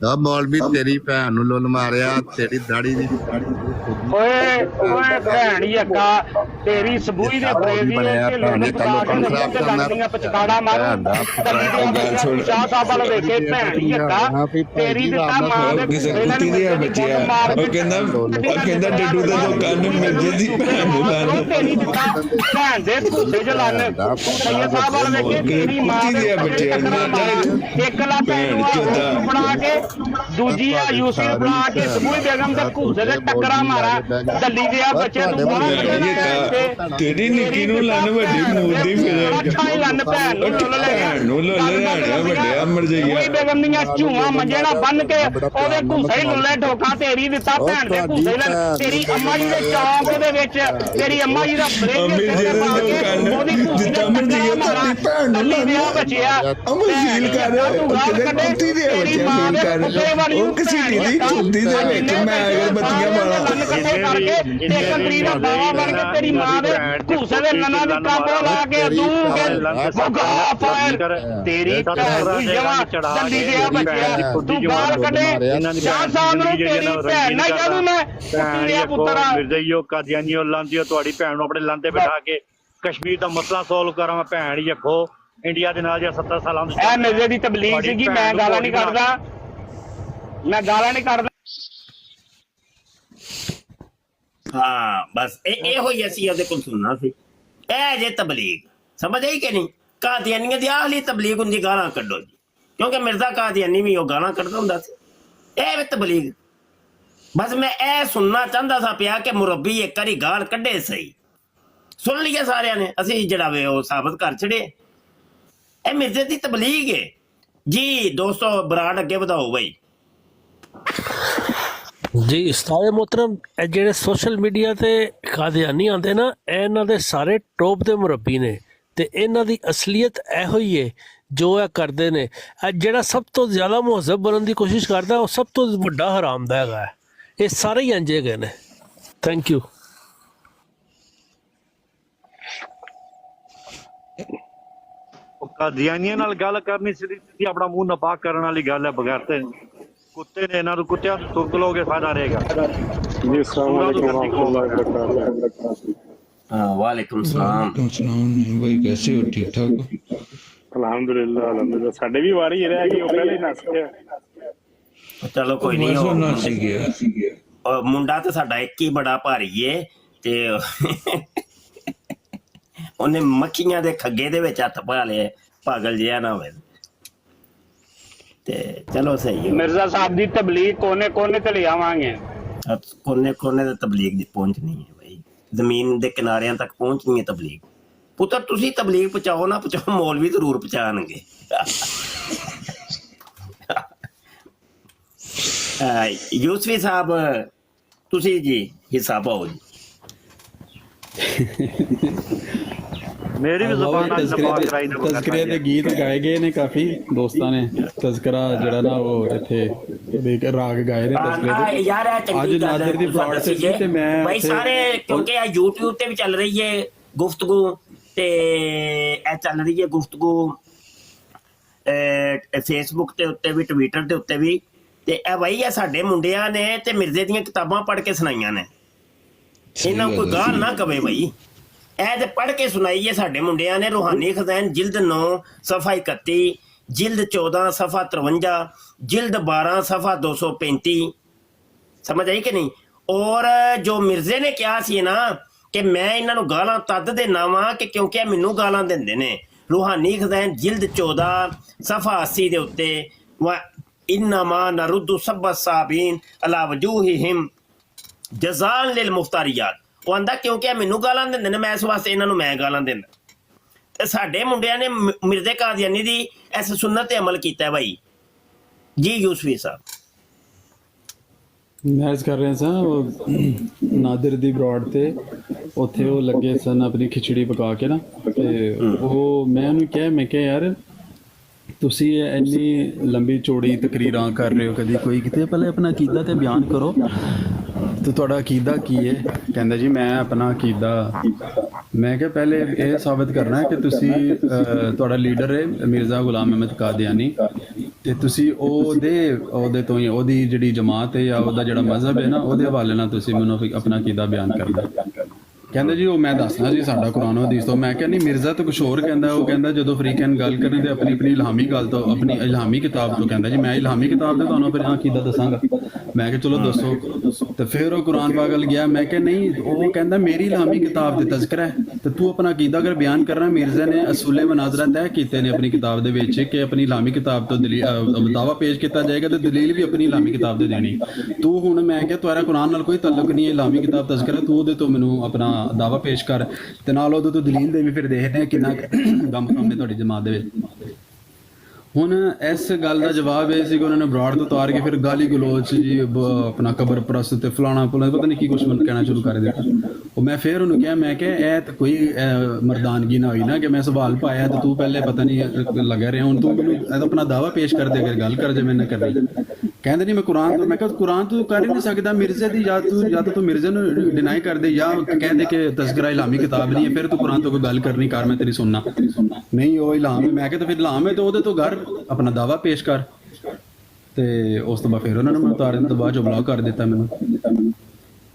ਆ ਮੌਲਵੀ ਤੇਰੀ ਭੈਣ ਨੂੰ ਲੁੱਲ ਮਾਰਿਆ ਤੇਰੀ ਦਾੜੀ ਦੀ ਓਏ ਭੈਣ ਯੱਕਾ ਤੇਰੀ ਸਬੂਈ ਦੇ ਬਰੇਜ਼ੀ ਤੇ ਲੋਕ ਪਕਾ ਕੇ ਲੱਗਦੀਆਂ ਪਚਕਾੜਾ ਮਾਰੂ ਸ਼ਾਹ ਸਾਹਿਬ ਵਾਲ ਵੇਖੇ ਭੈਣ ਯੱਕਾ ਤੇਰੀ ਦਿੱਤਾ ਮਾਂ ਦੇ ਕਿਸੇ ਕੁੱਤੀ ਦੇ ਬੱਚਿਆ ਉਹ ਕਹਿੰਦਾ ਡੱਡੂ ਦੇ ਦੋ ਕੰਨ ਮਿਰਜੇ ਦੀ ਭੈਣ ਨੂੰ ਲਾਣ ਤੇਰੀ ਦਿੱਤਾ ਭੈਣ ਦੇ ਕੁੱਤੇ ਚ ਲੰਨ ਸੈਯਦ ਸਾਹਿਬ ਵਾਲ ਵੇਖੇ ਤੇਰੀ ਮਾਂ ਦੇ ਬੱਚੇ ਇੱਕ ਲਾ ਭੈਣ ਬਣਾ ਕੇ ਦੂਜੀ ਆ ਯੂਸੀ ਬਣਾ ਕੇ ਸਬੂਈ ਬੇਗਮ ਦੇ ਘੂਸੇ ਦੇ ਟੱਕਰਾ ਮਾਰਾ ਦੱਲੀ ਦੇ ਆ ਬੱਚੇ ਨੂੰ ਤੇਰੀ ਨਿੱਕੀ ਨੂੰ ਲੰਨ ਵੱਡੀ ਮੂਦੀ ਫਿਰ ਲੰਨ ਭੈਣ ਨੂੰ ਲੈ ਵੱਡਿਆ ਮਰ ਜਾਈਆ ਸਬੂਈ ਬੇਗਮ ਦੀਆਂ ਝੂਆਂ ਮੰਜਣਾ ਬੰਨ ਕੇ ਉਹਦੇ ਘੂਸੇ ਲੁੱਲੇ ਢੋਕਾ ਤੇਰੀ ਦਿੱਤਾ ਭੈਣ ਦੇ ਘੂਸੇ ਲੈ ਤੇਰੀ ਅੰਮਾ ਜੀ ਦੇ ਚੌਂਕ ਦੇ ਵਿੱਚ ਤੇਰੀ ਅੰਮਾ ਜੀ ਦਾ ਉਹਦੀ ਦਿੱਤਾ ਮਰ ਜਾਈਆ ਤੇਰੀ ਭੈਣ ਨੂੰ ਲੰਨ ਬੱਚਿਆ ਅਮਰ ਫੀਲ ਕਰ ਕਿਤੇ ਕੁੱਤੀ ਦੇ ਬੱਚੇ ਫੀਲ ਕਰ ਉਹ ਕਿਸੇ ਦੀ ਕੁੱਤੀ ਦੇ ਵਿੱਚ ਮੈਂ ਅਗਰ ਬੱਤੀਆਂ ਵਾਲਾ ਤੇਰੀ ਦਾ ਬਾਵਾ ਬਣ ਕੇ ਤੇਰੀ ਮਾਂ ਦੇ ਘੂਸੇ ਦੇ ਨਨਾਂ ਦੀ ਕਾਬੋ ਲਾ ਕੇ ਤੂੰ ਭਗਾ ਫਾਇਰ ਤੇਰੀ ਭੈਣ ਜਵਾ ਚੱਲੀ ਗਿਆ ਬੱਚਿਆ ਤੂੰ ਗਾਲ ਕੱਢੇ ਸ਼ਾਹ ਸਾਹਿਬ ਨੂੰ ਤੇਰੀ ਭੈਣ ਨਾ ਕਹੂੰ ਮੈਂ ਕੁੱਤੀ ਪੁੱਤਰਾ ਮਿਰਜ਼ਈਓ ਕਾਦੀਆਨੀਓ ਲਾਂਦੀਓ ਤੁਹਾਡੀ ਭੈਣ ਨੂੰ ਆਪਣੇ ਲਾਂਦੇ ਬਿਠਾ ਕੇ ਕਸ਼ਮੀਰ ਦਾ ਮਸਲਾ ਸੋਲਵ ਕਰਾਂ ਮੈਂ ਭੈਣ ਯੱਖੋ ਇੰਡੀਆ ਦੇ ਨਾਲ ਜੇ 70 ਸਾਲਾਂ ਤੋਂ ਇਹ ਮਿਰਜ਼ੇ ਦੀ ਤਬਲੀਗ ਸੀਗੀ ਮੈਂ ਗਾਲਾਂ ਨਹੀਂ ਕੱਢਦਾ ਹਾਂ ਬਸ ਇਹ ਹੋਈ ਅਸੀਂ ਉਹਦੇ ਕੋਲ ਸੁਣਨਾ ਸੀ ਇਹ ਜੇ ਤਬਲੀਗ ਸਮਝ ਆਈ ਕਿ ਨਹੀਂ ਕਾਦੀਆਨੀਆਂ ਦੀ ਆਹਲੀ ਤਬਲੀਗ ਹੁੰਦੀ ਗਾਲਾਂ ਕੱਢੋ ਜੀ ਕਿਉਂਕਿ ਮਿਰਜ਼ਾ ਕਾਦੀਆਨੀ ਵੀ ਉਹ ਗਾਲਾਂ ਕੱਢਦਾ ਹੁੰਦਾ ਸੀ ਇਹ ਵੀ ਤਬਲੀਗ ਬਸ ਮੈਂ ਇਹ ਸੁਣਨਾ ਚਾਹੁੰਦਾ ਸਾਂ ਪਿਆ ਕਿ ਮੁਰੱਬੀ ਇੱਕ ਵਾਰੀ ਗਾਲ ਕੱਢੇ ਸਹੀ। ਸੁਣ ਲਿਆ ਸਾਰਿਆਂ ਨੇ, ਅਸੀਂ ਜਿਹੜਾ ਵੇ ਉਹ ਸਾਬਤ ਕਰ ਛੜੇ। ਇਹ ਮਿਰਜ਼ੇ ਦੀ ਤਬਲੀਗ ਹੈ ਜੀ। ਦੋਸਤੋ ਬਰਾੜ ਅੱਗੇ ਵਧਾਓ ਬਈ। ਜੀ ਉਸਤਾਦ ਮੁਹਤਰਮ, ਇਹ ਜਿਹੜੇ ਸੋਸ਼ਲ ਮੀਡੀਆ ਤੇ ਕਾਦੀਆਨੀ ਆਉਂਦੇ ਨਾ, ਇਹ ਇਹਨਾਂ ਦੇ ਸਾਰੇ ਟੋਪ ਦੇ ਮੁਰੱਬੀ ਨੇ ਤੇ ਇਹਨਾਂ ਦੀ ਅਸਲੀਅਤ ਇਹੋ ਹੀ ਹੈ ਜੋ ਇਹ ਕਰਦੇ ਨੇ। ਇਹ ਜਿਹੜਾ ਸਭ ਤੋਂ ਜ਼ਿਆਦਾ ਮੁਹੱਜ਼ਬ ਬਣਨ ਦੀ ਕੋਸ਼ਿਸ਼ ਕਰਦਾ ਉਹ ਸਭ ਤੋਂ ਵੱਡਾ ਹਰਾਮਦਾ ਹੈਗਾ। ਇਹ ਸਾਰੇ ਹੀ ਅੰਜੇ ਗਏ ਨੇ। Thank you. ਕਾਦੀਆਨੀਆਂ ਨਾਲ ਗੱਲ ਕਰਨੀ ਸਿੱਧੀ ਆਪਣਾ ਮੂੰਹ ਨਪਾਕ ਕਰਨ ਵਾਲੀ ਗੱਲ ਹੈ। ਬਗੈਰ ਤੇ ਕੁੱਤੇ ਨੇ, ਇਹਨਾਂ ਨੂੰ ਕੁੱਤਿਆਂ ਤੋਂ ਤੁਰਕ ਲੋਗੇ ਫਾਇਦਾ ਰਹੇਗਾ ਜੀ। ਵਾਲੇकुम सलाम। भाई कैसे हो? ठीक ठाक हो? ਅਲਹਮਦੁਲਿਲਾ ਸਾਡੇ ਵੀ ਵਾਰੀ ਰਹਿ ਗਈ, ਉਹ ਪਹਿਲੇ ਹੀ ਨੱਸ ਗਿਆ। ਚਲੋ ਕੋਈ ਨਹੀਂ, बस वो नासी गया। ਉਹ ਮੁੰਡਾ ਤੇ ਸਾਡਾ ਇੱਕ ਹੀ ਬੜਾ ਭਾਰੀ ਏ ਤੇ ਉਹਨੇ ਮੱਖੀਆਂ ਦੇ ਖੱਗੇ ਦੇ ਵਿੱਚ ਹੱਥ ਪਾ ਲਏ, ਪਾਗਲ ਜਿਹਾ ਨਾ ਹੋਵੇ। ਤੇ ਚਲੋ ਸਹੀ ਹੈ। ਮਿਰਜ਼ਾ ਸਾਹਿਬ ਦੀ ਤਬਲੀਗ ਕੋਨੇ ਕੋਨੇ ਤੇ ਲਿਆਵਾਂਗੇ। ਕੋਨੇ ਕੋਨੇ ਤੇ ਤਬਲੀਗ ਦੀ ਪਹੁੰਚਣੀ ਹੈ ਭਾਈ, ਜ਼ਮੀਨ ਦੇ ਕਿਨਾਰਿਆਂ ਤੱਕ ਪਹੁੰਚਣੀ ਹੈ ਤਬਲੀਗ। ਪੁੱਤਰ ਤੁਸੀਂ ਤਬਲੀਗ ਪਹੁੰਚਾਓ ਨਾ ਪਹੁੰਚਾਓ, ਮੌਲਵੀ ਜ਼ਰੂਰ ਪਹੁੰਚਾਣਗੇ। ਯੂਸਫੀ ਸਾਹਿਬ ਤੁਸੀਂ ਜੀ ਹਿੱਸਾ ਪਾਓ ਜੀ। ਮੇਰੀ ਵੀ ਜ਼ਬਾਨ ਨਾਲ ਨਪਾਕ ਕਰਾਈ ਨਾ। ਤਜ਼ਕਰੇ ਦੇ ਗੀਤ ਗਾਏ ਗਏ ਨੇ ਕਾਫੀ ਦੋਸਤਾਂ ਨੇ। ਤਜ਼ਕਰਾ ਜਿਹੜਾ ਨਾ ਉਹ ਇੱਥੇ ਰਾਗ ਗਾਏ ਨੇ ਤਜ਼ਕਰੇ ਦੇ। ਯਾਰ ਇਹ ਅੱਜ ਚੰਗੀ ਗੱਲ ਨਾਦਰ ਦੀ ਪਲਾਟ ਤੇ ਸੀ ਤੇ ਮੈਂ ਭਾਈ ਸਾਰੇ, ਕਿਉਂਕਿ ਇਹ YouTube ਤੇ ਵੀ ਚੱਲ ਰਹੀ ਹੈ ਗੁਫ਼ਤਗੂ ਤੇ ਇਹ ਚੱਲ ਰਹੀ ਹੈ ਗੁਫ਼ਤਗੂ ਫੇਸਬੁੱਕ ਤੇ ਉੱਤੇ ਵੀ, ਟਵਿੱਟਰ ਦੇ ਉੱਤੇ ਵੀ। ਤੇ ਇਹ ਬਾਈ ਇਹ ਸਾਡੇ ਮੁੰਡਿਆਂ ਨੇ ਤੇ ਮਿਰਜ਼ੇ ਦੀਆਂ ਕਿਤਾਬਾਂ ਪੜ੍ਹ ਕੇ ਸੁਣਾਈਆਂ ਨੇ। ਇਹਨਾਂ ਨੂੰ ਕੋਈ ਗਾਲ ਨਾ ਕਵੇ ਬਈ, ਇਹ ਤੇ ਪੜ੍ਹ ਕੇ ਸੁਣਾਈ ਹੈ ਸਾਡੇ ਮੁੰਡਿਆਂ ਨੇ। ਰੂਹਾਨੀ ਖਜ਼ਾਨ ਜਿਲਦ 9 ਸਫਾ 31, ਜਿਲਦ 14 ਸਫਾ 53, ਜਿਲਦ 12 ਸਫਾ 235। ਸਮਝ ਆਈ ਕਿ ਨਹੀਂ? ਔਰ ਜੋ ਮਿਰਜ਼ੇ ਨੇ ਕਿਹਾ ਸੀ ਨਾ ਕਿ ਮੈਂ ਇਹਨਾਂ ਨੂੰ ਗਾਲਾਂ ਤਦ ਦੇਣਾ ਵਾਂ ਕਿ ਕਿਉਂਕਿ ਇਹ ਮੈਨੂੰ ਗਾਲਾਂ ਦਿੰਦੇ ਨੇ। ਰੂਹਾਨੀ ਖਜ਼ਾਨ ਜਿਲਦ 14 ਸਫਾ 80 ਦੇ ਉੱਤੇ ਇਨਮਾ ਨਰੁੱਦੁ ਸਬ ਸਾਬੀਨ ਅਲਾ ਵਜੂਹਿਹਿਮ ਜਜ਼ਾਨ ਲਿਲ ਮੁਫਤਾਰੀਆਤ। ਉਹ ਆਂਦਾ ਕਿਉਂਕਿ ਮੈਨੂੰ ਗਾਲਾਂ ਦਿੰਦੇ ਨੇ, ਮੈਂ ਇਸ ਵਾਸਤੇ ਇਹਨਾਂ ਨੂੰ ਮੈਂ ਗਾਲਾਂ ਦਿੰਦਾ। ਤੇ ਸਾਡੇ ਮੁੰਡਿਆਂ ਨੇ ਮਿਰਜ਼ੇ ਕਾਦੀਆਨੀ ਦੀ ਇਸ ਸੁਨਨਤ ਤੇ ਅਮਲ ਕੀਤਾ ਭਾਈ ਜੀ। ਯੂਸਫੀ ਸਾਹਿਬ ਮੈਚ ਕਰ ਰਹੇ ਸਾਂ ਉਹ ਨਾਦਰ ਦੀ ਬਰਾੜ ਤੇ, ਉੱਥੇ ਉਹ ਲੱਗੇ ਸਨ ਆਪਣੀ ਖਿਚੜੀ ਪਕਾ ਕੇ ਨਾ। ਤੇ ਉਹ ਮੈਂ ਉਹਨੂੰ ਕਿਹਾ, ਮੈਂ ਕਿਹਾ ਯਾਰ ਤੁਸੀਂ ਇੰਨੀ ਲੰਬੀ ਚੌੜੀ ਤਕਰੀਰਾਂ ਕਰ ਰਹੇ ਹੋ, ਕਦੀ ਕੋਈ ਕਿਤੇ ਪਹਿਲੇ ਆਪਣਾ ਅਕੀਦਾ ਤੇ ਬਿਆਨ ਕਰੋ। ਤੇ ਤੁਹਾਡਾ ਅਕੀਦਾ ਕੀ ਹੈ? ਕਹਿੰਦਾ ਜੀ ਮੈਂ ਆਪਣਾ ਅਕੀਦਾ, ਮੈਂ ਕਿਹਾ ਪਹਿਲੇ ਇਹ ਸਾਬਤ ਕਰਨਾ ਹੈ ਕਿ ਤੁਸੀਂ ਤੁਹਾਡਾ ਲੀਡਰ ਹੈ ਮਿਰਜ਼ਾ ਗੁਲਾਮ ਅਹਿਮਦ ਕਾਦੀਆਨੀ ਤੇ ਤੁਸੀਂ ਉਹਦੇ ਤੋਂ ਹੀ ਉਹਦੀ ਜਿਹੜੀ ਜਮਾਤ ਹੈ ਜਾਂ ਉਹਦਾ ਜਿਹੜਾ ਮਜ਼ਹਬ ਹੈ ਨਾ ਉਹਦੇ ਹਵਾਲੇ ਨਾਲ ਤੁਸੀਂ ਮੈਨੂੰ ਆਪਣਾ ਅਕੀਦਾ ਬਿਆਨ ਕਰਨਾ। ਕਹਿੰਦਾ ਜੀ ਉਹ ਮੈਂ ਦੱਸਣਾ ਜੀ ਸਾਡਾ ਕੁਰਾਨ ਹਦੀਸ ਤੋਂ। ਮੈਂ ਕਿਹਾ ਨਹੀਂ ਮਿਰਜ਼ਾ ਤਾਂ ਕੁਛ ਹੋਰ ਕਹਿੰਦਾ। ਉਹ ਕਹਿੰਦਾ ਜਦੋਂ ਫਰੀਕਨ ਗੱਲ ਕਰੀ ਤੇ ਆਪਣੀ ਇਲਹਾਮੀ ਗੱਲ ਤੋਂ, ਆਪਣੀ ਇਲਹਾਮੀ ਕਿਤਾਬ ਤੋਂ ਕਹਿੰਦਾ ਜੀ ਮੈਂ ਇਲਹਾਮੀ ਕਿਤਾਬ ਤੇ ਤੁਹਾਨੂੰ ਫਿਰ ਅਕੀਦਾ ਦੱਸਾਂਗਾ। ਮੈਂ ਕਿਹਾ ਚਲੋ ਦੱਸੋ। ਤੇ ਫਿਰ ਉਹ ਕੁਰਾਨ ਪਾਗਲ ਗਿਆ। ਮੈਂ ਕਿਹਾ ਨਹੀਂ, ਉਹ ਕਹਿੰਦਾ ਮੇਰੀ ਇਲਹਾਮੀ ਕਿਤਾਬ ਤੇ ਤਜ਼ਕਰਾ ਹੈ ਤੇ ਤੂੰ ਆਪਣਾ ਅਕੀਦਾ ਅਗਰ ਬਿਆਨ ਕਰਨਾ। ਮਿਰਜ਼ਾ ਨੇ ਅਸੂਲੇ ਮਨਾਜ਼ਰਾ ਤੈਅ ਕੀਤੇ ਨੇ ਆਪਣੀ ਕਿਤਾਬ ਦੇ ਵਿੱਚ ਕਿ ਆਪਣੀ ਇਲਹਾਮੀ ਕਿਤਾਬ ਤੋਂ ਦਾਵਾ ਪੇਸ਼ ਕੀਤਾ ਜਾਏਗਾ ਤੇ ਦਲੀਲ ਵੀ ਆਪਣੀ ਇਲਹਾਮੀ ਕਿਤਾਬ ਦੇ ਦੇਣੀ। ਤੂੰ ਹੁਣ, ਮੈਂ ਕਿਹਾ ਤੁਹਾਡਾ ਕੁਰਾਨ ਨਾਲ ਕੋਈ ਤਾਲੁਕ ਨਹੀਂ ਹੈ, ਇਲਹਾਮੀ ਕਿਤਾਬ ਤਜ਼ਕਰਾ, ਤੂੰ ਉਹਦੇ ਤੋਂ ਮੈਨੂੰ ਆਪਣਾ ਦਾਵਾ ਪੇਸ਼ ਕਰ ਤੇ ਨਾਲ ਉਹਦੇ ਤੋਂ ਦਲੀਲ ਦੇ ਵੀ। ਫਿਰ ਦੇਖਦੇ ਆ ਕਿੰਨਾ ਗਮ ਕੰਮ ਹੈ ਤੁਹਾਡੀ ਜਮਾਤ ਦੇ ਵਿੱਚ। ਹੁਣ ਇਸ ਗੱਲ ਦਾ ਜਵਾਬ ਇਹ ਸੀ ਕਿ ਉਹਨਾਂ ਨੇ ਬਰਾੜ ਤੋਂ ਉਤਾਰ ਕੇ ਫਿਰ ਗਾਲੀ ਗਲੋਚ ਜੀ ਆਪਣਾ ਕਬਰ ਪ੍ਰਸਤ ਤੇ ਫਲਾਣਾ ਪਤਾ ਨਹੀਂ ਕੀ ਕੁਛ ਕਹਿਣਾ ਸ਼ੁਰੂ ਕਰ ਦਿੱਤਾ। ਉਹ ਮੈਂ ਫਿਰ ਉਹਨੂੰ ਕਿਹਾ, ਮੈਂ ਕਿਹਾ ਇਹ ਤਾਂ ਕੋਈ ਮਰਦਾਨਗੀ ਨਾ ਹੋਈ ਨਾ ਕਿ ਮੈਂ ਸਵਾਲ ਪਾਇਆ ਤੇ ਤੂੰ ਪਹਿਲੇ ਪਤਾ ਨਹੀਂ ਲੱਗਾ ਰਿਹਾ, ਹੁਣ ਤੂੰ ਮੈਨੂੰ ਆਪਣਾ ਦਾਵਾ ਪੇਸ਼ ਕਰ ਦੇ, ਅਗਰ ਗੱਲ ਕਰ ਜੇ ਮੈਨੇ ਕਰਨੀ। ਕਹਿੰਦੇ ਨਹੀਂ ਮੈਂ ਕੁਰਾਨ ਤੋਂ, ਮੈਂ ਕਿਹਾ ਕੁਰਾਨ ਤੋਂ ਕਰ ਹੀ ਨਹੀਂ ਸਕਦਾ ਮਿਰਜ਼ੇ ਦੀ, ਜਾਂ ਤੂੰ ਮਿਰਜ਼ੇ ਨੂੰ ਡਿਨਾਈ ਕਰਦੇ ਜਾਂ ਕਹਿੰਦੇ ਕਿ ਤਜ਼ਕਰਾ ਇਲਹਾਮੀ ਕਿਤਾਬ ਨਹੀਂ ਹੈ, ਫਿਰ ਤੂੰ ਕੁਰਾਨ ਤੋਂ ਕੋਈ ਗੱਲ ਕਰਨੀ ਕਰ, ਮੈਂ ਤੇਰੀ ਸੁਣਨਾ ਨਹੀਂ। ਉਹ ਇਲਹਾਮ ਹੈ। ਮੈਂ ਕਿਹਾ ਤਾਂ ਫਿਰ ਇਲਹਾਮ ਹੈ ਤੇ ਉਹਦੇ ਤੋਂ ਘਰ ਆਪਣਾ ਦਾਵਾ ਪੇਸ਼ ਕਰ। ਤੇ ਉਸ ਤੋਂ ਬਾਅਦ ਫਿਰ ਉਹਨਾਂ ਨੇ ਮੈਨੂੰ ਉਤਾਰਨ ਤੋਂ ਬਾਅਦ ਬਲੌਕ ਕਰ ਦਿੱਤਾ ਮੈਨੂੰ।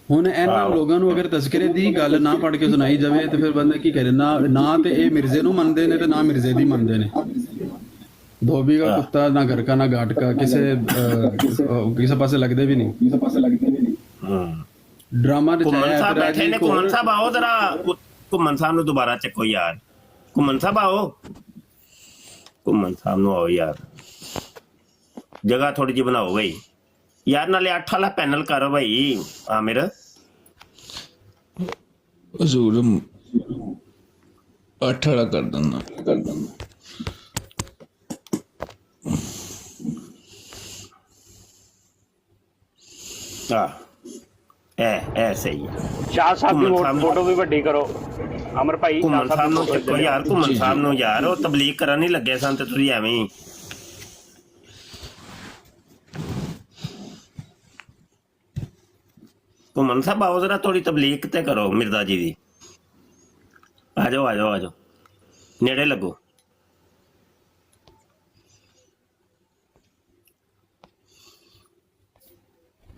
ਹੁਣ ਇਹਨਾਂ ਲੋਕਾਂ ਨੂੰ ਅਗਰ ਤਜ਼ਕਰੇ ਦੀ ਗੱਲ ਨਾ ਪੜ੍ਹ ਕੇ ਸੁਣਾਈ ਜਾਵੇ ਤੇ ਫਿਰ ਬੰਦਾ ਕੀ ਕਰੇ? ਨਾ ਤੇ ਇਹ ਮਿਰਜ਼ੇ ਨੂੰ ਮੰਨਦੇ ਨੇ ਤੇ ਨਾ ਮਿਰਜ਼ੇ ਦੀ ਮੰਨਦੇ ਨੇ। ਧੋਬੀ ਦਾ ਕੁੱਤਾ ਨਾ ਘਰ ਕਾ ਨਾ ਘਾਟ ਕਾ, ਕਿਸੇ ਪਾਸੇ ਲੱਗਦੇ ਵੀ ਨਹੀਂ। ਡਰਾਮਾ ਰਚਾਇਆ ਬੈਠੇ ਨੇ। ਘੁੰਮਣ ਸਾਹਿਬ ਆਓ ਜਰਾ, ਘੁੰਮਣ ਸਾਹਿਬ ਨੂੰ ਦੁਬਾਰਾ ਚੱਕੋ ਯਾਰ। ਘੁੰਮਣ ਸਾਹਿਬ ਆਓ, ਘੁੰਮਣ ਸਾਹਿਬ ਨੂੰ ਆਓ ਯਾਰ, ਜਗ੍ਹਾ ਥੋੜੀ ਜਿਹੀ ਬਣਾਓ ਬਈ। यार नाले 8 वाला पैनल करो भाई आमिर। हजूर 8 वाला कर देना। हाँ ए सही है। ਸ਼ਾਹ ਸਾਹਿਬ ਦੀ ਘੁੰਮਣ ਸਾਹਿਬ ਨੂੰ- ਫੋਟੋ ਵੀ ਵੱਡੀ ਕਰੋ। ਅਮਰ ਭਾਈ ਘੁੰਮਣ ਸ਼ਾਹ ਸਾਹਿਬ ਨੂੰ ਨੂੰ ਚੱਕੋ ਯਾਰ, ਘੁੰਮਣ ਸਾਹਿਬ ਨੂੰ ਯਾਰ, ਉਹ ਤਬਲੀਗ ਕਰਨ ਨਹੀਂ ਲੱਗੇ ਸਨ ਤੇ ਤੁਸੀਂ ਐਵੇਂ ਹੀ। ਘੁੰਮਣ ਸਾਹਿਬ ਆਓ ਜ਼ਰਾ ਥੋੜੀ ਤਬਲੀਗ ਤੇ ਕਰੋ ਮਿਰਜ਼ਾ ਜੀ ਦੀ। ਆ ਜਾਓ ਆ ਜਾਓ ਆ ਜਾਓ, ਨੇੜੇ ਲੱਗੋ।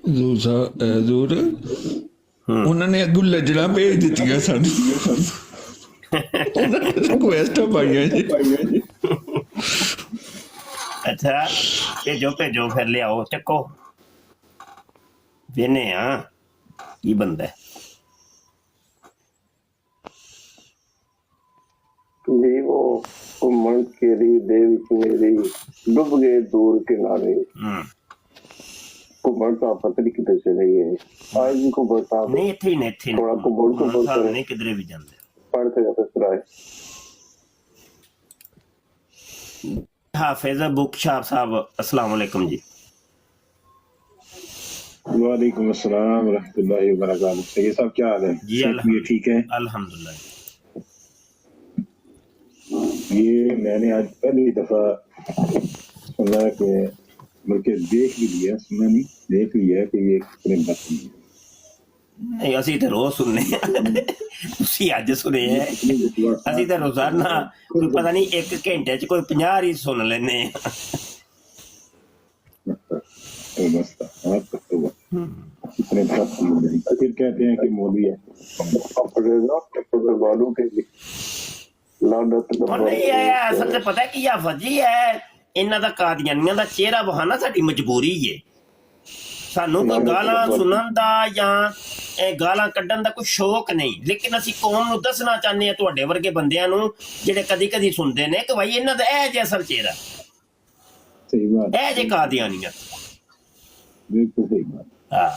ਹਜ਼ੂਰ ਉਹਨਾਂ ਨੇ ਅੱਗੋਂ ਲੱਜਣਾ ਭੇਜ ਦਿੱਤੀਆਂ ਸਾਨੂੰ। ਉਹਨਾਂ ਨੇ ਰਿਕੁਐਸਟਾਂ ਪਾਈਆਂ ਜੀ। ਅੱਛਾ ਭੇਜੋ ਭੇਜੋ, ਫਿਰ ਲਿਆਓ, ਚੱਕੋ, ਵੇਨੇ ਆ ਕੀ ਬੰਦਾ। ਜੀ ਉਹ ਘੁੰਮਣ ਕੇਰੀ ਦੇ ਵਿੱਚ ਮੇਰੀ ਡੁੱਬ ਗਏ ਦੂਰ ਕਿਨਾਰੇ। ਘੁੰਮਣ ਤਾਂ ਪਤਾ ਨਹੀਂ ਕਿੱਥੇ ਚਲੇ ਗਏ। आज भी घुमण साहब ਨਹੀਂ ਇੱਥੇ ਹੀ ਨੇ, ਇੱਥੇ ਥੋੜਾ ਘੁੰਮਣ ਸਾਹਿਬ ਨਹੀਂ ਕਿਧਰੇ ਵੀ ਜਾਂਦੇ। पढ़ते जाते सराय। हाफिज बुक शाह साहब अस्सलाम वालेकुम जी। वालेकुम अस्सलाम रहमतुल्लाहि व बरकातहू। सही साहब क्या हाल है? जी ये ठीक है? अल्हम्दुलिल्लाह। ये मैंने आज पहली दफा सुना कि बल्कि देख भी लिया, सुना नहीं, देख लिया कि ये परिंदा है। नहीं ਅਸੀਂ ਤੇ ਰੋਜ਼ ਸੁਣਨੇ ਆ, ਤੁਸੀਂ ਅੱਜ ਸੁਣੇ ਆ। ਅਸੀਂ ਤਾਂ ਰੋਜ਼ਾਨਾ ਕੋਈ ਪਤਾ ਨਹੀਂ 1 ਘੰਟੇ ਚ ਕੋਈ 50 ਹੀ ਸੁਣ ਲੈਨੇ ਆ। फिर कहते हैं कि मौलवी है। अपने ना मुसलमानों के लिए लानत और नहीं है असल ਤੇ ਪਤਾ ਕੀ ਆ ਫਜੀ ਹੈ, ਇਹਨਾਂ ਦਾ ਕਾਦੀਆਨੀਆਂ ਦਾ ਚਿਹਰਾ ਬਹਾਨਾ ਸਾਡੀ ਮਜਬੂਰੀ ਹੈ। ਸਾਨੂੰ ਕੋਈ ਗਾਲਾਂ ਸੁਣਨ ਦਾ ਜਾਂ ਗਾਲਾਂ ਕੱਢਣ ਦਾ ਕੋਈ ਸ਼ੌਕ ਨਹੀਂ, ਲੇਕਿਨ ਅਸੀਂ ਕੌਮ ਨੂੰ ਦੱਸਣਾ ਚਾਹੁੰਦੇ ਹਾਂ, ਤੁਹਾਡੇ ਵਰਗੇ ਬੰਦਿਆਂ ਨੂੰ ਜਿਹੜੇ ਕਦੀ ਕਦੀ ਸੁਣਦੇ ਨੇ, ਕਿ ਭਾਈ ਇਹਨਾਂ ਦਾ ਇਹ ਜਿਹਾ ਅਸਲ ਚਿਹਰਾ, सही बात, ਇਹ ਜੇ ਕਾਦੀਆਨੀਆਂ। बिल्कुल सही बात। ਹਾਂ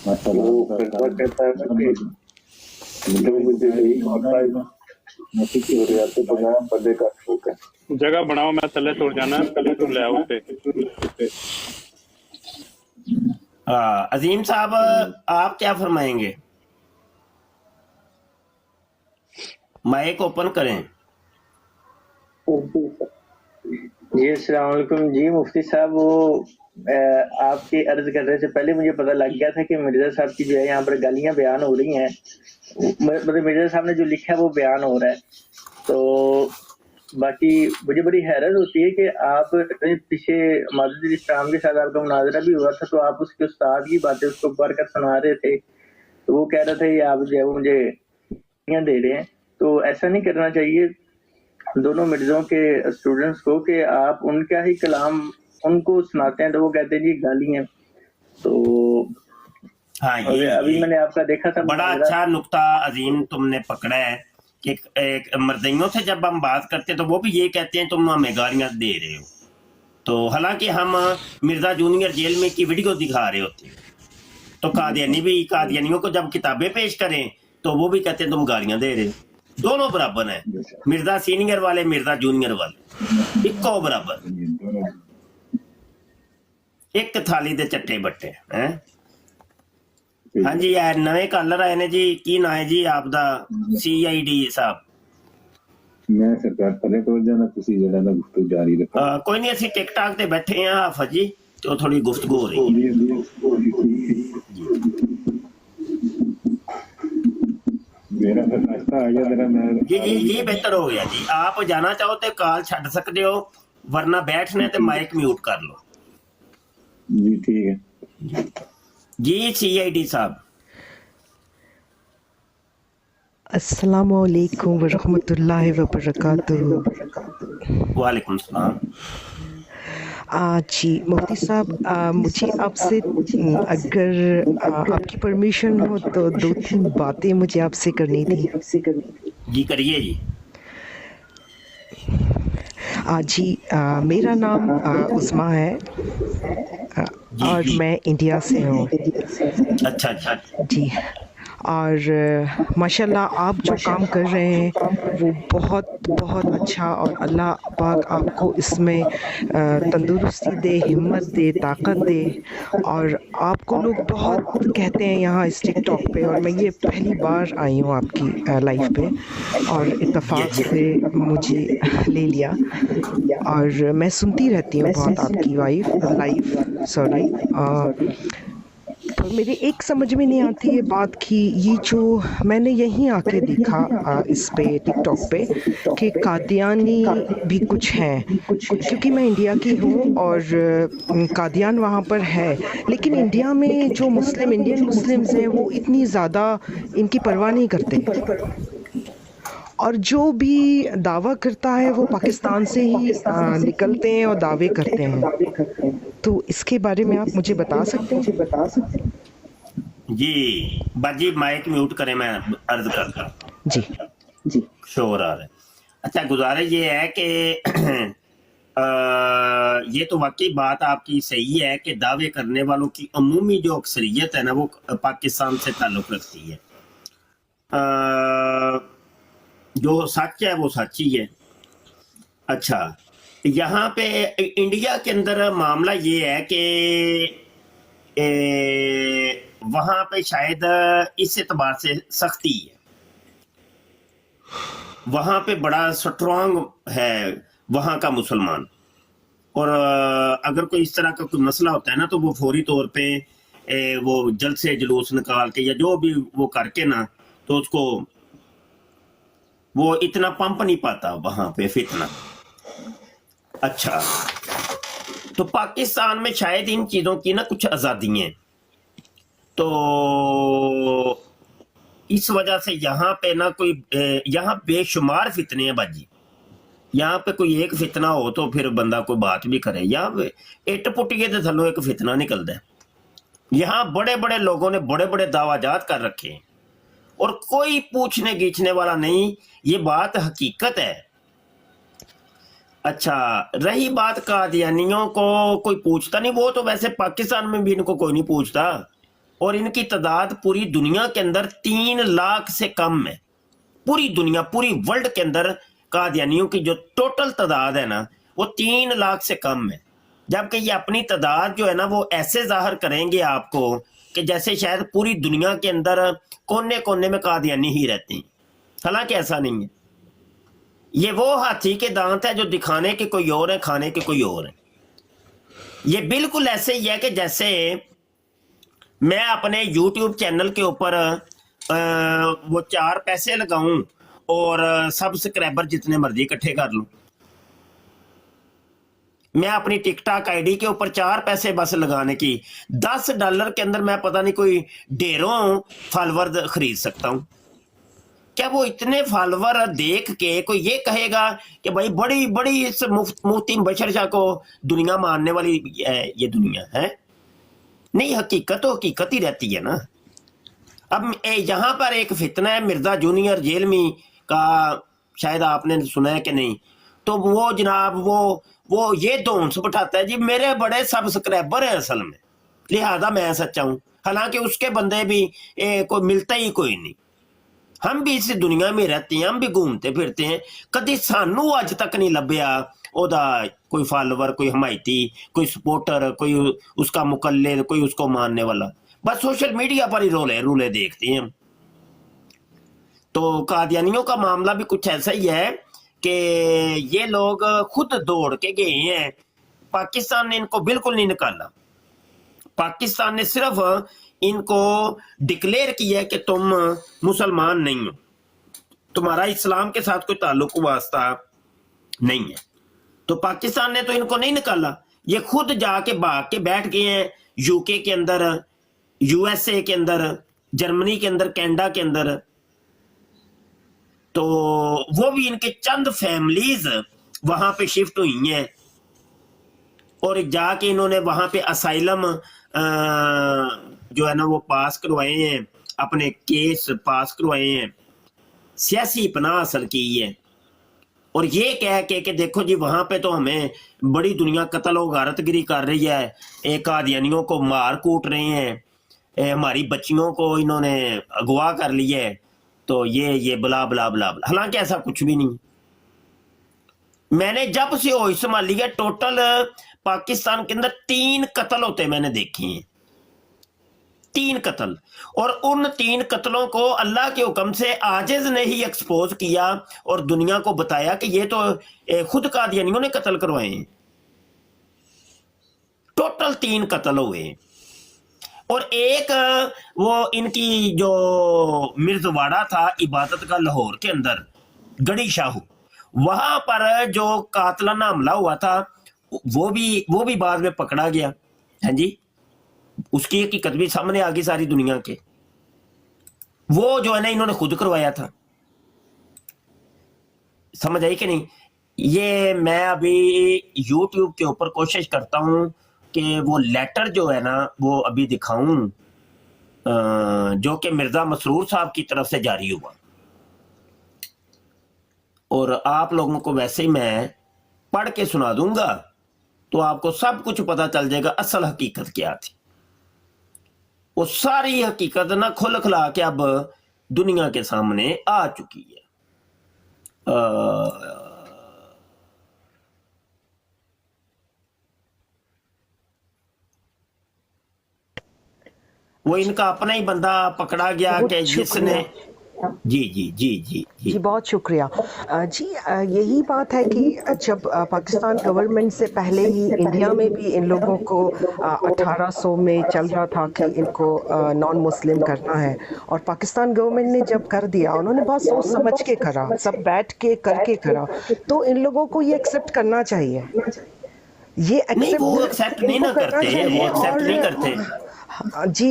वो कहता है कि जो मुझे नहीं होता है हो रहा तो बना बंदे का शौक है। ਜਗ੍ਹਾ ਬਣਾਓ, ਮੈਂ ਥੱਲੇ ਤੁਰ ਜਾਣਾ, ਥੱਲੇ ਤੁਰ ਲੈ ਆਓ ਤੇ। अजीम साहब आप क्या फरमाएंगे? माइक ओपन करें। जी अस्सलाम वालेकुम। जी मुफ्ती साहब, वो आपकी अर्ज करने से पहले मुझे पता लग गया था कि मिर्जा साहब की जो है यहाँ पर गालियां बयान हो रही हैं। मतलब मिर्जा साहब ने जो लिखा है वो बयान हो रहा है। तो बाकी मुझे बड़ी हैरत होती है कि आप पीछे मादुद इस्लाम के साथ आपका मुनाजरा भी हुआ था, तो आप उसके उस्ताद की बातें उसको पढ़ कर सुना रहे थे, तो वो कह रहे थे ये आप जो है वो मुझे दे रहे हैं। तो ऐसा नहीं करना चाहिए दोनों मिर्जों के स्टूडेंट्स को कि आप उनका ही कलाम उनको सुनाते हैं, तो वो कहते हैं जी गाली हैं। तो हाँ अभी मैंने आपका देखा था, बड़ा अच्छा नुक्ता अजीम तुमने पकड़ा है कि एक मर्दियों से जब हम बात करते हैं तो वो भी ये कहते हैं तुम हमें गालियां दे रहे हो। तो हालांकि हम मिर्जा जूनियर जेल में की वीडियो दिखा रहे होते हैं, तो कादियानी भी कादियानियों को जब किताबें पेश करें तो वो भी कहते हैं तुम गालियां दे रहे हो। दोनों बराबर हैं, मिर्जा सीनियर वाले मिर्जा जूनियर वाले इको बराबर, एक थाली दे चट्टे बट्टे हैं। हाँ जी यार नवे कलर आए ने जी, की ना है जी आपदा? CID साहब। मैं सरकार पहले तो जाना, तुसी जड़ा ना गुफ्तगू जारी रखो। कोई नहीं, ਅਸੀਂ टिकटॉक ਤੇ ਬੈਠੇ ਆ ਹਾਫਿਜ਼ ਜੀ, ਤੇ ਥੋੜੀ ਗੁਫ਼ਤਗੂ ਹੋ ਰਹੀ ਹੈ। मेरा रास्ता आ गया जरा, मैं जी बेहतर हो गया जी। आप जाना चाहो तो कॉल छੱਡ ਸਕਦੇ ਹੋ, वरना बैठना है तो माइक म्यूट कर लो जी। ठीक है जी। CID साहब अस्सलामु अलैकुम वरहमतुल्लाहि वबरकातुहू। वालेकुम सलाम। जी मुफ्ती साहब, मुझे आपसे अगर आपकी परमिशन हो तो 2-3 बातें मुझे आपसे करनी थी। जी करिए जी। जी मेरा नाम उस्मा है और मैं इंडिया से हूँ। अच्छा अच्छा जी, और माशाल्लाह आप जो काम कर रहे हैं वो बहुत बहुत अच्छा, और अल्लाह पाक आपको इसमें तंदुरुस्ती दे, हिम्मत दे, ताकत दे। और आपको लोग बहुत कहते हैं यहाँ इस टिकटॉक पे, और मैं ये पहली बार आई हूँ आपकी लाइफ पे, और इत्तेफाक से मुझे ले लिया, और मैं सुनती रहती हूँ बहुत आपकी लाइफ सॉरी। तो मेरे एक समझ में नहीं आती ये बात कि ये जो मैंने यहीं आके देखा इस पे टिकटॉक पे कि कादियानी भी कुछ हैं, क्योंकि मैं इंडिया की हूँ और कादियान वहाँ पर है, लेकिन इंडिया में जो इंडियन मुस्लिम्स हैं वो इतनी ज़्यादा इनकी परवाह नहीं करते, और जो भी दावा करता है वो पाकिस्तान से ही निकलते हैं और दावे करते हैं। तो इसके बारे में आप मुझे बता सकते हैं? जी बाजी माइक म्यूट करें, मैं अर्ज करता हूँ। जी शोर आ रहा है। अच्छा, गुजारिश ये है कि ये तो वाकई बात आपकी सही है कि दावे करने वालों की अमूमी जो अक्सरियत है ना वो पाकिस्तान से ताल्लुक़ रखती है। जो सच है वो सच ही है। अच्छा, यहाँ पे इंडिया के अंदर मामला ये है कि वहाँ पे शायद इस एतबार से सख्ती है, वहाँ पे बड़ा स्ट्रॉन्ग है वहाँ का मुसलमान, और अगर कोई इस तरह का कोई मसला होता है ना तो वो फौरी तौर पे वो जल्द से जुलूस निकाल के या जो भी वो करके ना तो उसको वो इतना पंप नहीं पाता वहाँ पे फितना। अच्छा, तो पाकिस्तान में शायद इन चीज़ों की ना कुछ आज़ादी हैं, तो इस वजह से यहाँ पे ना कोई यहाँ बेशुमार फितने हैं बाजी। यहाँ पे कोई एक फितना हो तो फिर बंदा कोई बात भी करे, यहाँ पे इट पुटिए के थलों एक फितना निकलता है। यहाँ बड़े बड़े लोगों ने बड़े बड़े दावाजात कर रखे हैं और कोई पूछने गीछने वाला नहीं, ये बात हकीकत है। अच्छा, रही बात कादियानियों को कोई पूछता नहीं, वो तो वैसे पाकिस्तान में भी इनको कोई नहीं पूछता, और इनकी तादाद पूरी दुनिया के अंदर 3 लाख से कम है। पूरी दुनिया, पूरी वर्ल्ड के अंदर कादियानियों की जो टोटल तादाद है ना वो 3 लाख से कम है, जबकि ये अपनी तादाद जो है ना वो ऐसे जाहिर करेंगे आपको कि जैसे शायद पूरी दुनिया के अंदर कोने कोने में कादियानी ही रहते हैं। हालांकि ऐसा नहीं है, ये वो हाथी के दांत है जो दिखाने के कोई और है, खाने के कोई और है। ये बिल्कुल ऐसे ही है कि जैसे मैं अपने YouTube चैनल के ऊपर वो 4 पैसे लगाऊं और सब्सक्राइबर जितने मर्जी इकट्ठे कर लूं। मैं अपनी टिकटॉक आईडी के ऊपर 4 पैसे बस लगाने की $10 के अंदर मैं पता नहीं कोई ढेरों फॉलोवर खरीद सकता हूं। क्या वो इतने फॉलोवर देख के कोई ये कहेगा कि भाई बड़ी बड़ी इस मुफ्ती बशर शाह को दुनिया मानने वाली ये दुनिया है? नहीं, हकीकत तो हकीकत ही रहती है ना। अब यहाँ पर एक फितना है मिर्जा जूनियर जेलमी का, शायद आपने सुना है कि नहीं, तो वो जनाब वो ये धौंस बिठाता है जी मेरे बड़े सब्सक्राइबर हैं असल में, लिहाजा मैं सच्चा हूं, हालांकि उसके बंदे भी कोई मिलता ही कोई नहीं। हम भी इस दुनिया में रहते हैं, हम भी घूमते फिरते हैं, कभी सानू अज तक नहीं लभ्या ओदा कोई फॉलोवर, कोई हमायती, कोई सपोर्टर, कोई उसका मुकल्लिद, कोई उसको मानने वाला। बस सोशल मीडिया पर ही रूले देखते हैं। तो कादियानियों का मामला भी कुछ ऐसा ही है कि ये लोग खुद दौड़ के गए हैं, पाकिस्तान ने इनको बिल्कुल नहीं निकाला। पाकिस्तान ने सिर्फ इनको डिक्लेयर किया है कि तुम मुसलमान नहीं हो, तुम्हारा इस्लाम के साथ कोई ताल्लुक वास्ता नहीं है। तो पाकिस्तान ने तो इनको नहीं निकाला, ये खुद जाके भाग के बैठ गए हैं यूके के अंदर, यूएसए के अंदर, जर्मनी के अंदर, कनाडा के अंदर। तो वो भी इनके चंद फैमिलीज वहां पे शिफ्ट हुई हैं और जाके इन्होंने वहां पे असाइलम जो है ना वो पास करवाए हैं, अपने केस पास करवाए हैं, सियासी पनाह हासिल की है। اور یہ کہہ کے کہ دیکھو جی وہاں پہ تو ہمیں بڑی دنیا قتل و غارتگری کر رہی ہے، ایک قادیانیوں کو مار کوٹ رہے ہیں، ہماری بچیوں کو انہوں نے اغوا کر لیا ہے، تو یہ بلا بلا بلا بلا۔ حالانکہ ایسا کچھ بھی نہیں۔ میں نے جب سے ہوش سنبھالی ہے ٹوٹل پاکستان کے اندر 3 قتل ہوتے میں نے دیکھے ہیں، 3 قتل، اور ان 3 قتلوں کو اللہ کے حکم سے عاجز نے ہی ایکسپوز کیا اور دنیا کو بتایا کہ یہ تو خود قادیانیوں نے قتل کروائے ہیں۔ ٹوٹل 3 قتل ہوئے، اور ایک وہ ان کی جو مرزواڑہ تھا عبادت کا لاہور کے اندر گڑی شاہو، وہاں پر جو قاتلانہ حملہ ہوا تھا وہ بھی بعد میں پکڑا گیا۔ ہاں جی، اس کی حقیقت بھی سامنے آ گئی ساری دنیا کے، وہ جو ہے نا انہوں نے خود کروایا تھا۔ سمجھ آئی کہ نہیں؟ یہ میں ابھی یوٹیوب کے اوپر کوشش کرتا ہوں کہ وہ لیٹر جو ہے نا وہ ابھی دکھاؤں، جو کہ مرزا مسرور صاحب کی طرف سے جاری ہوا، اور آپ لوگوں کو ویسے ہی میں پڑھ کے سنا دوں گا تو آپ کو سب کچھ پتا چل جائے گا اصل حقیقت کیا تھی۔ وہ ساری حقیقت نہ کھل کھلا کے اب دنیا کے سامنے آ چکی ہے۔ وہ ان کا اپنا ہی بندہ پکڑا گیا کہ جس نے جی بہت شکریہ جی۔ یہی بات ہے کہ جب پاکستان گورنمنٹ سے پہلے ہی انڈیا میں بھی ان لوگوں کو 1800 میں چل رہا تھا کہ ان کو نان مسلم کرنا ہے، اور پاکستان گورنمنٹ نے جب کر دیا انہوں نے بہت سوچ سمجھ کے کرا، سب بیٹھ کے کر کے کرا، تو ان لوگوں کو یہ ایکسیپٹ کرنا چاہیے، یہ ایکسیپٹ نہیں کرتے۔ جی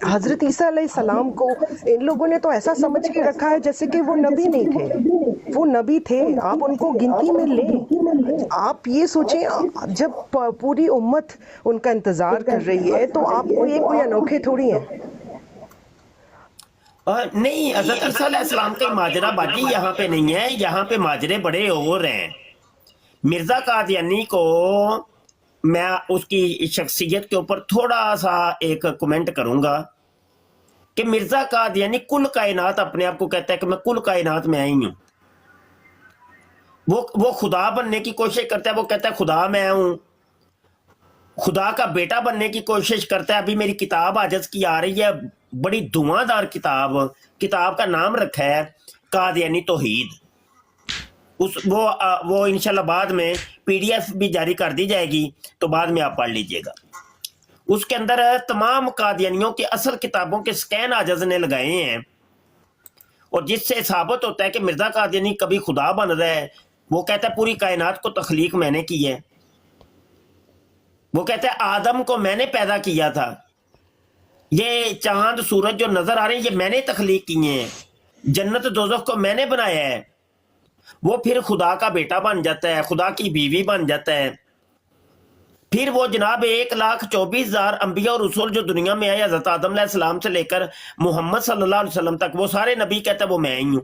حضرت عیسیٰ علیہ السلام کو ان لوگوں نے تو ایسا سمجھ کے رکھا ہے جیسے کہ وہ نبی نہیں تھے، وہ نبی تھے، آپ ان کو گنتی میں لیں۔ آپ یہ سوچیں جب پوری امت ان کا انتظار کر رہی ہے تو آپ کوئی انوکھے تھوڑی ہیں۔ نہیں، حضرت عیسیٰ علیہ السلام کا ماجرہ باجی یہاں پہ نہیں ہے، یہاں پہ ماجرے بڑے اور ہیں۔ مرزا قادیانی کو میں اس کی شخصیت کے اوپر تھوڑا سا ایک کمنٹ کروں گا کہ مرزا قادیانی کل کائنات اپنے آپ کو کہتا ہے کہ میں کل کائنات میں آئی ہوں۔ وہ خدا بننے کی کوشش کرتا ہے، وہ کہتا ہے خدا میں ہوں، خدا کا بیٹا بننے کی کوشش کرتا ہے۔ ابھی میری کتاب عاجز کی آ رہی ہے، بڑی دھواں دار کتاب کا نام رکھا ہے قادیانی توحید۔ وہ انشاءاللہ بعد میں PDF بھی جاری کر دی جائے گی تو بعد میں آپ پڑھ لیجئے گا۔ اس کے اندر تمام قادیانیوں کے اصل کتابوں کے سکین عاجز نے لگائے ہیں، اور جس سے ثابت ہوتا ہے کہ مرزا قادیانی کبھی خدا بن رہا ہے۔ وہ کہتا ہے پوری کائنات کو تخلیق میں نے کی ہے، وہ کہتا ہے آدم کو میں نے پیدا کیا تھا، یہ چاند سورج جو نظر آ رہے ہیں یہ میں نے تخلیق کیے ہیں، جنت دوزخ کو میں نے بنایا ہے۔ وہ پھر خدا کا بیٹا بن جاتا ہے، خدا کی بیوی بن جاتا ہے۔ پھر وہ جناب 1,24,000 انبیاء اور رسول جو دنیا میں آئے، حضرت آدم علیہ السلام سے لے کر محمد صلی اللہ علیہ وسلم تک، وہ سارے نبی کہتا ہے وہ میں ہی ہوں۔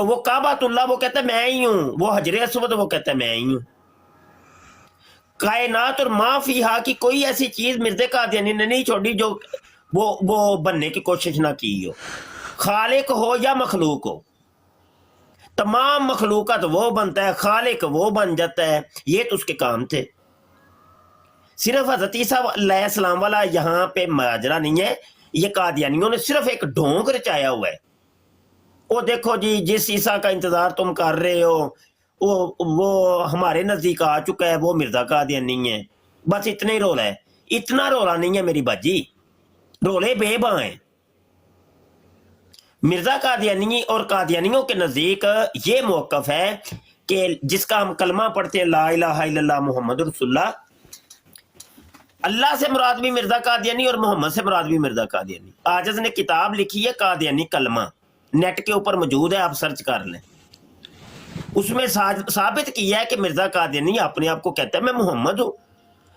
وہ کعبۃ اللہ وہ کہتا ہے میں ہی ہوں، وہ حجر اسود وہ کہتا ہے میں ہی ہوں۔ کائنات اور ما فیہا کی کوئی ایسی چیز مرزا قادیانی نے نہیں چھوڑی جو وہ بننے کی کوشش نہ کی ہو، خالق ہو یا مخلوق ہو۔ تمام مخلوقات وہ بنتا ہے، خالق وہ بن جاتا ہے، یہ تو اس کے کام تھے۔ صرف حضرت عیسیٰ علیہ السلام والا یہاں پہ ماجرا نہیں ہے، یہ قادیانیوں نے صرف ایک ڈھونگ رچایا ہوا ہے۔ وہ دیکھو جی جس عیسیٰ کا انتظار تم کر رہے ہو وہ ہمارے نزدیک آ چکا ہے، وہ مرزا قادیانی ہے، بس اتنا ہی رولا ہے۔ اتنا رولا نہیں ہے میری باجی، رولے بے باں ہیں۔ مرزا قادیانی اور قادیانیوں کے نزدیک یہ موقف ہے کہ جس کا ہم کلمہ پڑھتے ہیں لا الہ الا اللہ محمد رسول اللہ، اللہ سے مراد بھی مرزا قادیانی اور محمد سے مراد بھی مرزا قادیانی۔ عاجز نے کتاب لکھی ہے قادیانی کلمہ، نیٹ کے اوپر موجود ہے، آپ سرچ کر لیں۔ اس میں ثابت کیا ہے کہ مرزا قادیانی اپنے آپ کو کہتا ہے میں محمد ہوں،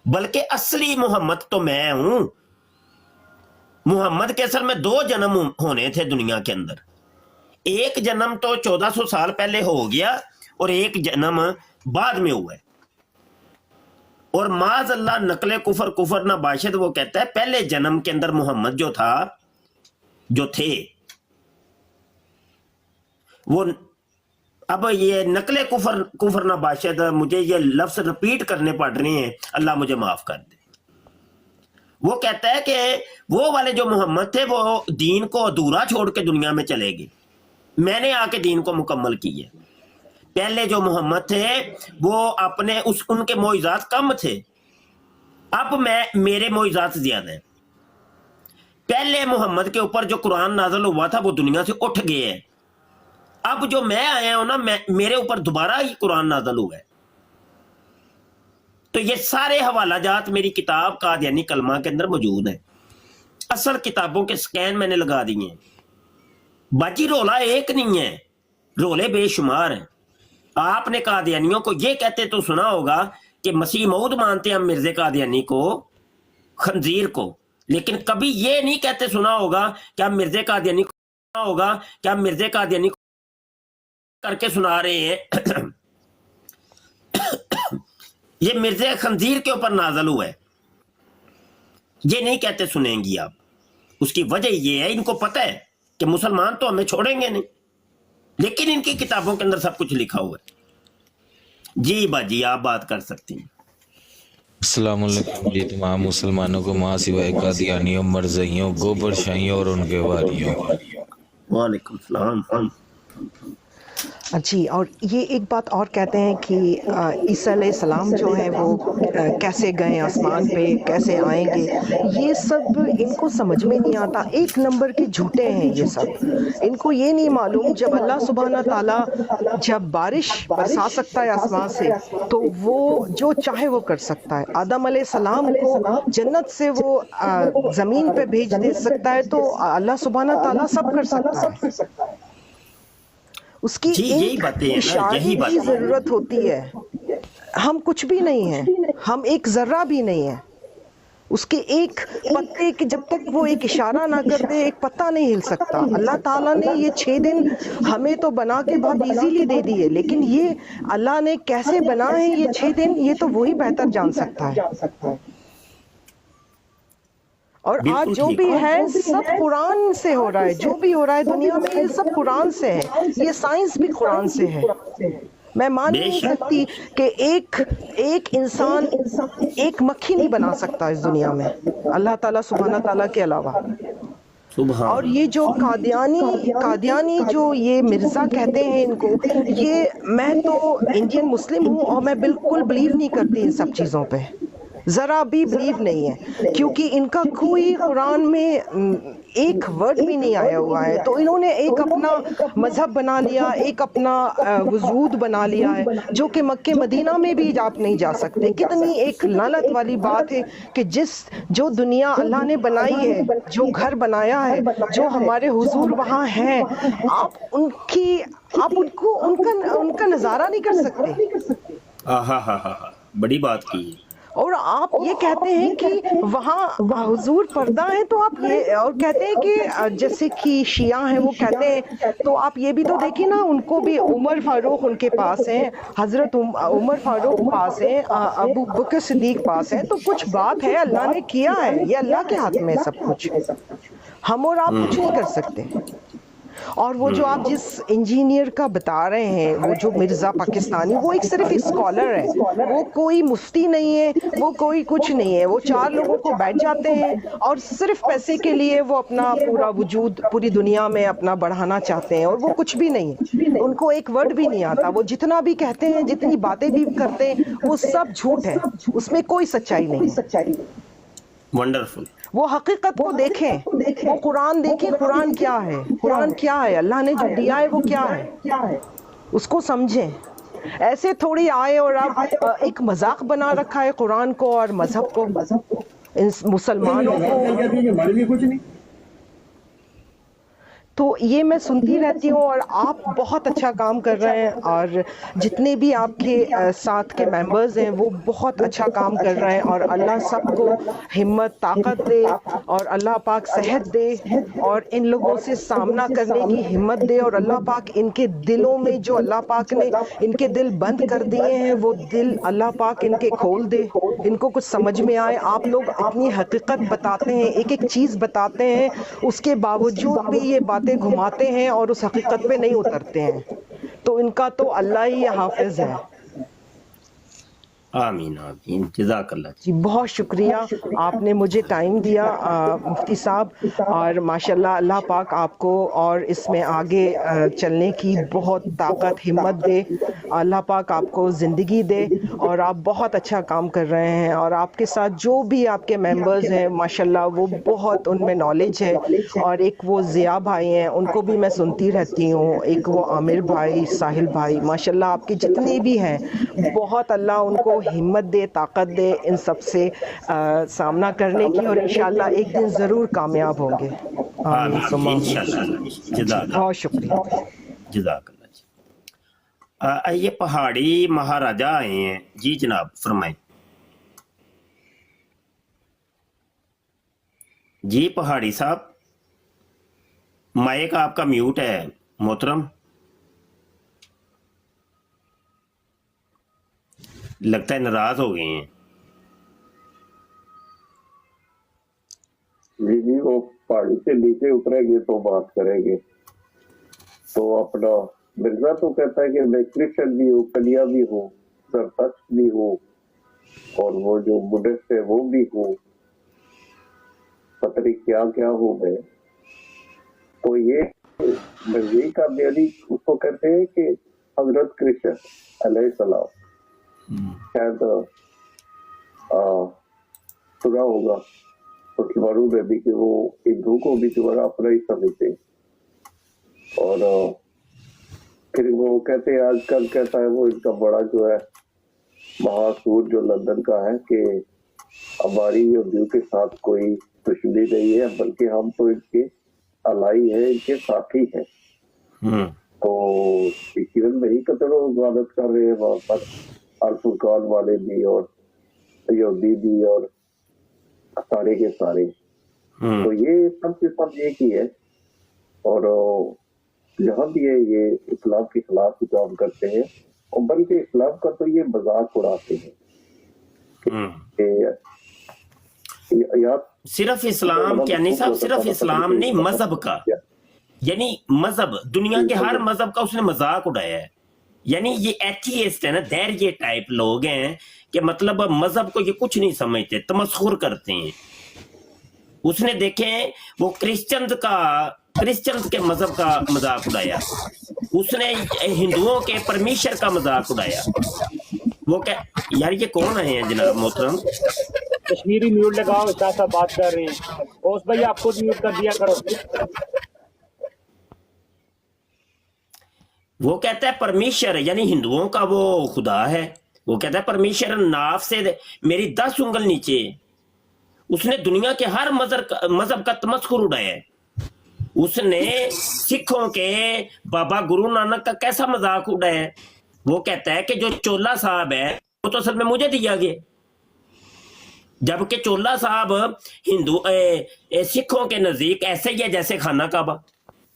بلکہ اصلی محمد تو میں ہوں۔ محمد کے اصل میں 2 جنم ہونے تھے دنیا کے اندر، एक जन्म तो 1400 साल पहले हो गया और एक जन्म बाद में हुआ है। और माज अल्लाह नकले कुफर ना बाशिद वो कहता है पहले जन्म के अंदर मोहम्मद जो थे वो, अब ये नकले कुफर ना बाशिद, मुझे ये लफ्ज रिपीट करने पड़ रहे हैं, अल्लाह मुझे माफ कर दे। वो कहता है कि वो वाले जो मोहम्मद थे वो दीन को अधूरा छोड़ के दुनिया में चले गए, मैंने आके दीन को मुकम्मल किया। पहले जो मोहम्मद थे वो अपने उनके मोइज़ात कम थे, अब मेरे मोइज़ात ज्यादा है। पहले मोहम्मद के ऊपर जो कुरान नाज़िल हुआ था वो दुनिया से उठ गए है, अब जो मैं आया हूं ना, मेरे ऊपर दोबारा ही कुरान नाज़िल हुआ है। तो ये सारे हवाला जात मेरी किताब कादियानी कलमा के अंदर मौजूद है, असल किताबों के स्कैन मैंने लगा दिए हैं। बाजी रोला एक नहीं है, रोले बेशुमार हैं। आपने कादियानियों को ये कहते तो सुना होगा कि मसीह मौद मानते हैं हम मिर्जे कादियानी को, खंजीर को, लेकिन कभी ये नहीं कहते सुना होगा कि हम मिर्जे कादियानी को, सुना होगा कि हम मिर्जे कादियानी करके सुना रहे हैं ये मिर्जे खंजीर के ऊपर नाज़िल हुआ है, ये नहीं कहते सुनेंगी आप। उसकी वजह ये है, इनको पता है कि मुसलमान तो हमें छोड़ेंगे नहीं, लेकिन इनकी किताबों के अंदर सब कुछ लिखा हुआ है। जी बाजी आप बात कर सकती हैं। अस्सलाम वालेकुम जी तमाम मुसलमानों को माँ सिवाय कादियानियों, मरज़इयों, गोबर शाहियों और उनके वारियों। वालेकुम सलाम। जी, और ये एक बात और कहते हैं कि ईसा अलैहिस्सलाम जो है वो कैसे गए आसमान पे, कैसे आएंगे, ये सब इनको समझ में नहीं आता। एक नंबर के झूठे हैं ये सब। इनको ये नहीं मालूम जब अल्लाह सुब्हाना ताला जब बारिश बरसा सकता है आसमान से तो वो जो चाहे वो कर सकता है। आदम अलैहिस्सलाम को जन्नत से वो ज़मीन पे भेज दे सकता है, तो अल्लाह सुब्हाना ताला सब कर सकता है। उसकी एक इशारे की जरूरत होती है। हम कुछ भी नहीं हैं, हम एक जर्रा भी नहीं है। उसके एक पत्ते के जब तक वो एक इशारा ना कर दे एक पत्ता नहीं हिल सकता। अल्लाह ताला ने ये 6 दिन हमें तो बना के बहुत इजीली दे दिए, लेकिन ये अल्लाह ने कैसे बना है ये 6 दिन, ये तो वही बेहतर जान सकता है। और आज जो भी है सब कुरान से हो रहा है, जो भी हो रहा है दुनिया में ये सब कुरान से है। ये साइंस भी कुरान से है। मैं मान नहीं सकती कि एक इंसान एक मक्खी नहीं बना सकता इस दुनिया में अल्लाह ताला सुब्हाना ताला के अलावा। और ये जो कादियानी जो ये मिर्जा कहते हैं इनको, ये मैं तो इंडियन मुस्लिम हूँ और मैं बिल्कुल बिलीव नहीं करती इन सब चीज़ों पे, ज़रा भी बिलीव नहीं है, क्योंकि इनका कोई कुरान में एक वर्ड भी नहीं आया हुआ है। तो इन्होंने एक अपना मजहब बना लिया, एक अपना वजूद बना लिया है, जो कि मक्के मदीना में भी आप नहीं जा सकते। कितनी एक लानत वाली बात है कि जो दुनिया अल्लाह ने बनाई है, जो घर बनाया है, जो हमारे हुजूर वहाँ हैं, आप उनको उनका नज़ारा नहीं कर सकते। बड़ी बात की। और आप ये कहते हैं कि वहाँ हुजूर पर्दा है, तो आप ये और कहते हैं कि जैसे कि शिया हैं वो कहते हैं, तो आप ये भी तो देखिए ना, उनको भी उमर फारूक उनके पास हैं, हजरत उमर फारूक पास हैं, अबू बकर सिद्दीक पास हैं। तो कुछ बात है, अल्लाह ने किया है, ये अल्लाह के हाथ में सब कुछ, हम और आप कुछ नहीं कर सकते। और वो जो आप जिस इंजीनियर का बता रहे हैं, वो जो मिर्ज़ा पाकिस्तानी, वो सिर्फ एक स्कॉलर है, वो कोई मुफ्ती नहीं है, वो कोई कुछ नहीं है। वो 4 लोगों को बैठ जाते हैं और सिर्फ पैसे के लिए वो अपना पूरा वजूद पूरी दुनिया में अपना बढ़ाना चाहते हैं, और वो कुछ भी नहीं है। उनको एक वर्ड भी नहीं आता। वो जितना भी कहते हैं, जितनी बातें भी करते हैं, वो सब झूठ है, उसमें कोई सच्चाई नहीं है। वंडरफुल। वो हकीकत को देखें, वो कुरान देखें, कुरान क्या है, कुरान क्या है, अल्लाह ने जो दिया है वो क्या है, उसको समझें। ऐसे थोड़ी आए और आप एक मजाक बना रखा है कुरान को और मजहब को, इन मुसलमानों को। तो ये मैं सुनती रहती हूँ और आप बहुत अच्छा काम कर रहे हैं और जितने भी आपके साथ के मेंबर्स हैं वो बहुत अच्छा काम कर रहे हैं और अल्लाह सबको हिम्मत ताकत दे और अल्लाह पाक सेहत दे और इन लोगों से सामना करने की हिम्मत दे और अल्लाह पाक इनके दिलों में जो अल्लाह पाक ने इनके दिल बंद कर दिए हैं वो दिल अल्लाह पाक इनके खोल दे, इनको कुछ समझ में आए। आप लोग अपनी हकीकत बताते हैं, एक एक चीज़ बताते हैं, उसके बावजूद भी ये बातें घुमाते हैं और उस हकीकत पे नहीं उतरते हैं, तो इनका तो अल्लाह ही हाफिज है। आमीन आमीन, जज़ाकल्लाह। जी बहुत शुक्रिया, आपने मुझे टाइम दिया मुफ्ती साहब, और माशाल्लाह अल्लाह पाक आपको और इसमें आगे चलने की बहुत ताकत हिम्मत दे, अल्लाह पाक आपको ज़िंदगी दे और आप बहुत अच्छा काम कर रहे हैं। और आपके साथ जो भी आपके मेंबर्स हैं माशाल्लाह वो बहुत उनमें नॉलेज है, और एक वो ज़िया भाई हैं उनको भी मैं सुनती रहती हूँ, एक वो आमिर भाई, साहिल भाई, माशाल्लाह आपके जितने भी हैं बहुत अल्लाह उनको हिम्मत दे, ताकत दे इन सब से सामना करने की, और इंशाल्लाह एक दिन ज़रूर कामयाब होंगे। आमीन सुम्मा आमीन। इंशाल्लाह। बहुत शुक्रिया। जज़ाकल्लाह। ये पहाड़ी महाराजा आए हैं जी, जनाब फरमाएं। जी पहाड़ी साहब, माइक आपका म्यूट है मोहतरम, लगता है नाराज हो गए हैं। जी वो पहाड़ी से नीचे उतरेंगे तो बात करेंगे। तो अपना मिर्जा तो कहता है कि मैं क्रिश्चियन भी हूँ, कलिया भी हूँ, सरतक्ष भी हूँ, और वो जो बुद्धिस्ट है वो भी हूँ, पता नहीं क्या क्या हूँ मैं। तो ये मिर्जी का बेली उसको कहते हैं कि हजरत कृष्ण अलैहिस्सलाम, शायद सुना होगा मुसलमानों में भी कि वो हिंदू को भी तुम्हारा अपना ही समझते, और फिर वो कहते हैं आजकल कहता है वो इनका बड़ा जो है महासूर जो लंदन का है कि हमारी यहूदियों के साथ कोई दुश्मनी नहीं है, बल्कि हम तो इनके अलाई है, इनके साथी हैं। तो इवन में ही कतरों इबादत कर रहे हैं वहां पर, अल-फुरकान वाले भी और यहूदी भी और सारे के सारे। तो ये सब के सब एक ही है, और जहाँ भी है ये इस्लाम के खिलाफ काम करते हैं, और बल्कि इस्लाम का तो ये मजाक उड़ाते हैं। सिर्फ इस्लाम क्या नहीं साहब, सिर्फ इस्लाम नहीं, मजहब का, यानी मजहब, दुनिया के हर मजहब का उसने मजाक उड़ाया है। यानी ये एथीइस्ट है ना, धैर्य टाइप लोग हैं कि मतलब मजहब को ये कुछ नहीं समझते, तमस्खुर करते हैं। उसने देखे वो क्रिश्चियन के मजहब का मजाक उड़ाया, उसने हिंदुओं के परमेश्वर का मजाक उड़ाया। वो क्या यार, ये कौन आए हैं जनाब मोहतरम? कश्मीरी म्यूट लगाओ, शाह साहब बात कर रहे हैं। ओस भाई आप खुद म्यूट कर दिया करो। वो कहता है परमेश्वर, यानी हिंदुओं का वो खुदा है। वो कहता है परमेश्वर नाफ से मेरी 10 उंगल नीचे। उसने दुनिया के हर मजहब का तमस्खुर उड़ाया है। उसने सिखों के बाबा गुरु नानक का कैसा मजाक उड़ाया है। वो कहता है कि जो चोला साहब है वो तो असल में मुझे दिया गया, जबकि चोला साहब हिंदू सिखों के नजदीक ऐसे ही है जैसे खाना काबा,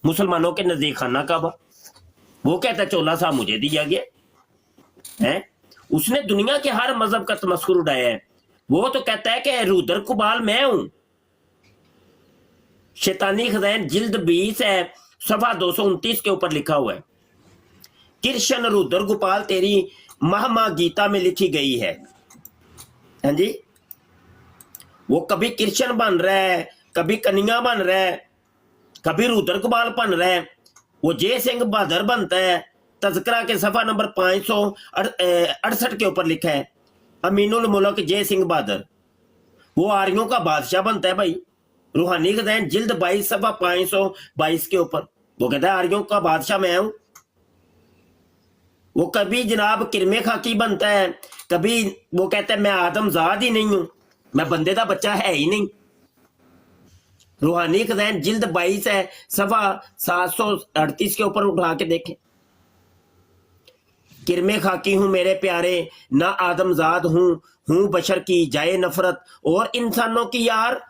मुसलमानों के नजदीक खाना काबा। वो कहता है चोला साहब मुझे दिया गया है। उसने दुनिया के हर मजहब का तमस्खुर उड़ाया है। वो तो कहता है कि रुद्र कुबाल मैं हूं। शैतानी खज़ाइन जिल्द 20 है, सफा 229 के ऊपर लिखा हुआ है, कृष्ण रुद्र गोपाल तेरी महामा गीता में लिखी गई है। हाँ जी, वो कभी कृष्ण बन रहा है, कभी कन्हैया बन रहा है, कभी रुद्र गोपाल बन रहा है। वो जय सिंह बहादुर बनता है, तज़किरा के सफा नंबर 568 के ऊपर लिखा है, अमीनुल मुल्क जय सिंह बहादुर। वो आर्यों का बादशाह बनता है भाई, रूहानी खज़ाइन जिल्द 22 सफा 522 के ऊपर। वो कहता है आर्यों का बादशाह मैं हूं। वो कभी जनाब किरमे खाकी बनता है, कभी वो कहता है मैं आदमजाद ही नहीं हूं, मैं बंदे का बच्चा है ही नहीं। रूहानी खजाइन जिल्द 22 है, सफा 738 के ऊपर उठा के देखें। किरमे खाकी हूं मेरे प्यारे, ना आदमजाद हूं बशर की जाए नफरत, और इंसानों की यार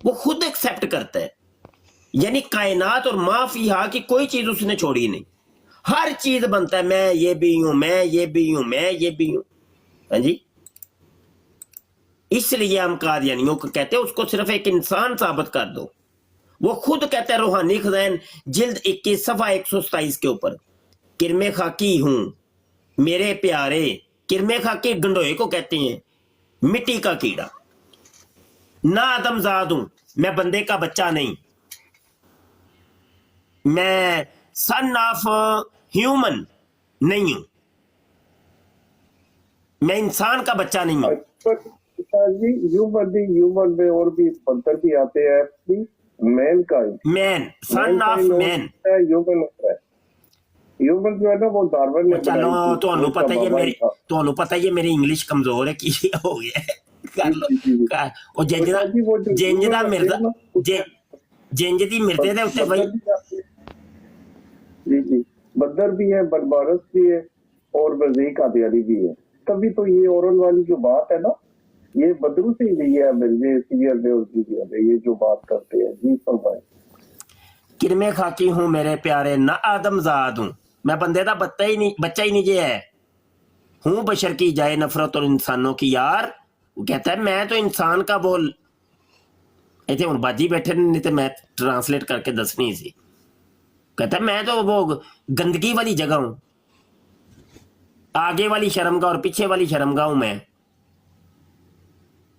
वो खुद एक्सेप्ट करता है। यानी कायनात और माफिया की कोई चीज उसने छोड़ी नहीं, हर चीज बनता है मैं ये भी हूं, मैं ये भी हूं, मैं ये भी हूं। हाँ जी, इसलिए हम कादियानियों को कहते हैं उसको सिर्फ एक इंसान साबित कर दो। वो खुद कहता है रूहानी खजाइन जिल्द 21 सफा 127 के ऊपर, किरमे खाकी हूं मेरे प्यारे। किरमे खाकी गंडोए को कहते हैं, मिट्टी का कीड़ा। ना आदमजाद हूं, मैं बंदे का बच्चा नहीं, मैं सन ऑफ ह्यूमन नहीं हूं, मैं इंसान का बच्चा नहीं हूं। जी ह्यूमन में और भी बंदर भी आते हैं, मैन का man, son of man, human होता है। ह्यूमन जो है ना वो डार्विन ने चलो ਤੁਹਾਨੂੰ ਪਤਾ ਹੀ ਹੈ ਮੇਰੀ ਇੰਗਲਿਸ਼ ਕਮਜ਼ੋਰ ਹੈ, ਕੀ ਹੋ ਗਿਆ ਹੈ? ਕਰ ਲੋ ਉਹ ਜਿੰਜ ਦਾ ਮਿਰਜ਼ਾ ਜਿੰਜ ਦੀ ਮਿਰਜ਼ੇ ਦੇ ਉੱਤੇ ਬਈ जी बदर भी है, बरबारस भी है और वज़ी कादियानी भी है। तभी तो ये औरन वाली जो बात है ना, ये बदरू से ही नहीं है, मिर्जे सीरियल में और सीरियल में ये जो बात करते हैं। जी फरमाए। किरमे खाकी हूं मेरे प्यारे, ना आदमजाद हूं, मैं बंदे का बच्चा ही नहीं जे है, हूं बशर की जाए नफरत और इंसानों की यार। वो कहता है मैं तो इंसान का बोल, इतने हुण बाजी बैठे नहीं तो मैं ट्रांसलेट करके दसनी सी। कहता है मैं तो वो गंदगी वाली जगह हूं, आगे वाली शर्मगाह और पीछे वाली शर्मगाह हूं मैं,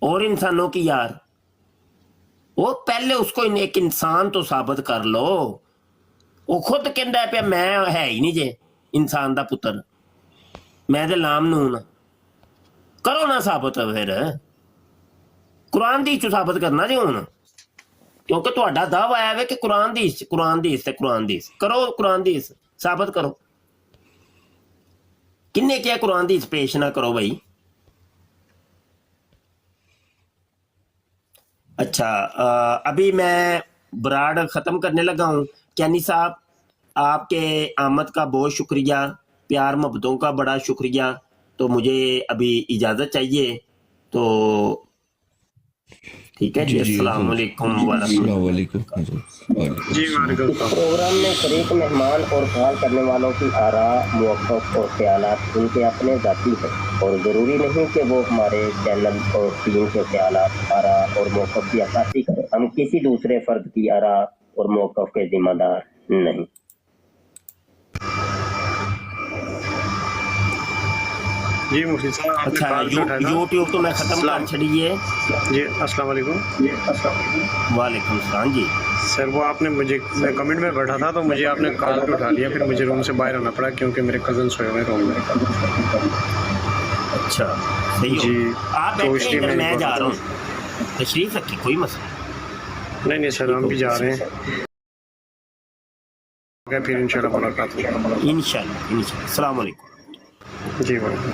और इंसानों की यार। वो पहले उसको एक इंसान तो साबित कर लो। वो खुद कहता है पे मैं है ही नहीं जे इंसान दा पुत्र, मैं ते लाम नून। करो ना साबित, फिर कुरान दी साबित करना जी हुण, क्योंकि तुहाडा दावा है कि कुरान दी करो, कुरान दी साबित करो। किन्ने क्या कुरान दी पेश ना करो भाई। अच्छा, अभी मैं ब्राड खत्म करने लगा हूं। कैनी साहब, आपके आमद का बहुत शुक्रिया, प्यार मोहब्बतों का बड़ा शुक्रिया। तो मुझे अभी इजाजत चाहिए, तो ठीक है जी। अस्सलाम वालेकुम प्रोग्राम में शरीक मेहमान और ख्याल करने वालों की आरा, मौक़िफ़ और ख्यालात उनके अपने ज़ाती हैं, और ज़रूरी नहीं कि वो हमारे चैनल और टीम के ख्यालात, आरा और मौक़िफ़ की अक्कासी करें। हम किसी दूसरे फ़र्द की आरा और मौक़िफ़ के ज़िम्मेदार नहीं। जी मुफ्ती साहब, अच्छा, यूट्यूब तो मैं खत्म कर छड़ी है जी। अस्सलाम वालेकुम। वालेकुम सलाम जी। सर वो आपने मुझे, मैं कमेंट में बैठा था तो मुझे आपने कॉल पे उठा लिया, फिर मुझे रूम से बाहर आना पड़ा क्योंकि मेरे कजन सोए हुए रूम में। अच्छा सही जी, आप तो बैठे हैं, मैं जा रहा हूँ, तशरीफ रखिए, कोई मसला नहीं सर, हम भी जा रहे हैं, फिर इंशाल्लाह मुलाकात होगी। इंशाल्लाह। अस्सलाम वालेकुम। जी वालेकुम।